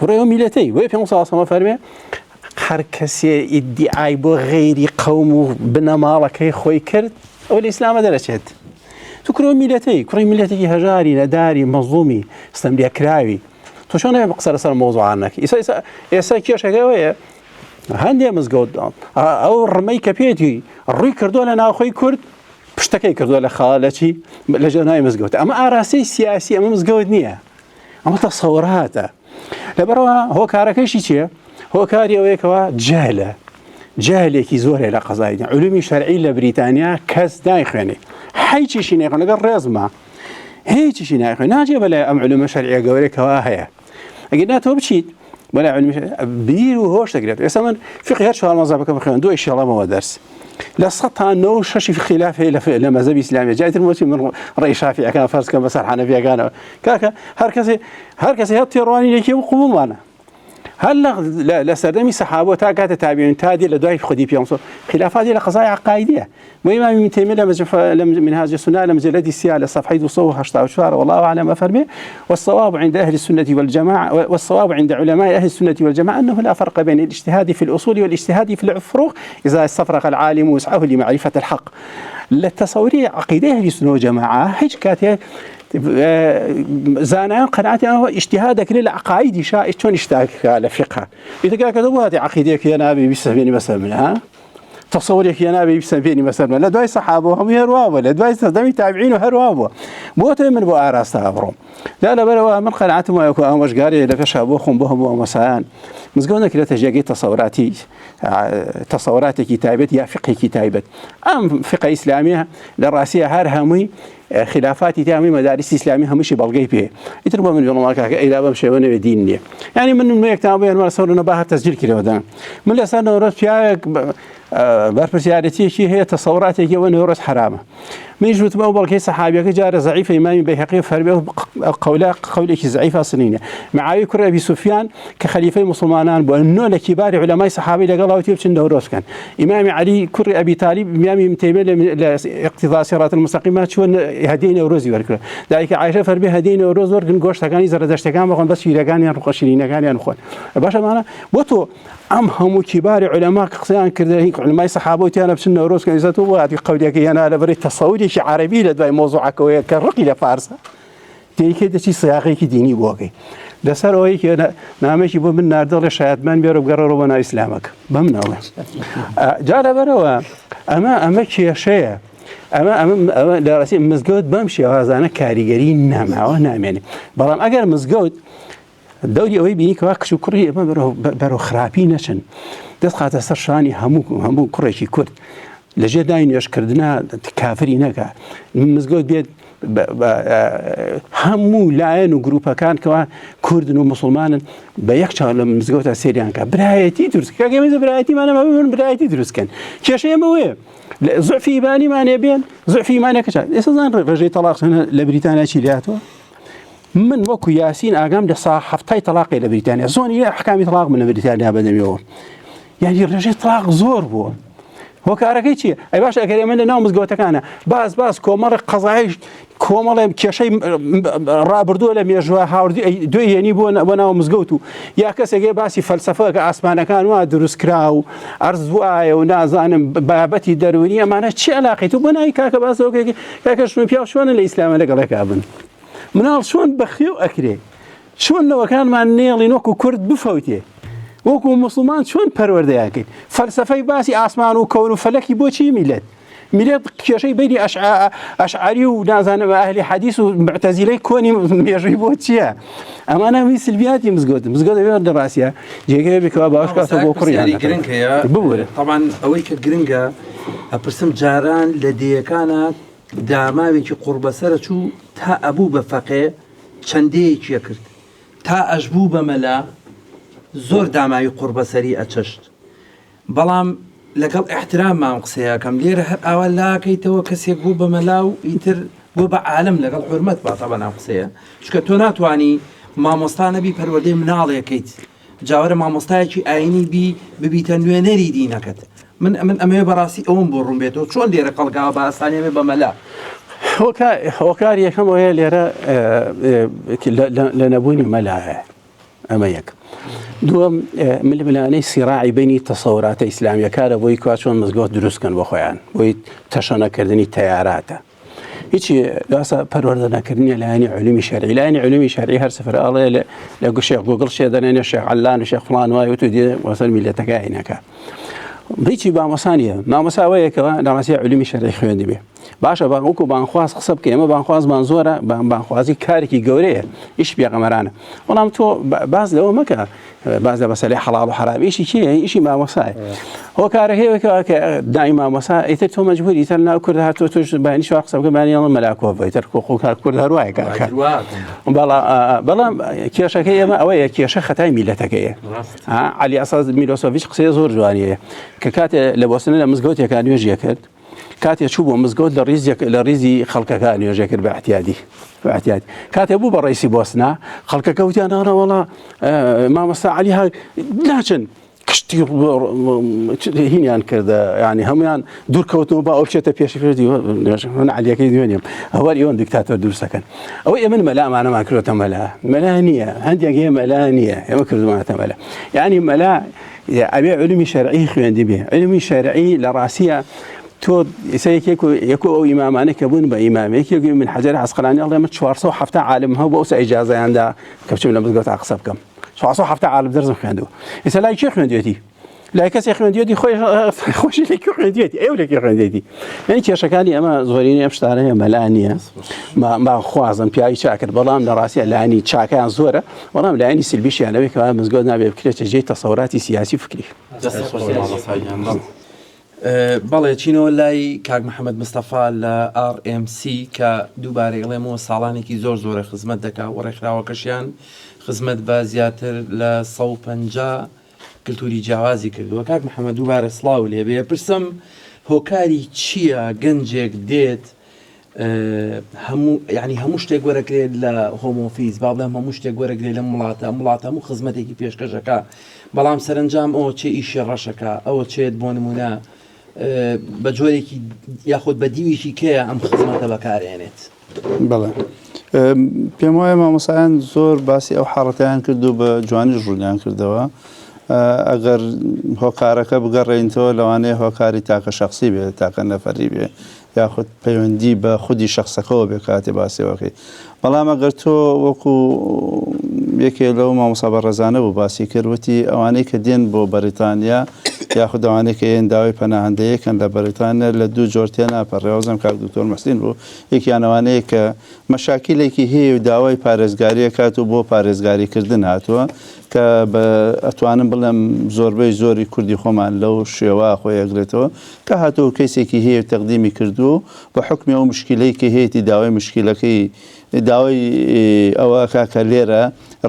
Speaker 2: کوڕی و میلەتەی وێ پێ ساسەمە فەرمێ هەر کەسێ ئیدعای بۆ غەیری قەوم و بنەماڵەکەی خۆی کرد ئەو لە ئیسلامە دەرەچێت تو کوڕی میلەتێکی هەژاری لەداری مەزڵومی ستەملێکراوی تۆ چۆن نەبێ قسە لەسەر مۆزوعانەکە ئێستا کێشەکەوەیە هەندێک مزگەوت ئەو ڕمەی کە پێێتی ڕووی کردووە لە ناوخۆی کورد پشتەکەی کردووە لە خاڵەکی لە ژێرناوی مزگەوت ئەمە ئاراستەی سیاسی ئەمە مزگەوت نییە ئەمە تەسەوراتە لەبەرەوە هۆکارەکەیشی چییە؟ هۆکاری ئەوەیەکەوە جاهلێکی زۆرێ لە قەزای دین علومی شەرعی لە بریتانیا کەس نایخوێنێ هیچیشی نایخوێن لەگەڵ ڕێزمە هیچیشی نایخوێن ناجێ بەلای ئەم علومە شەرعیە گەورەیەکەوە هەیە ئەگەر ناتەوە بچیت بەلای علومی بیر و هۆش دەگرێت ئێستا من فقه هەر چوار مەذهبەکە بخوێن دوی شێڵەمەوە دەرس لە 196 خلاف هەیە لە مەذهبی ئیسلامی جایتر وتی من ڕێی شافعیەکان فەرز کەم بەسەر حەنەفیەکانەوە کاکە هەر کەسێ هەیە تێڕوانینێکی و قوبوڵمانە هەر لە سەردەمی سەحابە تا کاتە تابعین تا دێ لە دوای خودی پێغەمبەر خلافاتی لە قەزای عقایدیە وإمام ابن تيمية لم منهاج السنة لمجلد السياق لصفحة 284 والله أعلم أفرمي والصواب عند أهل السنة والجماعة والصواب عند علماء أهل السنة والجماعة أنه لا فرق بين الاجتهاد في الأصول والاجتهاد في الفروع إذا استفرغ العالم وسعه لمعرفة الحق للتصوري عقيدة أهل السنة والجماعة هيك كاتي زانان قناعتي أنه اجتهادك للعقائد شون اشتاك على فقه إذا كان كذا هذه عقيدة كي أنا بيسميني مثلا منها تصورێکی نابێ سەبێنی مەسەرمە لە دوای سەحابە هەمووی هەروابە لە دوای سەردەمی تابعین و هەروابووە بۆ من بۆ ئاراستا بڕۆم لا لەبەرەوە من قەناعەتم وایە کە ئامۆژگارێ لە پێشا بۆ خۆم بۆ هەموو ئەمەسایان مزگەوت نەکرێتە ژێگەی تەسەوراتێکی تایبەت یا فقهێکی تایبەت ئەم فقه ئیسلامیە لە ڕاستیە هەر هەمووی خلافاتی تامی مدارس ئیسلامی هەمووشی بەڵگەی پێ ئیتر بۆ من بڵم کاکە ئەیدا بەم شێوە نەوێ دین نییە یعنی من یەکتان بۆ یانوار سەورە بە هەر تەسجیل کردەوەدا من لەسەر نەورۆز پیاوێک بەرپرسیارەتیەکی هەیە تەسەوراتێکی ئەوە نەورۆز حرامە منیش وتم ئەو بەڵگەی سەحابیەکە جارە زەعیفە ئیمامی بەیهەقی فەرمی قەولێکی زەعیفە سنینە معاوی کوڕ ئەبی سوفیان کە خەلیفەی موسڵمانان بووە نۆ لە کیباری عولەمای سەحابی لەگەڵاو تێ بچن نەورۆز بکەن ئیمامی عەلی کوڕی ئەبی تالیب ئیمامی ابن تەیمیە لە اقتیضاء صراط المستقیم چوون هەدیەی نەورۆزی وەرگرت دایکە عایشە فەرمی هەدیەی نەورۆز وەرگن گۆشتەکانی زەردەشتەکان بخۆن بەس شیرەکانیان ڕوخە شیرینەکانیان بخۆن باشەمانە بۆ تۆ ئەم هەموو کیباری عولەما کە قسەیان کردە هیچ عولەمای سەحابە وتیانە بچن نەورۆز کەن ئیزەت وڵاتی قەولێکی هێنا لەبەری تەسەووریی عربی لە دوای مۆزوعەکەوەیە کە ڕقی لە فارسە تێکێ دەچی سیاقێکی دینی بۆکەی لەسەر ئەوەی کە نامێکی بۆ من ناردەڵێ شایەتمان بێرە بگەڕەوە ناو ئیسلامەکە بەم ناوە جا لەبەرەوە ئەمە کێشەیە ئەمە لە ڕاستی مزگەوت بەم شێوازانە کاریگەری ناماوە نامێنێ بەڵام ئەگەر مزگەوت دەوری ئەوەی بینیکەوە کچ و کوڕی ئەمە بەرەو خراپی نەچن دەست خاتە سەر شانی هەموو کوڕێکی کورد لەژێر دای نوێشکردنا کافری نەکە مزگەوت بێت هەموو لایەن و گروپەکان کەوا کوردن و مسلمانن بە یەک چاو لە مزگەوتە سێریان کە برایەتی دروست کاگەمەزە برایەتیمانە من برایەتی دروستکەن کێشەیە ئەمەوەیە زعفی ئیمانیمانێ بێن زعفی ئیمانەکە چات ئێستا زان ڕێژەی تەلاق لە بریتانیا چی لاتەوە من وەکو یاسین ئاگام لە هەفتای تەلاقی لە بریتانیا زۆنی حکامی تەلاق من لە بریتانیا بەدەمیەوە یعنی ڕێژەی تەلاق زۆر بووە هۆکارەکەی چییە؟ ئەی باش ئەگەر ئێمە لە ناو مزگەوتەکانە باز کۆمەڵی قەزایش کۆمەڵێ کێشەی ڕابردووە لە مێژوە هاوردی دوێ هێنی بۆ ناو مزگەوت و یا کەسێکی باسی فەلسەفە کە ئاسمانەکان وا دروستکرا و ئەرز وایە و نازانم بابەتی دەرونی ئەمانە چی علاقەی تو بۆ ناوی کاکە باسەوەکێکی کاکەشون پیا چۆنە لە ئیسلامە لەگەڵێکا بن مناڵ چۆن بەخێو ئەکرێ چۆن لەوەکانمان نێڵین وەکو کورد بفەوتێ وەکو مسلمان چۆن پەروەردەیانکەین فەلسەفەی باسی ئاسمان و کەون و فەلەکی بۆچی میلەت کێشەی بینی ئەشعری و نازانم ئەهلی حەدیث و معتەزیلەی کۆنی مێژووی بۆ چییە ئەمانە وی سلبیاتی مزگەوت بێت لە ڕاستیە جێگەیە بکەوە باش کاتەوە بۆ کوڕیان
Speaker 1: ببوورە طبعاً ئەوەی کە گرنگە ئەپرسم جاران لە دێیەکانە داماوێکی قوربەسەرە چوو تا ئەبوو بە فەقێ چەندەیەکیە کرد تا ئەشبوو بە مەلا زۆر داماوی قوربەسەری ئەچەشت بەڵام لەگەڵ احترام مام قسەیەکەم لێرە هەر ئاوا لاکەیتەوە کەسێک بوو بە مەلا و ئیتر بۆ بە عالم لەگەڵ حورمەت باتە ناو قسەیە چکە تۆ ناتوانی مامۆستا نەبی پەروەردەی مناڵێکیت جاوەرە مامۆستایەکی ئاینی ببیتە نوێنەری دینەکەت من ئەمەوێ بەڕاستی ئەوم بۆ ڕوون بێتەوە چۆن لێرە قەڵگاوە بە ئاسانیێ بە مەلا
Speaker 2: هۆکار یەکەم ئەوەیە لێرە لە نەبوونی مەلایە ئەمە یەک دووەم ململانەی سیراعی بینی تەسەوراتە ئیسلامیەکارە بۆی کا چۆن مزگەوت دروستکەن بۆ خۆیان بۆی تەشەنەکردنی تەیاراتە هیچی لاسە پەروەردە نەکردنی لایەنی علومی شەرعی لایەنی علومی شەرعی هەر سفر ئاڵێ لە شێخ گوگڵ شێ دەنێنێ شێخ عەلان و شێخ فڵان وای و تو دێ وەسەر میلەتەکە عینەکە هیچی بامەسانیە مامەساوەیەکەوە لە ڕاستی علومی شەرعی خوێندی بێ باشە وەکو بانخواز قسە بکە ئێمە بانخوازمان زۆرە بانخوازی کارێکی گەورەیە ئیش پێغەمبەرانە بەڵام تۆ باز لەوە مەکە باز لە مەسەلەی حەڵاڵ و حەرام ئیشی کێیە ئیشی مامۆسایە هۆکارە هەیەکەوە کە دای مامۆسا ئیتر تۆ مەجبوری ئیتر ناو کورد هاتۆ تۆش بانی شوار قسە بکە بانی ئەڵە مەلاکۆڤ ئیتر کۆخۆکار کورد هەروایە کاکە بەڵام کێشەکەی ئێمە ئەوەیە کێشە خەتای میلەتەکەیە عەلی ئەساس میلۆسۆڤیچ قسەی زۆر جوانیەیە کە کاتێ لە بۆستنە لە مزگەوتێکا نوێژیە کرد کاتێ چوو بۆ مزگەوت لە ڕیزی خەڵکەکە نوێژە کرد بە احتیادی کاتێ بوو بە ڕیسی بۆسنا خەڵکەکە وتیان ئەوڵا مامۆستا عەلی ناچن کشتی هینیان کردە ینی هەمویان دوورکەوتنەوە با ئەو بچێتە پێشی فردی عەلیەکەی دوێنیم ئەوە ئێوە دیکتاتۆر دروستەکەن ئەوەی ئێمە مەلامانەمان کردوتە مەلا نییە هەندێک هەیە مەلا نییە ئێمە کردومانەتە مەلا یعنی مەلا ئەبێ علومی شەرعی خوێندی بێ علومی شەرعی لە ڕاستیە تۆ یەکێک ئەو ئیمامانە کە بوون بە ئیمامێکی من حەجەر عەسقەلانی ئەڵێ من 470 عالم هەبوو بۆ ئەوسا ئیجازەیاندا کە بچم لە مزگەوت قسە بکەم 470 عالم دەرزم خوێندووە ئێستا لای کێ خوێندوێتی لای کەسی خوێندیەتی خۆشی لێکی خوێندیەتی ئێوە لێکی خوێندێتی یعنی کێشەکانی ئەمە زۆرینی ئەم شتانەیە مەلا نییە ما خوازم پیاوی چاکرد بەڵام لە ڕاستیە لایانی چاکیان زۆرە بەڵام لایانی سلبیشیانەوەی کەوا مزگەوت نابێ بکرێتە جێی تەسەوراتی سیاسی فکری
Speaker 1: بەڵێ چینەوە لای کاک محەممەد مستەفا لە RMC کە دووبارەی ئەڵێمەوە ساڵانێکی زۆرە خزمەت دەکا و ڕێکخراوەکەشیان خزمەت بە زیاتر لە 150 کللتوری جیاوازی کردووە. کاک محەممەد دووبارە سڵاو لێبێ پرسم هۆکاری چییە گەنجێک دێت هەموو شتێک وەرەگرێت لە هۆمۆفیز با بڵێم هەموو شتێک وەرەگرێت لە وڵاتە هەموو خزمەتێکی پێشکەشەکە بەڵام سەرنجام ئەوە چێ ئیشی ڕەشەکە ئەوە چێت بۆ نمونە بە جۆرێکی یاخود بە دیویشی کەیە ئەم خزمەتە بەکارێنێت.
Speaker 3: بەڵێ پێم وایە مامۆسایان زۆر باسی ئەو حاڵەتیان کردو بە جوانی ژوونیان کردەوە ئەگەر هۆکارەکە بگەڕێنیتەوە لەوانەیە هۆکاری تاکە شخصی بێ تاکە نەفەری بێ یاخود پەیوەندی بە خودی شخصەکەەوە بێ کاتێ باسیەوەکەی بەڵام ئەگەر تۆ وەکو یەکێ لەو مامۆستا بەڕێزانە بوو باسی کردوتی ئەوانەی کە دێن بۆ بەریتانیا یاخود ئەوانەی کە هێن داوای پەناهەندەیەکەن لە بەریتانیا لە دوو جۆر تێناپەڕێوەزم کاک دکتۆر مەسلین بوو یەکیان ئەوانەیە کە مەشاکیلێکی هەیە و داوای پارێزگاریە کات و بۆ پارێزگاریکردن هاتووە کە ئەتوانم بڵێم زۆربەی زۆری کوردی خۆمان لەو شێوە خۆی ئەگرێتەوە کە هاتووە کەسێکی هەیە تەقدیمی کردو بە حکمی ئەو مشکلەی کە هەیەی داوای مشکلەکەی داوای ئەوە کاکە لێرە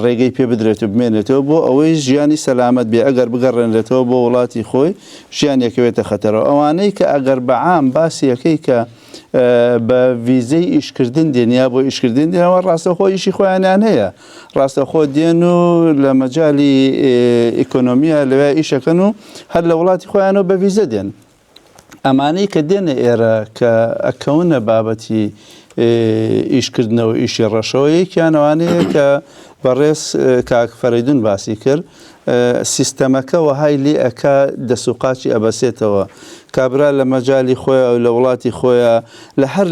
Speaker 3: ڕێگەی پێ بدرێت و بمێنێتەوە بۆ ئەوەی ژیانی سەلامەت بێ ئەگەر بگەڕێنرێتەوە بۆ وڵاتی خۆی ژیانێکەوێتە خەتەرەوە ئەوانەی کە ئەگەر بەعام باسیەکەی کە بە ویزەی ئیشکردن دێنیا بۆ ئیشکردن دێنەوە ڕاستەخۆ ئیشی خۆیانیان هەیە ڕاستەخۆ دێن و لە مەجای ئیکۆنۆمیە لەوێ ئیشەکەن و هەر لە وڵاتی خۆیانەوە بە ویزە دێن ئەمانەی کە دێنە ئێرە کە ئەکەونە بابەتی ئیشکردنەوە ئیشی ڕەشەوە یەکیانەوانەیە کە بەڕێز کاک فەریدون باسی کرد سیستەمەکە وەهای لێ ئەکا دەسوقاچی ئەبەسێتەوە کابرا لە مەجای خۆیە و لە وڵاتی خۆیە لە هەر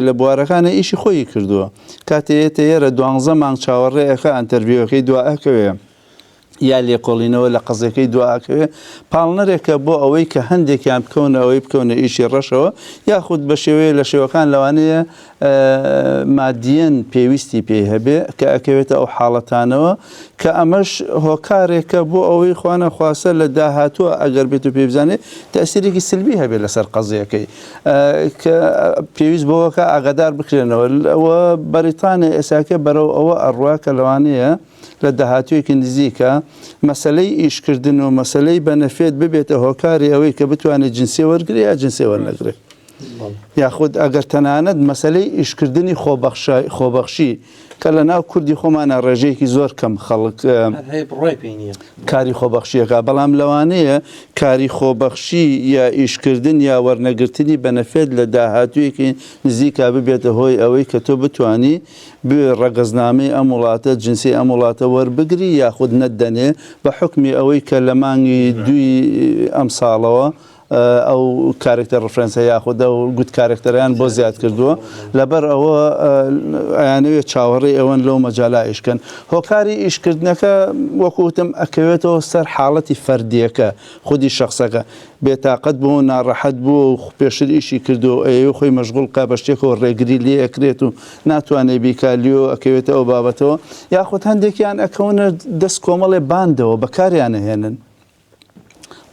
Speaker 3: لە بوارەکانە ئیشی خۆی کردووە کاتێتە ئێرە 12 مانگ چاوەڕێەکە ئەنتەرڤیوەکەی دواکەوێ یا لێکۆڵینەوە لە قەزەکەی دواکەوێ پاڵنەرێکە بۆ ئەوەی کە هەندێکیان بکەونە ئەوەی بکەونە ئیشی ڕەشەوە یاخود بە شێوەیە لە شێوەکان لەوانەیە مادیەن پێویستی پێی هەبێ کە ئەکەوێتە ئەو حاڵەتانەوە کە ئەمەش هۆکارێکە بۆ ئەوەی خوانە خواسە لە داهاتووە ئەگەر بێت و پێبزانێت تەسیرێکی سلبی هەبێت لەسەر قەزیەکەی کە پێویست بۆەکە ئاگادار بکرێنەوە ئەوە بەریتانیا ئێساکە بەرەو ئەوە ئەڕواکە لەوانەیە لە داهاتوویەکی نزیکە مەسلەی ئیشکردن و مەسلەی بەنەفێت ببێتە هۆکاری ئەوەی کە بتوانێت جنسی وەرگری یا جنسی وەرنەگرێت یاخود ئەگەر تەنانەت مەسلەی ئیشکردنی خۆبەخشی کە لە ناو کوردی خۆمانە ڕێژەیەکی زۆر کەم خەڵک کاری خۆبەخشیەکە بەڵام لەوانەیە کاری خۆبەخشی یا ئیشکردن یا وەرنەگرتنی بەنەفێت لە داهاتوویەکی نزیکا ببێتە هۆی ئەوەی کە تۆ بتانی ڕەگەزنامەی ئەم وڵاتە جنسی ئەم وڵاتە وەربگری یاخود نەدەنێ بە حکمی ئەوەی کە لە مانگی دوی ئەم ساڵەوە ئەو کارکتەر ڕفرەنسە یاخودە و گوت کارکتەریان بۆ زیاد کردووە لەبەر ئەوە ئەیانەوێت چاوەڕێی ئەوەن لەو مەجالا ئیشکەن هۆکاری ئیشکردنەکە وەکوتم ئەکەوێتەوە سەر حاڵەتی فەردیەکە خودی شخصەکە بێتاقەت بوو ناڕەحەت بوو و پێشتر ئیشی کردو ئەوێ خۆی مەشغوڵ کا بە شتێکەوە ڕێگری لێ ئەکرێت و ناتوانێت بیکالیۆ ئەکەوێتە ئەو بابەتەوە یاخود هەندێکیان ئەکەونە دەست کۆمەڵێ باندەوە بەکاریانە هێنن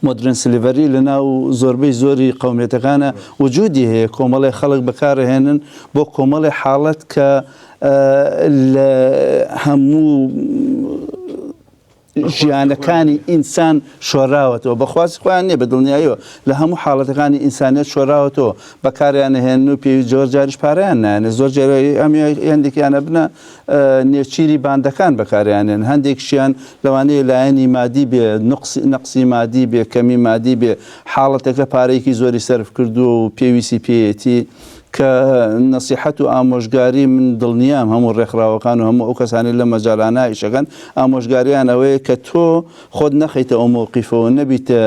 Speaker 3: مۆدرن سلیڤەری لە ناو زۆربەی زۆری قەومێتەکانە وجودی هەیە کۆمەڵی خەڵک بەکارهێنن بۆ کۆمەڵی حاڵەت کە لە هەموو ژیانەکانی ئینسان شۆراوەتەوە بەخواست خۆیان نیە بە دڵنیاییەوە لە هەموو حاڵەتەکانی ئینسانیت شۆراوەتەوە بەکاریان هێن و پێوی جۆر جاریش پارەیان نانێ زۆر جێرەی ئەم هەندێکیانە بنە نێچیری باندەکان بەکاریانێن هەندێکشیان لەوانەیە لایەنی مادی بێ نەقسی مادی بێ کەمی مادی بێ حاڵەتەکە پارەیەکی زۆری سەرف کردو و پێویستی پێیەتی کە نەسیحەت و ئامۆژگاری من دڵنیام هەموو ڕێکخراوەکان و هەموو ئەو کەسانی لە مەجالانە ئیشەکەن ئامۆژگاریان ئەوەیە کە تۆ خۆت نەخەیتە ئەو مۆقیفەوە نەبیتە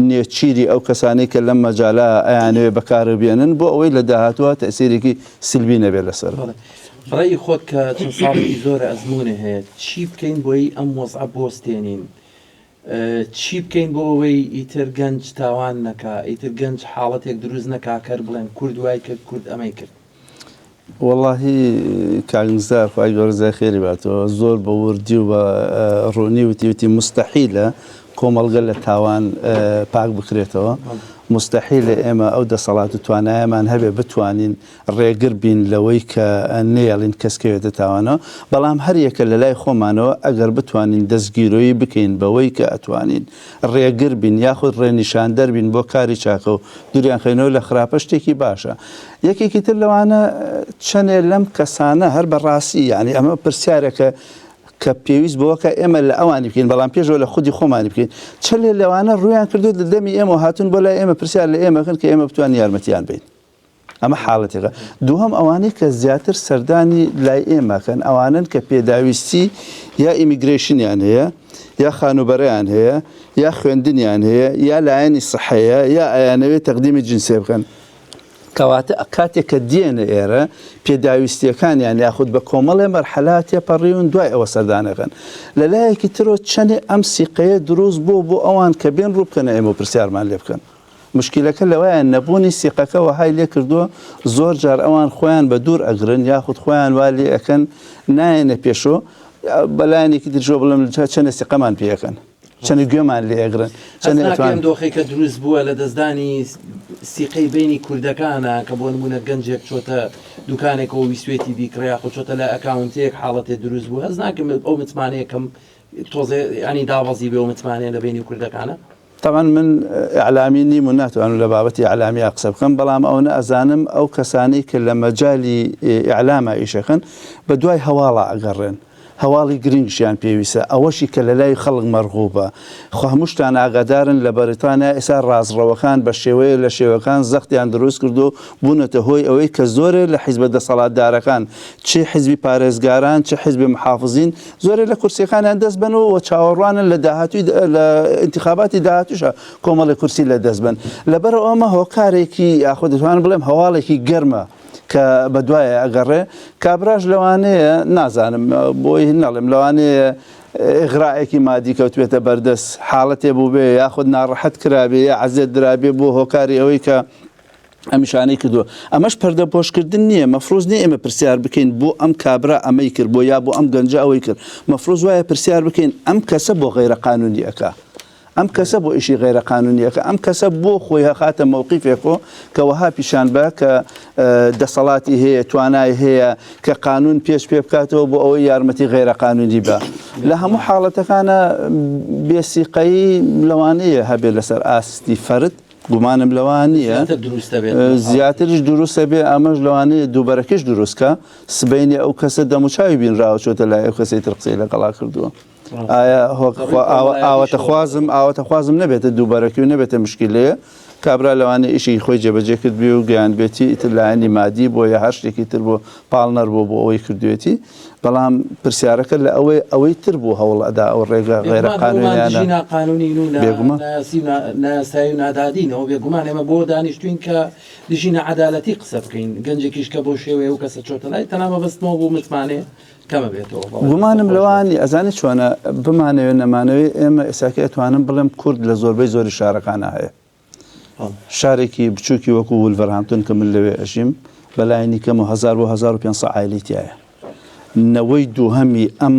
Speaker 3: نێچیری ئەو کەسانی کە لەم مەجالا ئەیانەوێ بەکاربێنن بۆ ئەوەی لە داهاتوە تەسیرێکی سلبی نەبێت لەسەر
Speaker 1: ڕێی خۆت کە چەند ساڵی زۆرە ئەزمونە هەیە چی بکەین بۆی ئەم وەزع بۆستێنین چی بکەین بۆ ئەوەی ئیتر گەنج تاوان نەکا، ئیتر گەنج حاڵەتێک دروست نەکا کەر بڵێن کورد وای کرد کورد ئەمەی کرد.
Speaker 3: واللهی کاگنزار خی گەورەزای خێری باتەوە زۆر بە وردی و بە ڕوونی وتی مستحیلە کۆمەڵگە لە تاوان پاک بکرێتەوە. مستحیلە ئێمە ئەو دەسەڵات و توانایەمان هەبێ بتوانین ڕێگر بین لەوەی کە نێڵین کەسکەوێتە تاوانەوە، بەڵام هەر یەکە لە لای خۆمانەوە ئەگەر بتوانین دەستگیرۆیی بکەین بەوەی کە ئەتوانین ڕێگر بین یاخود ڕێنیشان دەربین بۆ کاری چاکە و دووریان خێنەوە لە خراپە شتێکی باشە. یەکێکی تر لەوانە چەندێ لەم کەسانە هەر بەڕاستی یعنی ئەمە پرسیارێکە کە پێویست بەوەکە ئێمە لە ئەوانی بکەین، بەڵام پێشەوە لە خودی خۆمانی بکەین. چەند لەوانە ڕویان کردو لە دەمی ئێمە هاتون بۆ لای ئێمە پرسیار لە ئێمەکەن کە ئێمە بتوانین یارمەتیان بین. ئەمە حاڵەتێکە. دووهەم ئەوانەی کە زیاتر سەردانی لای ئێمەکەن ئەوانن کە پێداویستی یا ئیمیگرێشنیان هەیە یا خانوبەرەیان هەیە یا خوێندنیان هەیە یا لایەنی سەحەیە یا ئەیانەوێت تەقدیمی جنسێ بکەن. کەواتە کاتێک کە دێنە ئێرە پێداویستیەکانیان یاخود بە کۆمەڵێ مەرحەلات تێپەڕیون دوای ئەوە سەردانەکەن. لە لایەکی ترۆ چەندێ ئەم سیقەیە دروست بۆ ئەوان کە بێن ڕوو بکەنە ئێمە پرسیارمان لێ بکەن. مشکلەکە لەوەیە نەبوونی سیقەکە وهای لێ کردووە زۆر جار ئەوان خۆیان بە دوور ئەگرن یاخود خۆیان وا لێ ئەەکەن نایەنە پێشۆ بەلایەنێکی درژۆ بڵم چەندە سیقەمان پێەکەن. چەند گوێمان لێ ئەگرن
Speaker 1: چەند دۆخێکە دروست بووە لە دەستدانی سیقەی بینی کوردەکانە کە بۆ نمونە گەنجێک چۆتە دوکانێکەوە ویسوێتی بیکڕیا خۆ چۆتە لە ئەکاونتێک حاڵەتێ دروست بوو. هەز ناکەم ئەو متمانەیەکەم تۆزێ ینی داوەزی بێ ئەو متمانەیە لە بینی کوردەکانە.
Speaker 3: طبعا من ئەعلامی نیم و ناتوانم لە بابەتی ئەعلامی قسە بکەم، بەڵام ئەوە ئەزانم ئەو کەسانی کە لە مەجای ئیعلامە ئیشەکەن بە دوای هەواڵە ئەگەڕێن. هەواڵی گرنگشیان پێویستە ئەوەشی کە لە لای خەڵک مەرغوبە. خۆ هەمووشتان ئاگادارن لە بەریتانیا ئێستا ڕازڕەوەکان بە شێوەیە لە شێوەکان زەختیان دروست کردو بوونەتە هۆی ئەوەی کە زۆرێ لە حیزبە دەسەڵاتدارەکان چه حیزبی پارێزگاران چه حیزبی محافظین زۆرێ لە کورسیەکانیان دەست بن و چاوەڕوانن لە داهاتووی لە انتخاباتی داهاتووشە کۆمەڵی کورسی لە دەست بن. لەبەر ئەمە هۆکارێکی یاخود دەتوانم بڵێم هەواڵێکی گەرمە کە بە دوایە ئەگەڕێ. کابراژ لەوانەیە نازانم بۆی نەڵێم لەوانەیە ئغراایەکی مادی کەوتوێتە بەردەست حاڵەتێ بوو بێ یاخود ناڕەحەت کرابێ یا عەزێت درابێ بۆ هۆکاری ئەوەی کە ئەمیشانەی کردووە. ئەمەش پەردە پۆشکردن نییە. مەفروض نیە ئێمە پرسیار بکەین بۆ ئەم کابرا ئەمەی کرد بۆ یا بۆ ئەم گەنجە ئەوەی کرد. مەفروض وایە پرسیار بکەین ئەم کەسە بۆ غەیرەقانونی ئەکا، ئەم کەسە بۆ ئیشی غەیرەقانونیەکە، ئەم کەسە بۆ خۆی هەخاتە مەوقیفێکۆ کە وەها پیشان بە کە دەسەڵاتی هەیە توانای هەیە کە قانون پێش پێ بکاتەوە بۆ ئەوەی یارمەتی غەیرەقانونی بە. لە هەموو حاڵەتەکانە بێسیقەیی لەوانەیە هەبێ لەسەر ئاستی فەرد گومانم لەوان نییە زیاترش دروستە بێ ئەمەش لەوانەیە دووبەرەکەش دروستکە سبەینی ئەو کەسە دەموچاوی بینراوە چۆتە لای ئەو کەسەی تر قسەی لەگەڵا کردووە. ئایا ئاوەتە خوازم نەبێتە دووبارەکی و نەبێتە مشکلەیە کابرا لەوانە ئیشی خۆی جێبەجێ کرد بێ و گەیان بێتی ئیتر لایەنی مادی بۆ یا هەر شتێکی تر بۆ پاڵنەر بۆ ئەوەی کردوێتی. بەڵام پرسیارەکە لە ئەوەی تر بوو هەوڵ ئەدا ئەو ڕێگە غیرەقانونیانە
Speaker 1: قانونی بێگومان ناسایی و نادادینەوە بێگومان ئێمە بۆ دانیشتوین کە دژینە عەدالەتی قسە بکەین گەنجێکیش کە بۆ شێوەیە و کەسە چۆتە لای تەنها بەستمەوە بۆ متمانێ کەمە بێتەوە.
Speaker 3: گومانم لەوانی ئەزانێت چۆنە بمانەوێت نەمانەوەی ئێمە ئێساکە ئەتوانم بڵێم کورد لە زۆربەی زۆری شارەکانە هەیە. شارێکی بچووکی وەکو وولڤەرهامپتۆن کە من لەوێ ئەژیم بەلایەنی کەم و 1500 عایلیتیایە. نەوەی دووهەمی ئەم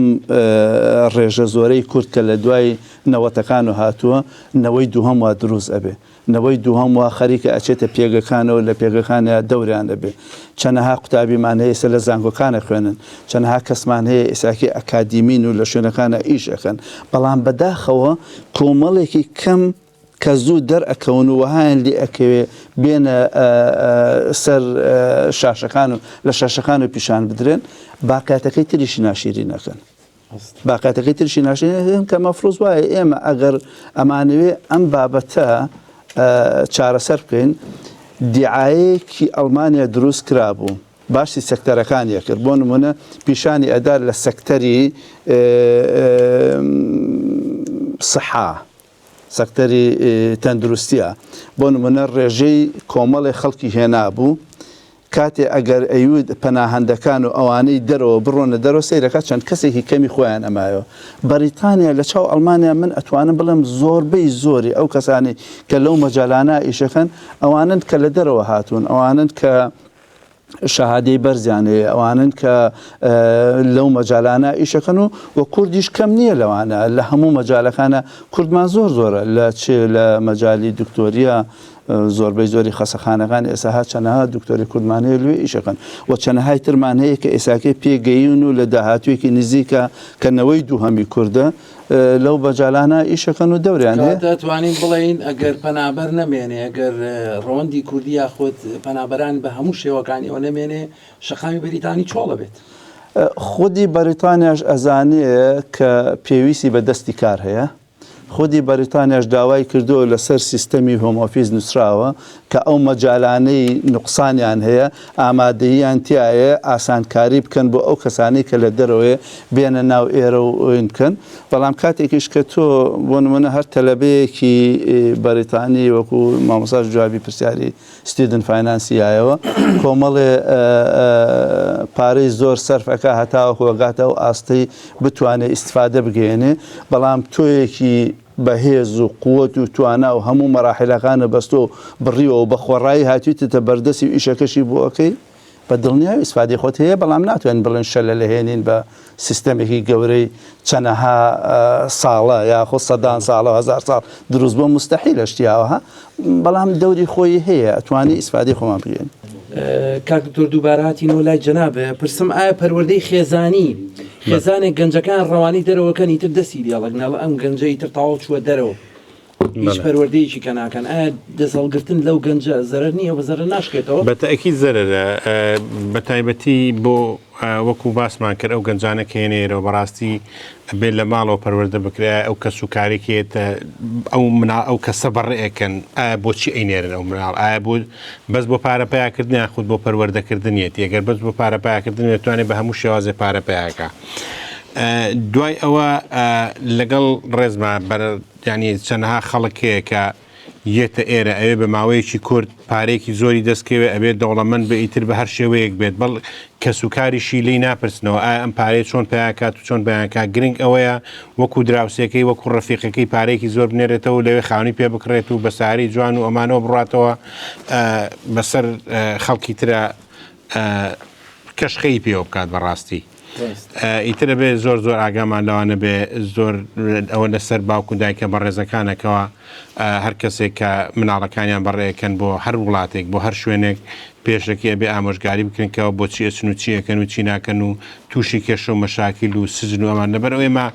Speaker 3: ڕێژە زۆرەی کورد کە لە دوای نەوەتەکان و هاتووە نەوەی دووهەم وا دروست ئەبێ، نەوەی دووهەم وا خەریکە ئەچێتە پێگەکانەوە لە پێگەکانە دەوریان دەبێ. چەندەها قوتابیمان هەیە ئێستا لە زانکۆکانە خوێنن، چەندەها کەسمان هەیە ئێساکی ئەکادیمین و لە شوێنەکانە ئیش ئەکەن، بەڵام بەداخەوە کۆمەڵێکی کەم کە زوو دەرئەکەون و وەهایان لێ ئەکەوێ بێنە سەر شاشەکان و لە شاشەکان و پیشان بدرێن باقیاتەکەی تریشی ناشیری نەکەن. باقیاتەکەی تریشی ناشیری کە مەفروض وایە ئێمە ئەگەر ئەمانەوێ ئەم بابەتە چارەسەر بکەین. دیعایەکی ئەڵمانیا دروست کرابوو باشی سەکتەرەکانیە کرد، بۆ نمونە پیشانی ئەدار لە سەکتەری سەحا سەکتەری تەندروستیە، بۆ نمونە ڕێژەی کۆمەڵی خەڵکی هێنا بوو کاتێ ئەگەر ئەیود پەناهەندەکان و ئەوانەی دەرەوە بڕۆنە دەرەوە سیرەکە چەند کەسێکی کەمی خۆیان ئەمایەوە. بەریتانیا لە چاو ئەڵمانیا من ئەتوانم بڵێم زۆربەی زۆری ئەو کەسانی کە لەو مەجالانە ئیشەکەن ئەوانن کە لە دەرەوە هاتوون، ئەوانن کە شەهادەی بەرزیانەیە، ئەوانن کە لەو مەجالانە ئیشەکەن و کوردیش کەم نییە لەوانە لە هەموو مەجالەکانە کوردمان زۆرە لە مەجای دکتۆریە زۆربەی زۆری خەسەخانەکان ئێساها چەنەها دکتۆری کوردمانەیە لێ ئیشەکەن و چەنەهای ترمان هەیە کە ئێساکەی پێگەیون و لە داهاتوێکی نزیکە کەنەوەی دووهەمی کووردە لەو بەجالانە ئیشەکەن و دەوریان هەیە.
Speaker 1: دەتوانین بڵین ئەگەر پەنابەر نەمێنێ، ئەگەر ڕۆندی کوردی یاخۆت پەنابەران بە هەموو شێوەکانی ئەو نەمێنێ شەقامی بەریتانی چۆڵە بێت.
Speaker 3: خودی بەریتانیاش ئەزانەیە کە پێویستی بە دەستی کار هەیە. خودی بەریتانیاش داوای کردو لەسەر سیستەمی هۆمۆفیز نووسراوە کە ئەو مەجالانەی نوقسانیان هەیە ئامادەییان تایە ئاسانکاری بکەن بۆ ئەو کەسانی کە لە دەرەوەی بێنە ناو ئێرە و ئۆین. بەڵام کاتێکیش کە تۆ بۆ نمونە هەر تەلەبەیەکی بەریتانی وەکو مامۆستا جوابی پرسیاری ستودنت فاینانسیایەوە کۆمەڵێ پارەی زۆر سەرفەکە هەتاوە هۆگاتە و ئاستی بتوانێت ئیستفادە بگەێنێ، بەڵام تۆیەکی بەهێز و قووەت و توانە و هەموو مەراحلەکانە بەستۆ بڕیەوە و بە خۆڕایی هاتوویتە بەردەسی و ئیشەکەشی بۆ ئەەکەی بە دڵنیای ئیسفادی خۆت هەیە، بەڵام ناتوانین بڵێن شەلە لەهێنین بە سیستەمێکی گەورەی چەنەها ساڵە یاخۆ سەدان ساڵە هزار ساڵ دروست بۆ مستەحیلە شتیاوەها، بەڵام دەوری خۆی هەیە ئەتوانی ئیسفادی خۆمان بگەین.
Speaker 1: کاک دکتۆر دووبارە هاتینەوە لای جەنابێ پرسم ئایا پەروەردەی خێزانی خێزانێک گەنجەکان ڕەوانی دەرەوەکەنی تر دەسی دیاڵەگناڵە ئەم گەنجەی تر تاواو چووە دەرەوە هیچ پەروەردەیەکی کە ناکەن، ئایا دەسەڵگرتن لەو گەنجە زەرەر نییە بە زەرەر ناشکێتەوە؟
Speaker 7: بەتەئەکید زەرەرە، بە تایبەتی بۆ وەکو باسمان کرد ئەو گەنجانە کە هێنێرەوە بەڕاستی بێت لە ماڵەوە پەروەردە بکرێ ئەو کەس و کارێکێتە ئەو کەسە بەڕێەکەن ئایا بۆچی ئەینێرن ئەو مناڵ، ئایا بۆ بەس بۆ پارە پیاکردن یاخود بۆ پەروەردەکردنیێت، ئەگەر بەس بۆ پارە پیاکردن دەتوانێت بە هەموو شێوازێ پارە پیاکە. دوای ئەوە لەگەڵ ڕێزمە ینی چەندها خەڵکەیە کە یەتە ئێرە ئەوێ بە ماوەیەکی کورد پارێکی زۆری دەستکەوێت ئەبێت دەوڵەمەند بە ئیتر بە هەر شێوەیەک بێت بەڵ کەسوکاریشی لی ناپرسنەوە ئایا ئەم پارەی چۆن پیاکات و چۆن بەیانکە گرنگ ئەوەیە وەکو دراوسەکەی وەکو ڕەفیقەکەی پارێکی زۆر بنێرێتەوە لەوێ خاونی پێ بکڕێت و بە ساری جوان و ئەمانەوە بڕاتەوە بەسەر خەڵکی ترە کەشخەی پێوە بکات بەڕاستی. ئیترە بێ زۆر ئاگامان لەوانە بێ زۆر ئەوە لەسەر باوکو دایکە بە ڕێزەکانەکەەوە هەر کەسێک کە مناڵەکانیان بەڕێەکەن بۆ هەر وڵاتێک بۆ هەر شوێنێک پێشەکە بێ ئامۆژگاری بکردنکەوە بۆچی ئەچن و چیەکەن و چی ناکەن و تووشی کێشە و مەشاکیل و سزن و ئەمان لەبەر ئێمە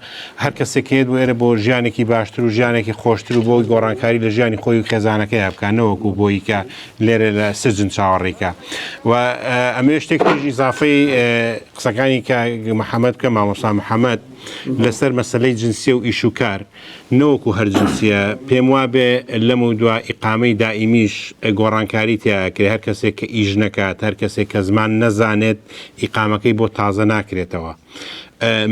Speaker 7: هەر کەسێک هێت وێرە بۆ ژیانێکی باشتر و ژیانێکی خۆشتر و بۆی گۆڕانکاری لە ژیانی خۆی و خێزانەکەی بکانەوەکو بۆی کە لێرە لە سزن چاوەڕێکە و ئەمێ شتێکیش ئیزافەی قسەکانی کە محەممەد کە مامۆستا محەممەد لەسەر مەسلەی جنسیە و ئیش و کار نەوەکو هەر جنسیە پێم وابێ لەم و دوا ئیقامەی دائیمیش گۆڕانکاری تیاکرێ هەر کەسێک کە ئیش نەکات هەر کەسێک کە زمان نەزانێت ئیقامەکەی بۆ تازە ناکرێتەوە.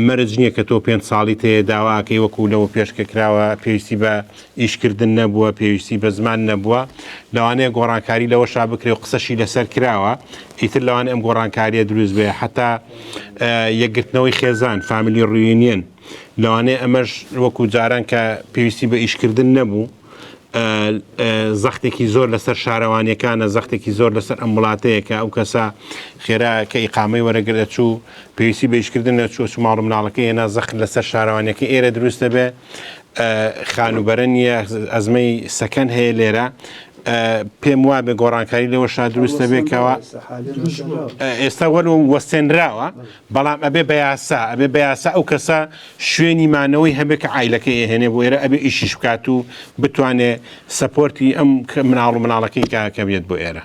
Speaker 7: مەرج نییە کە تۆ 5 ساڵی تەیە داواکەی وەکو لەوە پێشکە کراوە پێویستی بە ئیشکردن نەبووە پێویستی بە زمان نەبووە لەوانەیە گۆڕانکاری لەوە شا بکرێ و قسەشی لەسەر کراوە ئیتر لەوانە ئەم گۆڕانکاریە دروست بێ حتا یەکگرتنەوەی خێزان فامیلی ڕوینیەن لەوانەیە ئەمەش وەکو جاران کە پێویستی بە ئیشکردن نەبوو زەختێکی زۆر لەسەر شارەوانیەکانە زەختێکی زۆر لەسەر ئەم وڵاتەیەکە ئەو کەسە خێرا کە ئیقامەی وەرەگرە چوو پێویستی بە ئیشکردن نەچوو و ماڵ مناڵەکە هێنا زەخت لەسەر شارەوانیەکە ئێرە دروستە بێ خانوبەرە نیە ئەزمەی سەکەن هەیە لێرە پێم وابێ گۆڕانکاری لەوە شا دروستە بێکەوە ئێستا وەرە وەستێنراوە بەڵام ئەبێ بە یاسا ئەبێ بە یاسا ئەو کەسە شوێنی مانەوەی هەبێ کە عیلەکەی ئێهێنێ بۆ ئێرە ئەبێ ئیشیش بکات و بتوانێ سەپۆرتی ئەم مناڵ و مناڵەکەی کە بێت بۆ ئێرە.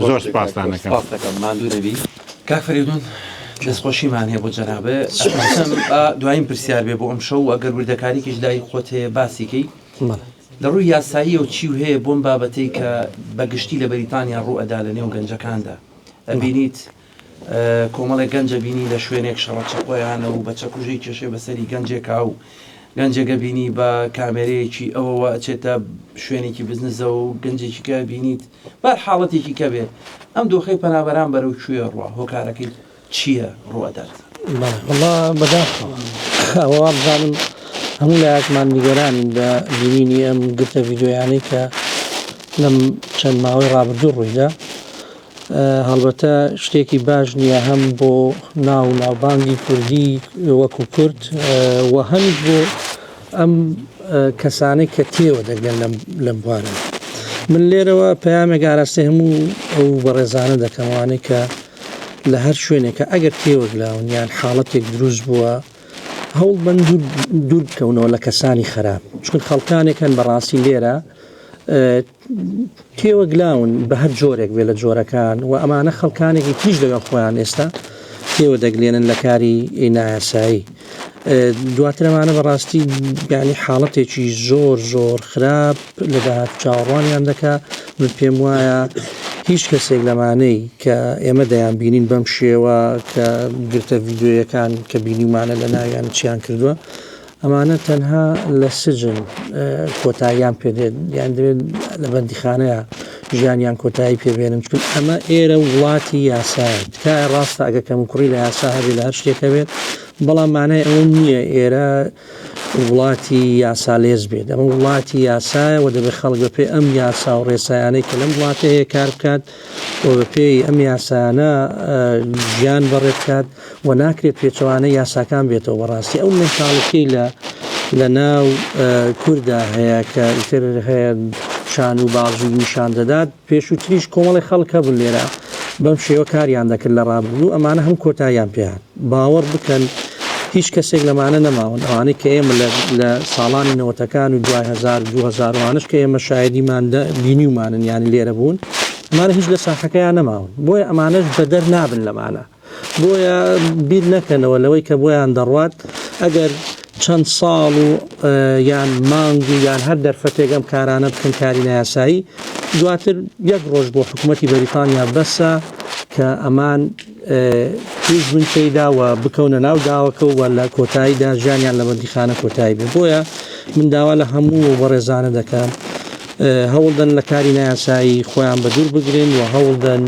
Speaker 7: زۆر سپاسدانەکەم.
Speaker 1: کاک فەریدون دەستخۆشیمان هەیە بۆ جەنابێ دوایین پرسیار بێ بۆ ئەم شەو ئەگەر وردەکاریکیش لای خۆت هەیە باسیکەی لە ڕووی یاساییە و چی و هەیە بۆم بابەتەی کە بەگشتی لە بەریتانیا ڕوو ئەدا لە نێو گەنجەکاندا ئەبینیت کۆمەڵێک گەنجە بینی لە شوێنێک شەڕەچەقۆیانە و بە چەکوژەی کێشێ بەسەری گەنجێکا و گەنجەکە بینی بە کامێرەیەکی ئەوەوە ئەچێتە شوێنێکی بزنسە و گەنجێکی کە بینیت بەر حاڵەتێکی کە بێ ئەم دۆخەی پەنابەران بەرەو کوێ ڕوە هۆکارەکەی چییە ڕوەدات؟
Speaker 4: والله بەداخەوە ئەوە بزانم هەموو لایەکمان نیگەرانین بە بینینی ئەم گرتە ڤیدۆیانەی کە لەم چەند ماوەی ڕابردوو ڕوویدا. هەڵبەتە شتێکی باش نییە هەم بۆ ناوبانگی کوردی وەکو کورد و هەند بۆ ئەم کەسانەی کە تێوە دەگەن لەم بوارە. من لێرەوە پەیامێک ئاراستەی هەموو ئەو بەڕێزانە دەکەموانەی کە لە هەر شوێنێکە ئەگەر تێوەگلاون یان حاڵەتێک دروست بووە هەوڵ بن دوور بکەونەوە لە کەسانی خراپ، چون خەڵکانێکن بەڕاستی لێرە تێوەگلاون بە هەر جۆرێک بێ لە جۆرەکان و ئەمانە خەڵکانێکی تیژ لەگەڵ خۆیان ئێستا تێوە دەگلێنن لە کاری نایاسایی. دواترەمانە بەڕاستی یانی حاڵەتێکی زۆر خراپ لە داهات چاوەڕوانیان دەکا. من پێم وایە هیچ کەسێک لەمانەی کە ئێمە دەیان بینین بەم شێوە کە گرتە ڤیدۆیەکان کە بینیمانە لە ناویان چیان کردووە ئەمانە تەنها لە سجن کۆتاییان پێدێت یان دەبێت لە بەندیخانەیە ژیانیان کۆتایی پێبێنن، چون ئەمە ئێرە وڵاتی یاسایە. تکایە ڕاستە ئەگە کەم کوڕی لە یاسا هەبێت لە هەر شتێکە بێت، بەڵام مانای ئەوە نییە ئێرە وڵاتی یاسا لێز بێت. ئەمە وڵاتی یاسایە و دەبێت خەڵک بە پێ ئەم یاسا و ڕێسایانەی کە لەم وڵاتە هەیە کار بکات و بە پێی ئەم یاسانە ژیان بەڕێ بکات و ناکرێت پێچەوانە یاساکان بێتەوە. بەڕاستی ئەو مێنتاڵەتی لە ناو کووردا هەیە کە ئیتر هەیە شان و بازووی نیشان دەدات، پێش و تریش کۆمەڵی خەڵک هەبوون لێرە بەم شێوە کاریان دەکرد لە ڕابردوو، ئەمانە هەم کۆتاییان پێیان. باوەڕ بکەن هیچ کەسێک لەمانە نەماون، ئەوانەی کە ئێمە لە ساڵانی نەوەتەکان و 2000 کە ئێمە شایدیمان بینیومانن یانی لێرە بوون، ئەمانە هیچ لە ساحەکەیان نەماون، بۆیە ئەمانەش بەدەر نابن لەمانە. بۆیە بیر نەکەنەوە لەوەی کە بۆیان دەڕوات ئەگەر چەند ساڵ و یان مانگ و یان هەر دەرفەتێک ئەم کارانە بکەن کاری نایاسایی، دواتر یەک ڕۆژ بۆ حکوومەتی بەریتانیا بەسە کە ئەمان توش بن تێیدا و بکەونە ناو داوەکە و لە کۆتاییدا ژیانیان لە بەندیخانە کۆتایی بێ. بۆیە من داوا لە هەموو بەڕێزانە دەکەم هەوڵدەن لە کاری نایاسایی خۆیان بە دوور بگرن و هەوڵدەن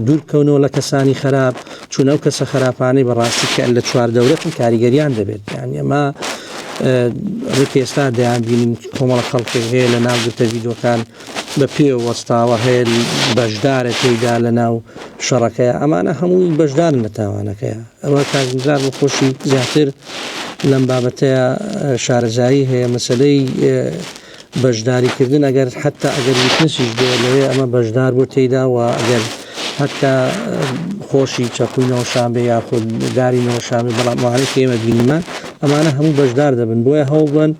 Speaker 4: دوورکەونەوە لە کەسانی خراپ، چون ئەو کەسە خراپانەی بەڕاستی کە لە چواردەورەتن کاریگەریان دەبێت. یان ئێمە ڕێک ئێستا دەیان بینین کۆمەڵە خەڵکێک هەیە لە ناو گرتە ڤیدۆکان بە پێ وەستاوە هەیە بەشدارە تێیدا لە ناو شەڕەکەیە، ئەمانە هەمووی بەشدارن لە تاوانەکەیە. ئەوە کاگزار بە خۆشی زیاتر لەم بابەتەیە شارەزایی هەیە. مەسەلەی بەشداریکردن ئەگەر حتا ئەگەر ویتنسیش بێ لەوێ ئەمە بەشدار بۆ تێیدا و ئەگەر حتا خۆشی چەقوی نەوەشان بێ یاخود داری نەوەشان بێ، بەڵام ئەوانەی کە ئێمە بینیمان ئەمانە هەموو بەشدار دەبن. بۆیە هەوڵ بن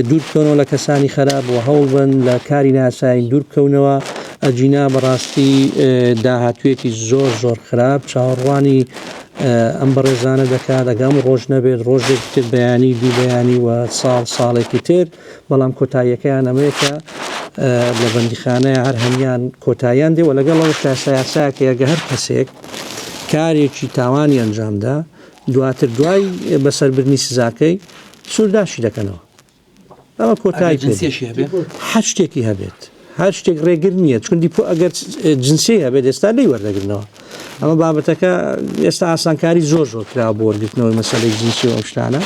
Speaker 4: دوور بکەونەوە لە کەسانی خراپ و هەوڵ بن لە کاری ناسایی دوور بکەونەوە. ئەجینا بەڕاستی داهاتوێتی زۆر خراپ چاوەڕوانی ئەم بەڕێزانە دەکات. ئەگەم ڕۆژ نەبێت ڕۆژێک تر بەیانی دوو بەیانی و ساڵێکی تر، بەڵام کۆتاییەکەیان ئەمەیەکە لە بەندیخانەیە هەر هەمیان کۆتاییان دێ و لەگەڵ ئەوە یاسایەکە ئەگە هەر کەسێک کارێکی تاوانی ئەنجامدا دواتر دوای بەسەربردنی سزاکەی سووداشی دەکەنەوە. ئەمە کۆتایی هەر شتێکی هەبێت، هەر شتێک ڕێگر نییە، چون دیپۆ ئەگەر جنسی هەبێت ئێستا لی وەردەگرنەوە. ئەمە بابەتەکە ئێستا ئاسانکاری زۆر کرا بۆ وەرگرتنەوەی مەسەلەی جنسی و ئەم شتانە.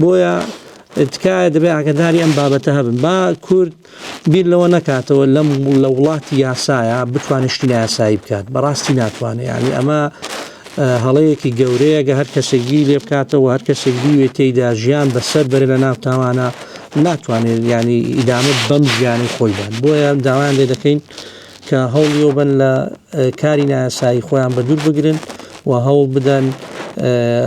Speaker 4: بۆیە تکایە دەبێت ئاگداری ئەم بابەتە هەبن. با کورد بیر لەوە نەکاتەوە لە وڵاتی یاسایە بتوانێت شتی نایاسایی بکات، بەڕاستی ناتوانێت. یعنی ئەمە هەڵەیەکی گەورەیەگە هەر کەسێکی لێ بکاتەوە هەر کەسێک بیوێت تێیدا ژیان بەسەر بەرە لە ناو تاوانە ناتوانێت ینی ئیدامە بەم ژیانی خۆیبان. بۆیە داوایان لێ دەکەین کە هەوڵیەوە بن لە کاری نایاسایی خۆیان بە دوور بگرن و هەوڵ بدەن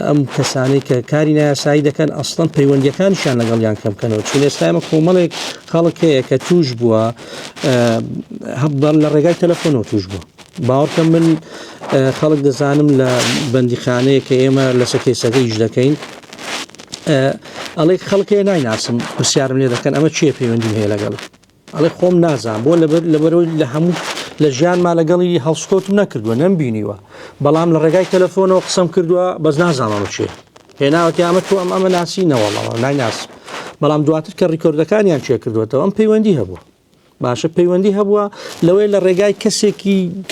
Speaker 4: ئەم کەسانەی کە کاری نایاسایی دەکەن ئەسڵەن پەیوەندیەکانیشان لەگەڵیان کەم بکەنەوە. چون ئێستا ئێمە کۆمەڵێک خەڵک هەیە کە توش بووە هەبدان لە ڕێگای تەلەفۆنەوە توش بووە. باوەڕکە من خەڵک دەزانم لە بەندیخانەیە کە ئێمە لەسەر کێسەکە ئیش دەکەین ئەڵێ خەڵکێ نایناسم پرسیارم لێ دەکەن ئەمە چێ پەیوەندیم هەیە لەگەڵ ئەڵێ خۆم نازانم بۆ لەبەرەوەی لە هەموو لە ژیانما لەگەڵی هەڵسکۆتم نەکردووە نەمبینیوە، بەڵام لە ڕێگای تەلەفۆنەوە قسەم کردووە بەس نازانەوە چێ. هێناوەتی ئەمە تۆ ئەمە ناسینەوەڵەوە نایناس بەڵام دواتر کە ڕیکۆردەکانیان چێ کردوێتەوە ئەم پەیوەندی هەبووە باشە پەیوەندی هەبووە لەوەی لە ڕێگای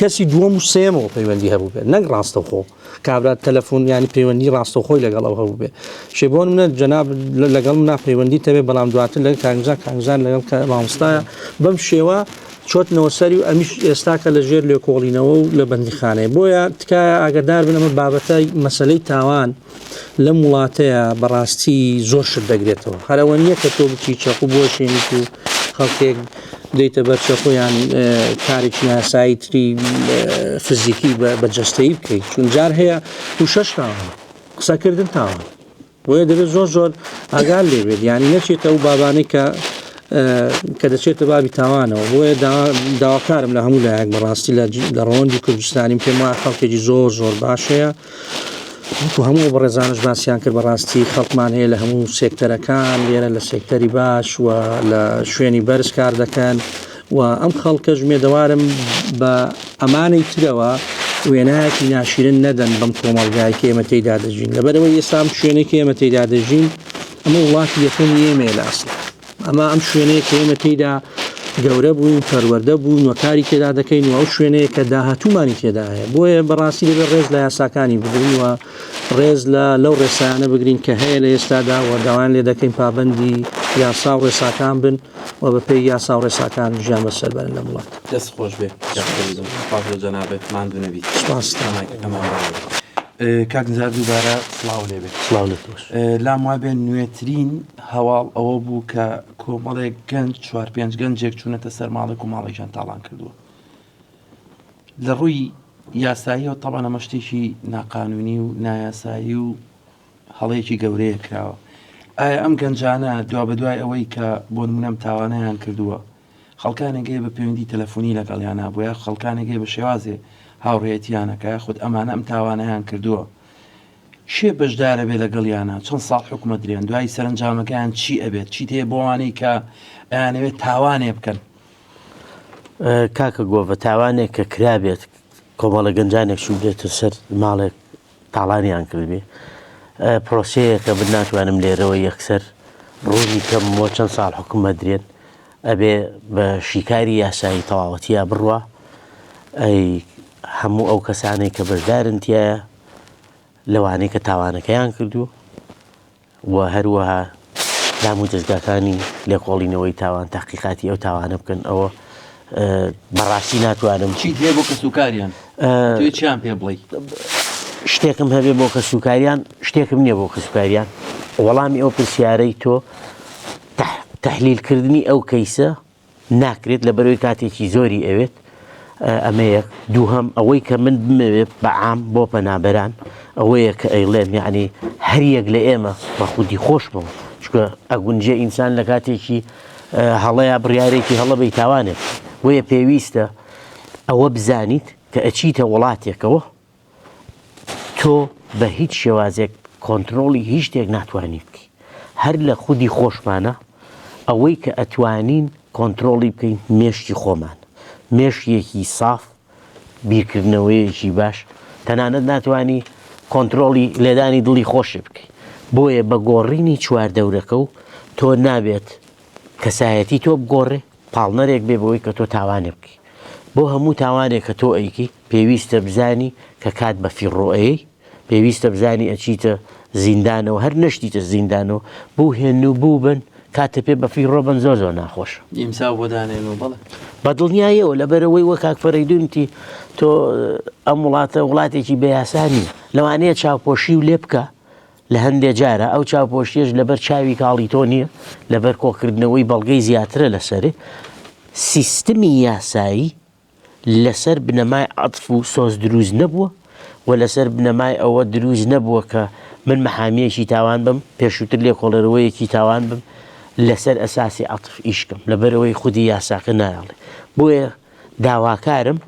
Speaker 4: کەسی دووەم و سێمەوە پەیوەندی هەبوو بێت نەک ڕاستەوخۆ کابرات تەلەفۆن ینی پەیوەندی ڕاستەوخۆی لەگەڵەوە هەبوو بێ شێبۆن منە جەناب لەگەڵ منا پەیوەندی تەبێ بەڵام دواتر لەگەڵ کانگزان لەگەڵ مامۆستایە بەم شێوە چۆتنەوە سەری و ئەمیش ئێستاکە لە ژێر لێکۆڵینەوە و لە بەندیخانەیە بۆیە تکایە ئاگدار بن ئەمە بابەتای مەسلەی تاوان لە وڵاتەیە بەڕاستی زۆر شت دەگرێتەوە هەرەوە نییە کە تۆ بچی چەقو بۆ شوێنیت و خەڵکێک دەیتە بەرچەخۆیان کارێکی یاسایی تری فزیکی بەجەستەیی بکەیت چون جار هەیە و شەش تاوان قسەکردن تاوان بۆیە دەبێت زۆر ئاگال لێبێت ینی نەچێتە و بابانەی کە دەچێتە بابی تاوانەوە بۆیە داواکارم لە هەموو لایەک بەڕاستی لە ڕۆندی کوردستانی پێم وایە خەڵکێکی زۆر باشەیە و هەموو بەڕێزانش باسییان کرد بەڕاستی خەڵکمان هەیە لە هەموو سێکتەرەکان لێرە لە سێکتەری باش و لە شوێنی بەرز کار دەکەن و ئەم خەڵکە ژمێدەوارم بە ئەمانەی ترەوە وێنایەکی ناشرین نەدەن بەم کۆمەڵگای کە ئێمە تێیدا دەژین لەبەرەوە ئێستا شوێنێکی ئێمە تێیدا دەژین ئەمە وڵاتی یەکەم ئێمە لە ئەسڵ ئەمە ئەم شوێنەیە کە ئێمە تێیدا گەورە بوون پەروەردە بوون وەکاری تێدا دەکەین و ئەو شوێنەیە کە داهاتوومانی تێدا هەیە بۆیە بەڕاستی لەبێت ڕێز لە یاساکانی بگرین و ڕێز لەو ڕێسایانە بگرین کە هەیە لە ئێستادا وەداوان لێ دەکەین پابندی یاسا و ڕێساکان بن و بەپێی یاسا و ڕێساکان ژیان بەسەربەرن لە وڵات
Speaker 1: دەست خۆش بێ جەنابێت ماندوو نەبیت کاک نزار دووبارە سڵاو لێ بێت
Speaker 6: سڵاو لە تۆش
Speaker 1: لام وابێ نوێترین هەواڵ ئەوە بوو کە کۆمەڵێک گەنج 4-5 گەنجێک چوونەتە سەر ماڵێک و ماڵێکیان تاڵان کردووە لە ڕووی یاساییەوە تەڵان ئەمە شتێکی ناقانونی و نایاسایی و هەڵەیەکی گەورەیە کراوە ئایا ئەم گەنجانە دوا بەدوای ئەوەی کە بۆ نمونەم تاوانەیان کردووە خەڵکانێکگەی بە پەیوەندی تەلەفۆنی لەگەڵیانە بۆیە خەڵکانێکگەی بە شێوازێ هاوڕێتیانەکە خودت ئەمانە ئەم تاوانەیان کردووە شێ بەشدارە بێ لەگەڵیانە چەند ساڵ حکومە درێن دوای سەرنجامەکان چی ئەبێت چی تێ بۆوانەی کە ئەیانەوێت تاوانێ بکەن
Speaker 6: کاکە گۆڤە تاوانێک کە کرابێت کۆمەڵە گەنجانێک شو بێتە سەر ماڵێک تاڵانیان کردبێ پرۆسەیە کە بن ناتوانم لێرەوە یەکسەر ڕوونی کەم بۆ چەند ساڵ حکومە درێن ئەبێ بە شیکاری یاسایی تەواوەتیە بڕوە ئەی هەموو ئەو کەسانێک کە بەشدارن تایە لەوانەیە کە تاوانەکەیان کردو و هەروەها دام و دەستگاکانی لێکۆڵینەوەی تاوان تاقیقاتی ئەو تاوانە بکەن ئەوە بەڕاستی ناتوانم
Speaker 1: چی دێ بۆ کەسوکاریان چیان پێ بڵێ
Speaker 6: شتێکم هەبێ بۆ کەسوکاریان شتێکم نییە بۆ کەسوکاریان وەڵامی ئەو پرسیارەی تۆ تەحلیلکردنی ئەو کەیسە ناکرێت لە بەرەوەی کاتێکی زۆری ئەوێت ئەمەیەک دووهەم ئەوەی کە من بمەوێت بەعام بۆ پەنابەران ئەوەیە کە ئەیڵێم یعنی هەریەک لە ئێمە بە خودی خۆشمەوە چکە ئەگونجێ ئینسان لە کاتێکی هەڵەیە بڕیارێکی هەڵە بەی تاوانێت وەیە پێویستە ئەوە بزانیت کە ئەچیتە وڵاتێکەوە تۆ بە هیچ شێوازێک کۆنتترۆلی هیچ شتێک ناتوانیت بکەی هەر لە خودی خۆشمانە ئەوەی کە ئەتوانین کۆنتترۆلی بکەین مێشتی خۆمان مێشتێکی ساف بیرکردنەوەیەکی باش تەنانەت ناتوانانی کۆنتترۆلی لێدانی دڵی خۆشی بکەیت بۆیە بە گۆڕینی چواردەورەکە و تۆ نابێت کەسایەتی تۆ بگۆڕێ پاڵنەرێک بێ بەوەی کە تۆ تاوانێ بکەی بۆ هەموو تاوانێک کە تۆ ئەیکی پێویستە بزانی کە کات بە فیڕۆئەیە پێویستە بزانی ئەچیتە زیندانەوە هەر نەشتیتە زیندانەوە بوو هێن و بوو بن کاتە پێ بە فیڕۆ بن زۆر ناخۆش
Speaker 1: ئیمسا بۆدانێن و بڵێ
Speaker 6: بە دڵنیایەوە لەبەرەوەی وە کاکفەرەیدونتی تۆ ئەم وڵاتە وڵاتێکی بەیاسانی لەوانەیە چاوپۆشی و لێ بکە لە هەندێک جارە ئەو چاوپۆشیش لەبەر چاوی کاڵی تۆ نییە لەبەر کۆکردنەوەی بەڵگەی زیاترە لەسەرێ سیستمی یاسایی لەسەر بنەمای عەتف و سۆز دروست نەبووە و لەسەر بنەمای ئەوە دروست نەبووە کە من مەحامیەکی تاوان بم پێشووتر لێکۆڵەرەوەیەکی تاوان بم لەسەر ئەساسی عەتف ئیشکم لەبەرەوەی خودی یاساکە نایڵێ بۆیە داواکارم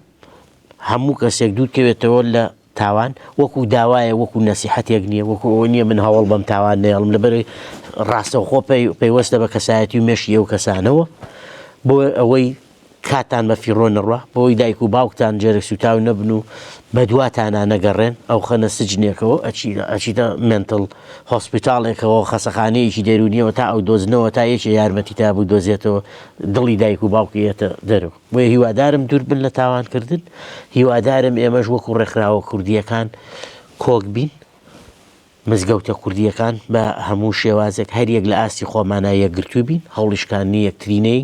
Speaker 6: هەموو کەسێک دوورکەوێتەوە لە تاوان وەکو داوایە وەکو نەسیحەتێک نییە وەکو ئەوە نییە من هەوڵ بەم تاوان نێڵم لەبەرەوەی ڕاستەوخۆ پێیوەستە بە کەسایەتی و مێشی ئەو کەسانەوە بۆ ئەوەی کاتان بە فیڕۆ نڕوە بۆی دایک و باوکتان جێرە سوتاو نەبن و بە دواتانە نەگەڕێن ئەو خەنە سجنێکەوە ئەچیتە منتڵ هۆسپیتالێکەوە خەسەخانەیەکی دەرونیەوە تا ئەو دۆزنەوە تا یەکێ یارمەتی تا بوو دۆزێتەوە دڵی دایک و باوکیێتە دەرەوە بۆیە هیوادارم دوور بن لە تاوانکردن هیوادارم ئێمەش وەکو ڕێکخراوە کوردیەکان کۆک بین مزگەوتە کوردیەکان بە هەموو شێوازێک هەریەک لە ئاستی خۆمانە یەکگرتوو بین هەوڵیشکانی یەکترینەی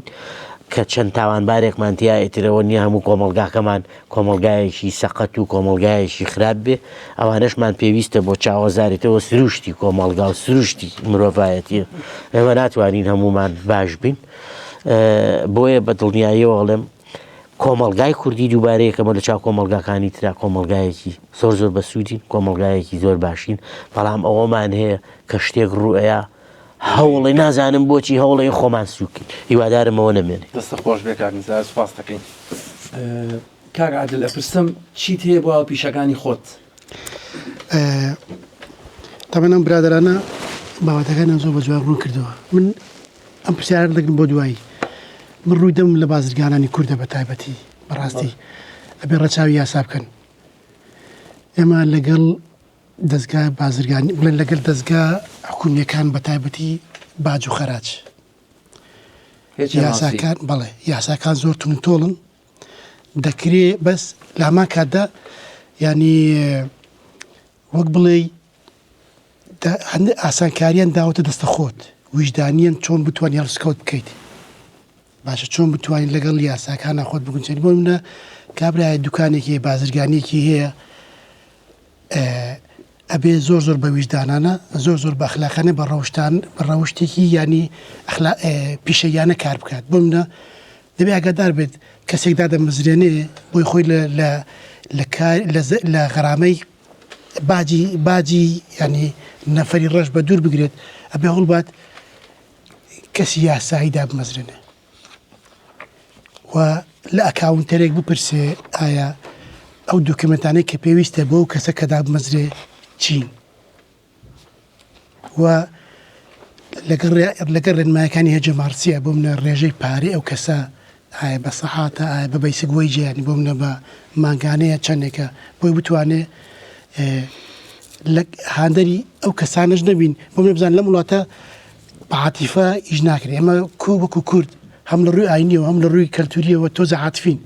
Speaker 6: کە چەند تاوانبارێکمانتیا ئێترەوە نییە هەموو کۆمەلگاکەمان کۆمەلگایەکی سەقەت و کۆمەلگایەکی خراپ بێ ئەوانەشمان پێویستە بۆ چاوەزارێتەوە سروشتی کۆمەلگا و سروشتی مرۆڤایەتیە ئێمە ناتوانین هەمومان باش بین بۆیە بە دڵنیاییەوە ئەڵێم کۆمەلگای کوردی دووبارەیەکەمە لە چاو کۆمەلگاکانی ترا کۆمەلگایەکی زۆر بە سوودین کۆمەلگایەکی زۆر باشین بەڵام ئەوەمان هەیە کە شتێک ڕوئەیە هەوڵی نازانم بۆچی هەوڵی خۆمان سووکین هیوادارمەوە نەمێنێ
Speaker 1: دەستە خۆش بێ کاکنزار سوپاس دەکەین کاک عادل ئەپرسم چیت هەیە بۆ پیشەکانی خۆت
Speaker 5: تەمەنم برادرانە باواتەکانیان زۆر بە جواب ڕوون کردەوە من ئەم پرسیارە دەکەم بۆ دوایی من ڕووی دەم لە بازرگانانی کووردە بە تایبەتی بەڕاستی ئەبێ ڕەچاوی یاسا بکەن ئێمە لەگەڵ دەستگا بازرگانی بڵێن لەگەڵ دەستگا حکوومیەکان بە تایبەتی باج و خەراج یاساکان بەڵێ یاساکان زۆر تونتۆڵن دەکرێ بەس لە هەمان کاتدا ینی وەک بڵێ ئاسانکاریان داوەتە دەستە خۆت ویژدانیان چۆن بتوانانی هەڵسکەوت بکەیت باشە چۆن بتوانین لەگەڵ یاساکانە خۆت بگونچێت بۆ منە کابرای دوکانێکی بازرگانیەکی هەیە ئەبێ زۆر بە ویژدانانە زۆر بە ئەخلاقانە بە ڕەوشتێکی ینی پیشەیانە کار بکات بۆ منە دەبێ ئاگادار بێت کەسێکدا دەمەزرێنێ بۆی خۆی لە غەرامەی باجی ینی نەفەری ڕەش بە دوور بگرێت ئەبێ هەوڵبات کەسی یاساییدا بمەزرێنێ و لە ئەکاونتەرێک بپرسێ ئایا ئەو دوکمنتانەی کە پێویستە بۆ کەسە کەدا بمەزرێ چین و لەگەر ڕێنمایەکانی هەجەمارسیە بۆ منە ڕێژەی پارەی ئەو کەسە ئایا بە سەحاتە ئایا بە بەیسگوۆی جیانی بۆ منە بە ماگانەیە چەندێکە بۆی بتوانێ هاندەری ئەو کەسانش نەبین بۆ منە بزان لەم وڵاتە بەعاتیفە ئیش ناکرێت ئێمە وەکو کورد هەم لە ڕووی ئاینیەوە هەم لە ڕووی کەلتوریەوە تۆزە عاتفین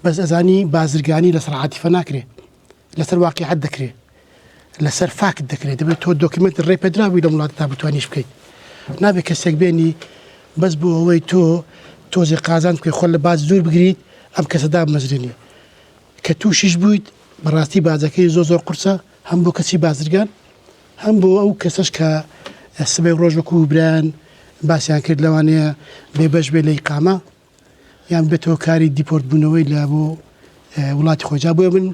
Speaker 5: بەس ئەزانی بازرگانی لەسەر عاتیفە ناکرێت لەسەر واقعیت دەکرێت لەسەر فاکت دەکرێت دەبێت تۆ دۆکیمنت ڕێپێدراوی لە وڵات تا بتوانیش بکەیت نابێت کەسێک بێنی بەس بۆ ئەوەی تۆ تۆزی قازان بکەی خۆ لە باز زۆر بگریت ئەم کەسەدا بمەزرێنی کە تووشیش بوویت بەڕاستی بازەکەی زۆر قورسە هەم بۆ کەسی بازرگان هەم بۆ ئەو کەسەش کە سبەی ڕۆژ وەکو برایان باسییان کرد لەوانەیە بێبەش بێ لە ئیقامە یان بێتەوە کاری دیپۆرت بوونەوەی لە بۆ وڵاتی خۆجا بۆیە من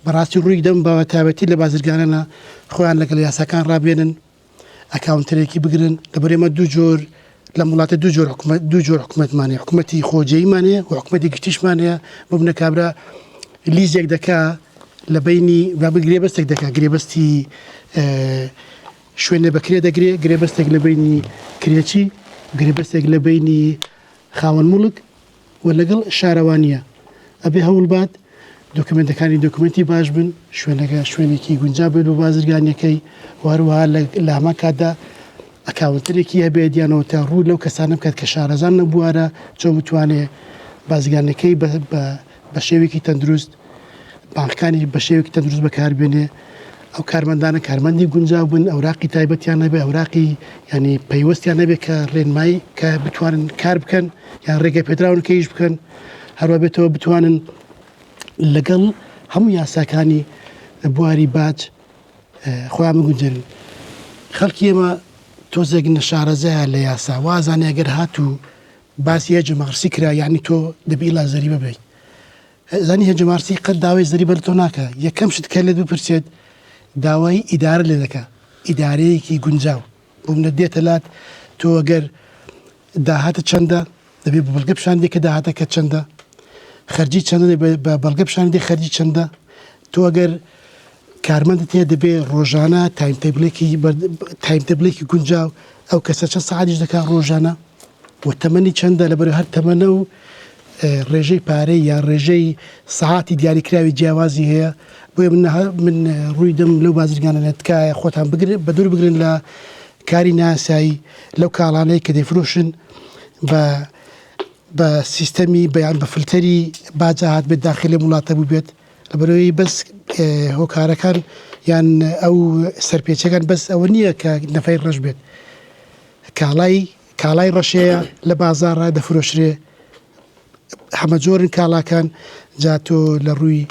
Speaker 5: بەڕاستی ڕووی دەم بە تایبەتی لە بازرگانانە خۆیان لەگەڵ یاساکان ڕابێنن ئەکاونتەرێکی بگرن لەبەر ئێمە دوو جۆر لە وڵاتە دوو جۆر حکوومەتمانەیە حکوومەتی خۆجەیمانەیە و حکوومەتی گشتیشمانەیە بۆ منە کابرا لیزێک دەکا لە بینی با گرێبەستێک دەکا گرێبەستی شوێنە بەکرێ دەگرێت گرێبەستێک لە بینی کرێکی گرێبەستێک لە بینی خاوەن مڵک و لەگەڵ شارەوانیە ئەبێ هەوڵبات دۆکمنتەکانی دۆکمنتی باش بن شوێنەکە شوێنێکی گونجا بێت و بازرگانیەکەی وهروەها لە هەمان کاتدا ئەکاونتەرێکی هەبێت دیانەوە تا ڕوو لەو کەسانە بکات کە شارەزان نەبووارە چۆن بتوانێت بازرگانەکەی بە شێوێکی تەندروست بانکەکانی بە شێوێکی تەندروست بەکاربێنێ ئەو کارمەندانە کارمەندی گونجاو بن ئەوراقی تایبەتیان نەبێ ئەوراقی ینی پەیوەستیان نەبێت کە ڕێنمایی کە بتوانن کار بکەن یان ڕێگە پێدراون کەیش بکەن هەروە بێتەوە بتوانن لەگەڵ هەموو یاساکانی بواری باج خۆیان بگونجێنن خەڵکی ئێمە تۆزێک نەشارەزایە لە یاسا وازانێ ئەگەر هاتوو باسی هەجەمارسی کرا یعنی تۆ دەبی لا زەریبە بێی زانی هەجەمارسی قەت داوای زەریبە لە تۆ ناکە یەکەم شت کە لێت بپرسێت داوای ئیدارە لێ دەکا ئیدارەیەکی گونجاو بۆ منە دێتە لات تۆ ئەگەر داهاتە چەندە دەبێت بە بەڵگە پیشان دێ کە داهاتەکە چەندە خەرجی چەندە بە بەڵگە پیشان دێ خەرجی چەندە تۆ ئەگەر کارمەندت هەیە دەبێ ڕۆژانە تایمتەبلێکی گونجاو ئەو کەسە چەند سەعاتیش دەکات ڕۆژانە و تەمەنی چەندە لەبەر هەر تەمەنە و ڕێژەی پارەی یان ڕێژەی سەعاتی دیاریکراوی جیاوازی هەیە بۆیە من ڕووی دەم لەو بازرگانە تکایە خۆتان بە دوور بگرن لە کاری ناسایی لەو کاڵانەی کە دەیفرۆشن بە سیستەمی بەیان بە فلتەری باجات بێت داخلی وڵاتە بوو بێت لەبەرەوەی بەس هۆکارەکان یان ئەو سەرپێچەکان بەس ئەوە نییە کە نەفەی ڕەش بێت کاڵای ڕەشەیە لە بازارڕا دەفرۆشرێ هەمە جۆرن کاڵاکان جاتۆ لە ڕووی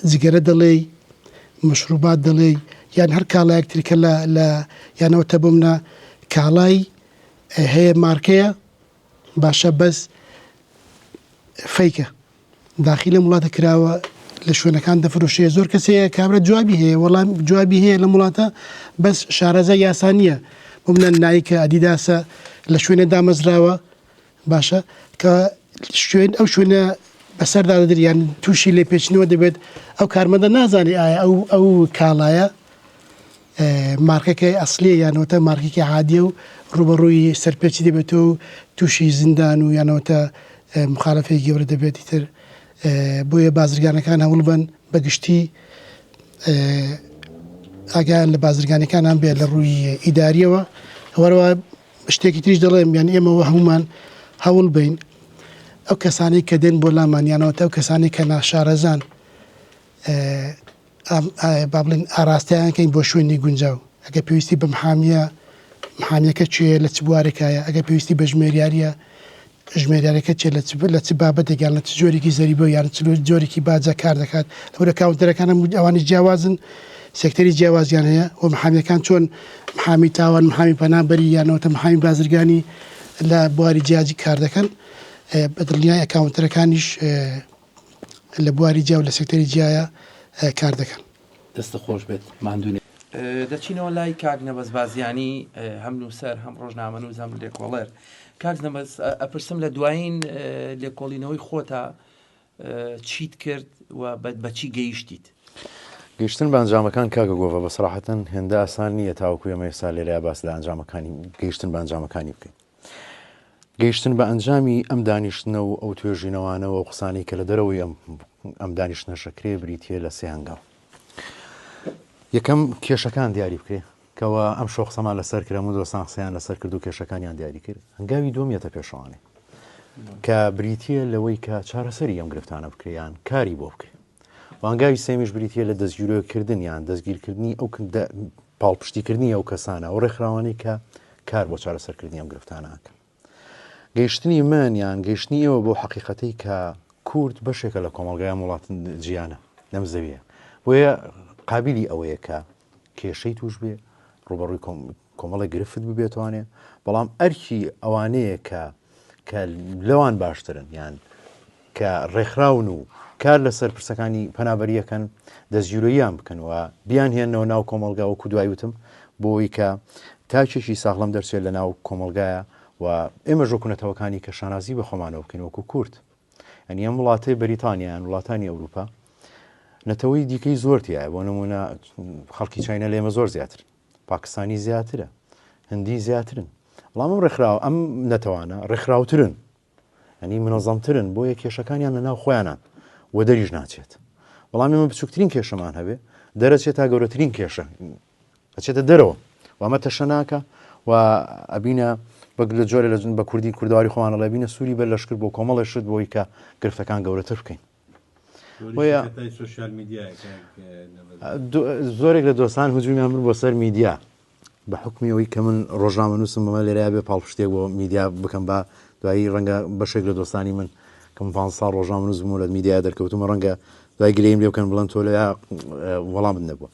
Speaker 5: جگەرە دەڵێ مشروبات دەڵێ یان هەر کاڵایەکترکە لە یانەوەتە بۆمە کاڵای هەیە مارکەیە باشە بەس فەیکە داخلی لە وڵاتە کراوە لە شوێنەکان دەفرۆشێ زۆر کەسەیە کابرا جوابی هەیە وەڵام جوابی هەیە لە وڵاتە بەس شارەزە یاسانیە بۆ منە نایکە ئەدیداسە لە شوێنە دامەزراوە باشە کە ئەو شوێنە بەسەردا دەدریان تووشی لێ پێچنەوە دەبێت ئەو کارمەدە نازانێت ئایا ئەو کاڵایە مارکەکەی ئەسلێ یانەوەتە مارکێکی عادیە و ڕوبەڕووی سەرپێکی دەبێتەوە و تووشی زیندان و یانەوەتە مخالفەی گەورە دەبێتی تر بۆیە بازرگانەکان هەوڵ بن بەگشتی ئاگیان لە بازرگانەکانان بێت لە ڕووی ئیداریەوە هەوەرەوە شتێکی تریش دەڵێم یان ئێمەوە هەمومان هەوڵ بین ئەو کەسانی کە دێن بۆ لامانیانەوەتە ئەو کەسانی کە ناشارەزان با بڵێن ئاراستیانکەین بۆ شوێنی گونجاو ئەگە پێویستی بە محامیەکە چێ لە چ بوارێکایە ئەگە پێویستی بە ژمێریاریە ژمێریارەکە چێ لە چ بابەتێکیان لە چ جۆرێکی زەریبە یان جۆرێکی باجە کار دەکات لەورە کاونتەرەکانە ئەوانی جیاوازن سێکتەری جیاوازیان هەیە و محامیەکان چۆن محامی تاوان محامی پەنابەری یانەوەتە محامی بازرگانی لە بواری جیاجی کار دەکەن بە دڵنیای ئەکاونتەرەکانیش لە بواری جیا و لە سێکتەری جیایە کار دەکەن
Speaker 1: دەستە خۆش بێت ماندوونێ دەچینەوە لای کاک نەبەز بازیانی هەم نووسەر هەم ڕۆژنامەنووس هەم لێکۆڵەر کاک نەبەز ئەپرسم لە دوایین لێکۆڵینەوەی خۆتە چیت کرد و بەچی گەیشتیت
Speaker 9: گەیشتن بە ئەنجامەکان کاکە گۆڤە بە سەراحەتەن هێندە ئاسان نییە تاوەکو ئێمە ئێستا لێرە باس لە ئەنجامەکانی گەیشتن بە ئەنجامەکانی بکەین گەیشتن بە ئەنجامی ئەم دانیشتنە و ئەو توێژینەوانەوە و قسانی کە لە دەرەوەی ئەم دانیشتنە شەکرێ بریتە لە سێ هەنگاو یەکەم کێشەکان دیاری بکرێ کەەوە ئەم شۆخسەمان لەسەر کرد و دۆستان قسەیان لەسەر کرد و کێشەکانیان دیاری کرد هەنگاوی دووەمیەتە پێشەوانێ کە بریتە لەوەی کە چارەسەری ئەم گرفتانە بکریان کاری بۆ بکرێ وانگاوی سێمیش بریتە لە دەستگیرۆکردن یان دەستگیرکردنی ئەو پاڵپشتیکردنی ئەو کەسانە و ڕێکخراوانەی کە کار بۆ چارەسەرکردنی ئەم گرفتانەکەن گەیشتنی من یان گەیشتنی ئێوە بۆ حەقیقەتەی کە کورد بەشێکە لە کۆمەلگای وڵاتن جیانە لەم زەویە بۆیە قابلی ئەوەیە کە کێشەی توش بێ ڕوبەڕووی کۆمەڵی گرفت ببێتوانێ بەڵام ئەرکی ئەوانەیە کە لەوان باشترن یان کە ڕێکخراون و کار لەسەر پرسەکانی پەنابەریەکەن دەستگیرۆییان بکەنەوە بیان هێنەوە ناو کۆمەلگا وەکو دوای وتم بۆی کە تاکێکی ساغڵەم دەرچێت لە ناو کۆمەلگایە و ئێمە ژۆکونەتەوەکانی کە شانازی بە خۆمانەوە بکەین وەکو کورد ئەنی ئەم وڵاتەی بەریتانیایان وڵاتانی ئەوروپا نەتەوەی دیکەی زۆرتیایە بۆ نمونە خەڵکی چاینە لێمە زۆر زیاتر پاکستانی زیاترە هەندی زیاترن بەڵام ڕێکخراو ئەم نەتەوانە ڕێکخراوترن ئەنی منەظەمترن بۆیە کێشەکانیان لە ناو خۆیانان و دەریش ناچێت بەڵام ئێمە بچووکترین کێشەمان هەبێ دەرەچێت تا گەورەترین کێشە ئەچێتە دەرەوە وامە تەشە ناکە و ئەبینە بەگ لە جۆرە لە بە کوردی کورداواری خۆوانە لە بینە سووری بەر لەشکر بۆ کۆمەڵی شت بۆی کە گرفتەکان گەورەتر بکەین زۆرێک لە دۆستان هجومیان من بۆ سەر میدیا بە حکمی ئەوەی کە من ڕۆژنامەنووسم بەمە لێرە بێ پاڵپشتێک بۆ میدیا بکەم بە دوایی ڕەنگە بەشێک لە دۆستانی من کەم 5 ساڵ ڕۆژنامەنووسم و لە میدیا دەرکەوتمە ڕەنگە دوای گلەیم لێ بکەن بڵند تۆ لە وەڵام نەبووە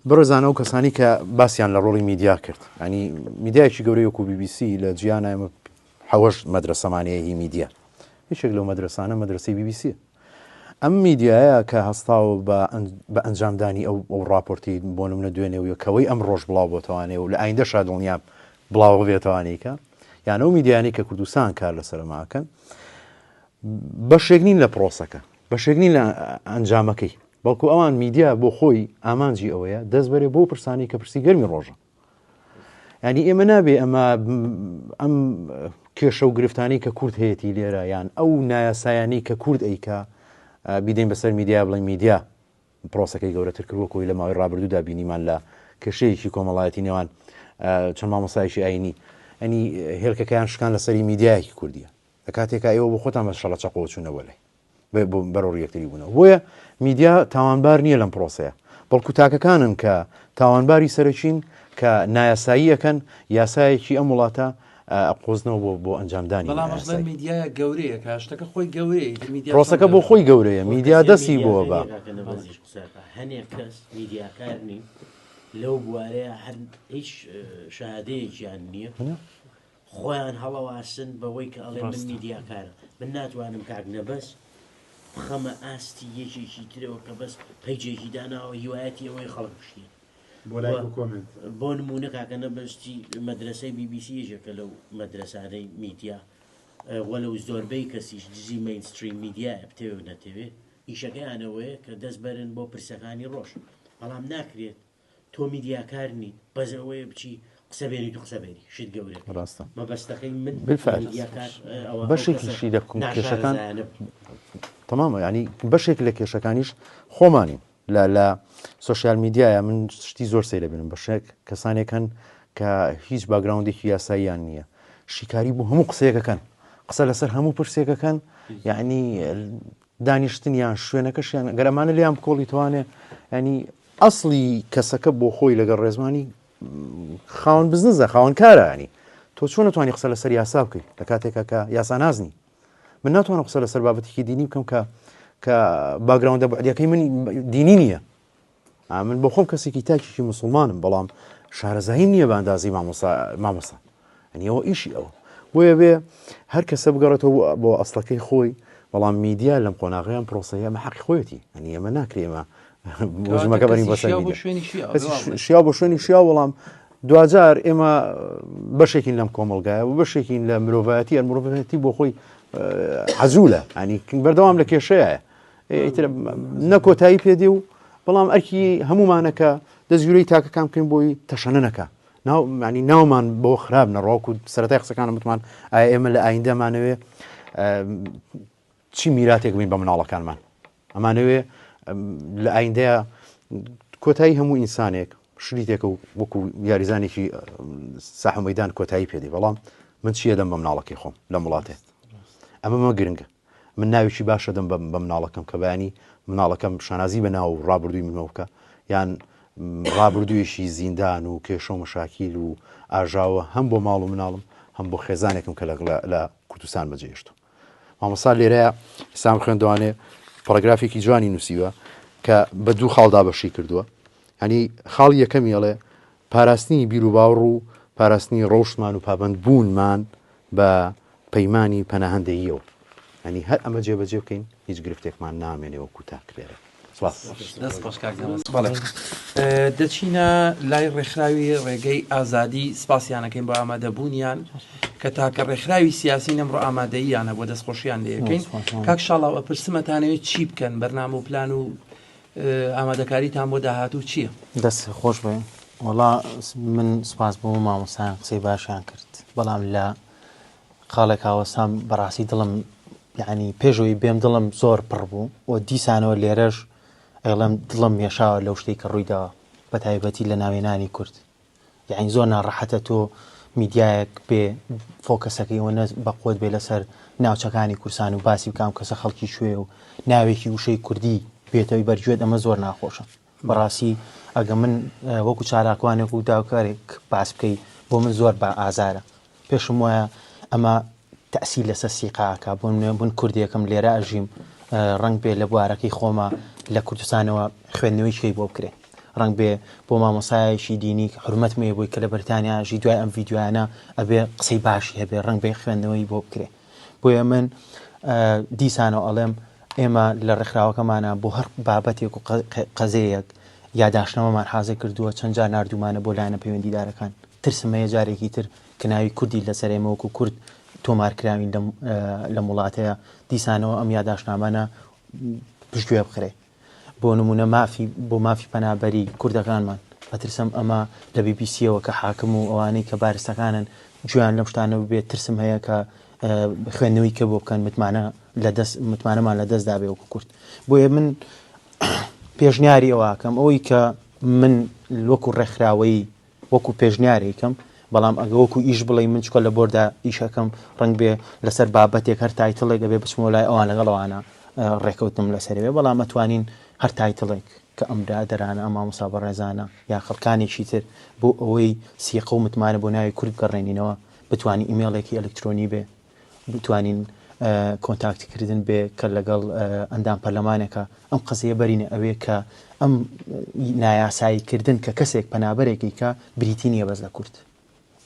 Speaker 9: بەڕۆزانە و کەسانی کە باسییان لە ڕۆڵی میدیا کرد ینی میدیایکی گەورەی وەکو BBC لە جیانە ئێمە حەوەش مەدرسەمانەیە هی میدیا هیچێک لەو مەدرسانە مەدرسەی BBC ئەم میدیایە کە هەستاوە بە ئەنجامدانی ئەو راپۆرتی بۆ نمونە دوێنێ کەوەی ئەم ڕۆژ بڵاو بۆتەوانێ و لە ئایندە شادڵنیا بڵاو بێتوانێکە یان ئەو میدیانی کە کوردستان کار لەسەرماکەن بەشێک نین لە پرۆسەکە بەشێک نین لە ئەنجامەکەی بەڵکو ئەوان میدیا بۆ خۆی ئامانجی ئەوەیە دەست بەرێ بۆ پرسانی کە پرسی گەرمی ڕۆژە ینی ئێمە نابێ ئەمە ئەم کێشە و گرفتانی کە کورد هەیەی لێرە یان ئەو نایاسایانی کە کورد ئەیکا بیدەین بەسەر میدیا بڵین میدیا پرۆسەکەی گەورەتر کردووەکۆی لە ماوەی ڕابردوودا بینیمان لە کێشەیەکی کۆمەڵایەتی نێوان چەند مامۆسایشی ئاینی ئەنی هێلکەکەیان شکان لەسەری میدیایەکی کوردیە لە کاتێکا ئێوە بۆ خۆتان بەشەڵە چەقۆ چوونەوە لێ بەرەو یەکتری بوونەوە بۆیە میدیا تاوانبار نییە لەم پرۆسەیە بەڵکو تاکەکانن کە تاوانباری سەرچین کە نایاساییەکەن یاسایەکی ئەم وڵاتە قۆزنەوە بۆ ئەنجامدانی
Speaker 1: میدیایە گەورەیە کاشتەکە خۆی گەورەیە
Speaker 9: پرۆسەکە بۆ خۆی گەورەیە میدیا دەستی بۆ بە
Speaker 6: هەنێک کەس میدیاکارنی لەو بوارەیە هەر هیچ شادەیەکیان نییە خۆیان هەڵەواسن بەوەی کە ئەڵێ من میدیاکارە من ناتوانم کاک نەبەس بخەمە ئاستی یەکێکی ترەوە کە بەس پەیجێکی داناوە هیوایەتی ئەوەی خەڵک بشتێن بۆ نمونە کاکە نەبەستی مەدرسەی BBC یەکێکە لەو مەدرسانەی میدیا وەلەو زۆربەی کەسیش دزی مینستریم میدیایە بتێوێ و نەتەوێ ئیشەکەیانەوەیە کە دەست بەرن بۆ پرسەکانی ڕۆژ بەڵام ناکرێت تۆ میدیاکارنی بەز ئەوەیە بچی قسەبێنی تو قسەبێنی شت گەورە
Speaker 9: ڕاستە
Speaker 6: مەبەستەکەی من
Speaker 9: بەشێکیشی لە کێشەکان تەمامە ینی بەشێک لە کێشەکانیش خۆمانین لە سوۆسیال میدیایە من شتی زۆر سەیرە بینم بەشێک کەسانێکن کە هیچ باگراوندێکی یاساییان نییە شیکاری بوو هەموو قسەیەکەکەن قسە لەسەر هەموو پرسێکەکەن یعنی دانیشتنیان شوێنەکەشیان گەرەمانە لیان بکۆڵی توانێ ینی ئەسڵی کەسەکە بۆ خۆی لەگەڵ ڕێزمانی خاوەن بزنسە خاوەن کارە ینی تۆ چۆن نتوانانی قسە لەسەر یاسا بکەیت لە کاتێکە کە یاسا نازنی من ناتوانم قسە لەسەر بابەتێکی دینی بکەم کە باگراوندە بەعدیەکەی من دینی نییە من بۆ خۆم کەسێکی تاکیکی مسلمانم بەڵام شارەزایی نییە بە ئەندازی مامۆسا ئەوە ئیشی ئەوە بۆیە بێ هەر کەسە بگەڕێتەوە بۆ ئەسڵەکەی خۆی بەڵام میدیا لەم قۆناغیان پرۆسەیە مە حەقی خۆیەتی ئەمە ناکرێمە وزمەکە بەرین بەسەر شیا بۆ شوێنی شیا وەڵام دوجار ئێمە بەشێکین لەم کۆمەلگایە و بەشێکین لە مرۆڤەتی مرۆڤەتی بۆ خۆی حەزوولە ئەنی بەردەوام لە کێشەیە نەکۆتایی پێدێ و بەڵام ئەرکی هەمومانەکە دەستگیرەی تاکەکان بکەین بۆی تەشەنەکە ینی ناومان بۆ خراپ نەڕۆک و سەرەتای قسەکانە متمان ئایا ئێمە لە ئایندەمانەوێ چی میراتێک بین بە مناڵەکانمان ئەمانەوێ لە ئایندەیە کۆتایی هەموو ئینسانێک شریتێکە و وەکو یاریزانێکی ساحە مەیدان کۆتایی پێدێ بەڵام من چیە دەم بە مناڵەکەی خۆم لە وڵاتێ ئەمە گرنگە من ناویی باشە دەم بە مناڵەکەم کە بەیانی مناڵەکەم شانازی بە ناو ڕابردووی منەوەکە یان ڕابردوویشی زیندان و کێشە و مشاکیل و ئاژاوە هەم بۆ ماڵ و مناڵم هەم بۆ خێزانێکم کە لە کوردستان بەجێشتو مامۆستا لێرەیە ئێستا خوێندەوانێ پەرەگرافێکی جوانی نووسیوە کە بە دوو خاڵدا بەشی کردووە هەنی خاڵی یەکەمی ئەڵێ پاراستنی بیر و باوڕ و پاراستنی ڕۆژمان و پابندبوونمان بە پەیمانی پەناهەندەییەوە هەنی هەر ئەمە جێبەجێ بکەین هیچ گرفتێکمان نامێنێەوە کوتا کرێرە
Speaker 1: دەچینە لای ڕێکخراوی ڕێگەی ئازادی سپاسیانەکەین بۆ ئامادەبوونیان کە تاکە ڕێکخراوی سیاسی نەمڕۆ ئامادەییانە بۆ دەستخۆشییان لەکەین کاک شاڵاو ئەپرسمەتانەوێت چی بکەن بەرنامە و پلان و ئامادەکاریتان بۆ داهاتوو چییە؟
Speaker 8: دەست خۆش بێ وەڵا من سپاس بۆ مامۆسایان قسەی باشیان کرد بەڵام لە خاڵێکاوەسام بەڕاستی دڵم یعنی پێشەوەی بێم دڵم زۆر پڕ بوو و دیسانەوە لێرەش ئەڵم دڵم مێشاوە لەو شتێک کە ڕوویداوە بە تایبەتی لە ناوێنانی کورد یعنی زۆر ناڕەحەتە تۆ میدیایەک بێ فۆکەسەکەیەوە بە قوت بێ لەسەر ناوچەکانی کورسان و باسی بکام کەسە خەڵکی شوێ و ناوێکی وشەی کوردی بێتەوەی بەرگوێت ئەمە زۆر ناخۆشە بەڕاستی ئەگە من وەکو چالاکوانێک و داوکارێک باس بکەی بۆ من زۆر بە ئازارە پێشم وایە ئەمە تەسی لەسەر سیقاکە بۆن کوردیەکەم لێرە ئەژیم ڕنگ بێ لە بوارەکەی خۆمە لە کوردستانەوە خوێندنەوەی شەی بۆ بکرێ ڕنگ بێ بۆ مامۆسایەکی دینی حرمەتمێ بۆی کە لە بەرتانیاژی دوای ئەم ڤیددیوانە ئەبێ قسەی باشی هەبێ ڕنگ بێ خوێندنەوەی بۆ بکرێ بۆیە من دیسانەوە ئەڵێم ئێمە لە ڕێکخراوەکەمانە بۆ هەر بابەتێک و قەزەیەک یاداشنەوەمان حازە کردووە چەند جار نردومانە بۆ لایەنە پەیوەندیدارەکان ترسمەیە جارێکی تر کناوی کوردی لەسەر ئێمە وەکو کورد تۆمارکراوین لە وڵاتەیە دیسانەوە ئەم یاداشنامانە پشتگوێ بخرێ بۆ نمونە بۆ مافی پەنابەری کوردەکانمان ئەترسم ئەمە لە BBC-ەوە کە حاکم و ئەوانەی کە بارستەکانن گویان لەم شتانەوە بێت ترسم هەیە کە خوێندنەوەی کە بۆ بکەن متمانەمان لە دەستدا بێ وەکو کورد بۆیە من پێشنیاری ئەوەکەم ئەوەی کە من وەکو ڕێکخراوەی وەکو پێشنیارێکم بەڵام ئەگە وەکو ئیش بڵێ من چکۆ لە بۆردا ئیشەکەم ڕنگ بێ لەسەر بابەتێک هەر تایتڵێک ئەبێ بچمەوە لای ئەوان لەگەڵەوانە ڕێکەوتم لەسەرێ بەڵام ئەتوانین هەر تایتڵێک کە ئەم برادەرانە ئەم مامۆستا بەڕێزانە یا خەڵکانێکی تر بۆ ئەوەی سیقە و متمانە بۆ ناوی کورد بگەڕێنینەوە بتوانین ئیمێڵێکی ئەلکترۆنی بێ بتوانین کۆنتاکتیکردن بێ کە لەگەڵ ئەندام پەرلەمانێکە ئەم قسەیە بەرینە ئەوێ کە ئەم نایاساییکردن کە کەسێک پەنابەرێکی کە بریتی نییە بەس لە کورد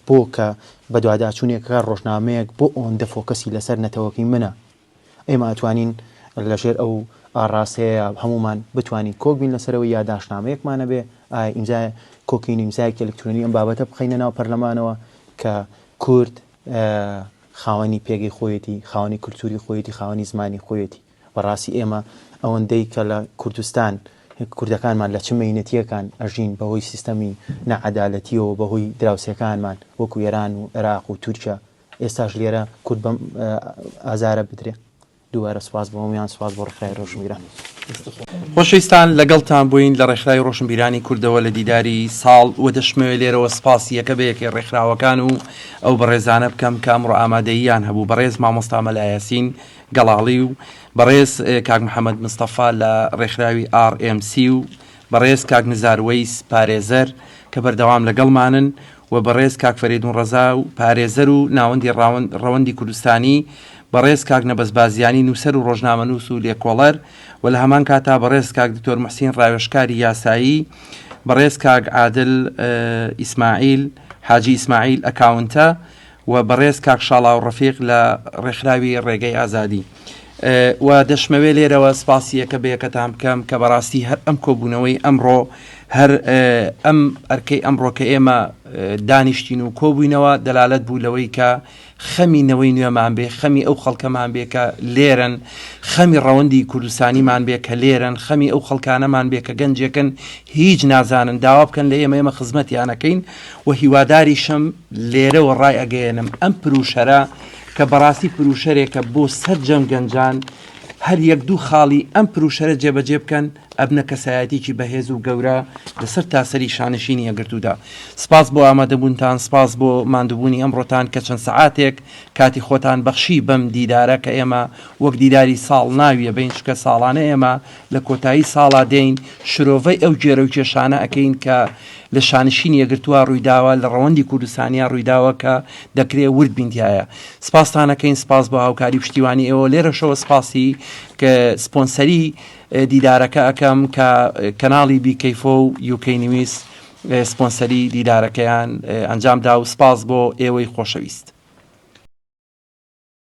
Speaker 8: بۆ کە بە دوواداچوونێکە ڕۆژنامەیەک بۆ ئەوەندە فۆکەسی لەسەر نەتەوەکی منە ئێمە ئەتوانین لەژێر ئەو ئاڕاستەیە هەمومان بتوانین کۆک بین لەسەرەوەی یاداشنامەیەکمانە بێ ئیمزای کۆکین ئیمزایەکی ئەلکترۆنی ئەم بابەتە بخەینە ناو پەرلەمانەوە کە کورد خاوەنی پێگەی خۆیەتی خاوەنی کولتوری خۆیەتی خاوەنی زمانی خۆیەتی بەڕاستی ئێمە ئەوەندەی کە لە کوردستان کوردەکانمان لە چ مەینەتیەکان ئەژین بەهۆی سیستەمی نەعەدالەتیەوە بەهۆی دراوسەکانمان وەکو ئێران و عێراق و تورکیا ئێستاش لێرە کورد بەم ئازارە بدرێ دووبارە سپاس بۆ هەمویان سپاس بۆ ڕێکخراوی ڕۆژنبیران
Speaker 1: خۆشەویستان لەگەڵتان بووین لە ڕێکخراوی ڕۆشنبیرانی کوردەوە لە دیداری ساڵ و دەشمەوێت لێرەوە سپاسی یەکە بەیەکەی ڕێکخراوەکان و ئەو بەڕێزانە بکەم کە ئەمڕۆ ئامادەییان هەبوو بەڕێز مامۆستا مەلا یاسین گەڵاڵی و بەڕێز کاک محەممەد مستەفا لە ڕێکخراوی RMC و بەڕێز کاک نزار وەیس پارێزەر کە بەردەوام لەگەڵمانن و بەڕێز کاک فەریدون ڕەزا و پارێزەر و ناوەندی ڕەوەندی کوردستانی بەڕێز کاک نەبەزبازیانی نووسەر و ڕۆژنامەنووس و لێکۆڵەر و لە هەمان کاتا بەڕێز کاک دکتۆر محسین ڕاوێژکاری یاسایی بەڕێز کاک عادل ئیسماعیل حاجی ئیسماعیل ئەکاونتە و بەڕێز کاک شاڵا و ڕەفیق لە ڕێکخراوی ڕێگەی ئازادی و دەشمەوێ لێرەوە سپاسی یەکە بەیەکەتان بکەم کە بەڕاستی هەر ئەم کۆبوونەوەی ئەمڕۆ هەر ئەم ئەرکەی ئەمڕۆ کە ئێمە دانیشتین و کۆبووینەوە دەلالەت بوو لەوەی کە خەمینەوەی نوێمان بێ خەمی ئەو خەڵکەمان بێ کە لێرن خەمی ڕەوەندی کوردستانیمان بێ کە لێرن خەمی ئەو خەڵکانەمان بێ کە گەنجێکن هیچ نازانن داوا بکەن لە ئێمە خزمەتیانەکەین و هیواداریشم لێرەوە ڕای ئەگەێنم ئەم پروشەرە کە بەڕاستی پروشەرێکە بۆ سەرجەم گەنجان هەر یەک دوو خاڵی ئەم پروشەرە جێبەجێ بکەن ئەبنە کەسایەتێکی بەهێز و گەورە لەسەر تاسەری شانشینی یەکگرتوودا سپاس بۆ ئامادەبوونتان سپاس بۆ ماندووبوونی ئەمڕۆتان کە چەند سەعاتێک کاتی خۆتان بەخشی بەم دیدارە کە ئێمە وەک دیداری ساڵ ناویە بین چکە ساڵانە ئێمە لە کۆتایی ساڵا دێین شرۆڤەی ئەو جێرە و کێشانە ئەەکەین کە لە شانشینی یەکگرتووە ڕوویداوە لە ڕەوەندی کوردستانیا ڕوویداوە کە دەکرێت ورد بینتیایە سپاستانەکەین سپاس بۆ هاوکاری پشتیوانی ئێوە لێرەشەوە سپاسی کە سپۆنسەری دیدارەکە ئەەکەم کە کەناڵی بیکەیفۆ و یوکەی نویس سپۆنسەری دیدارەکەیان ئەنجامدا و سپاس بۆ ئێوەی خۆشەویست.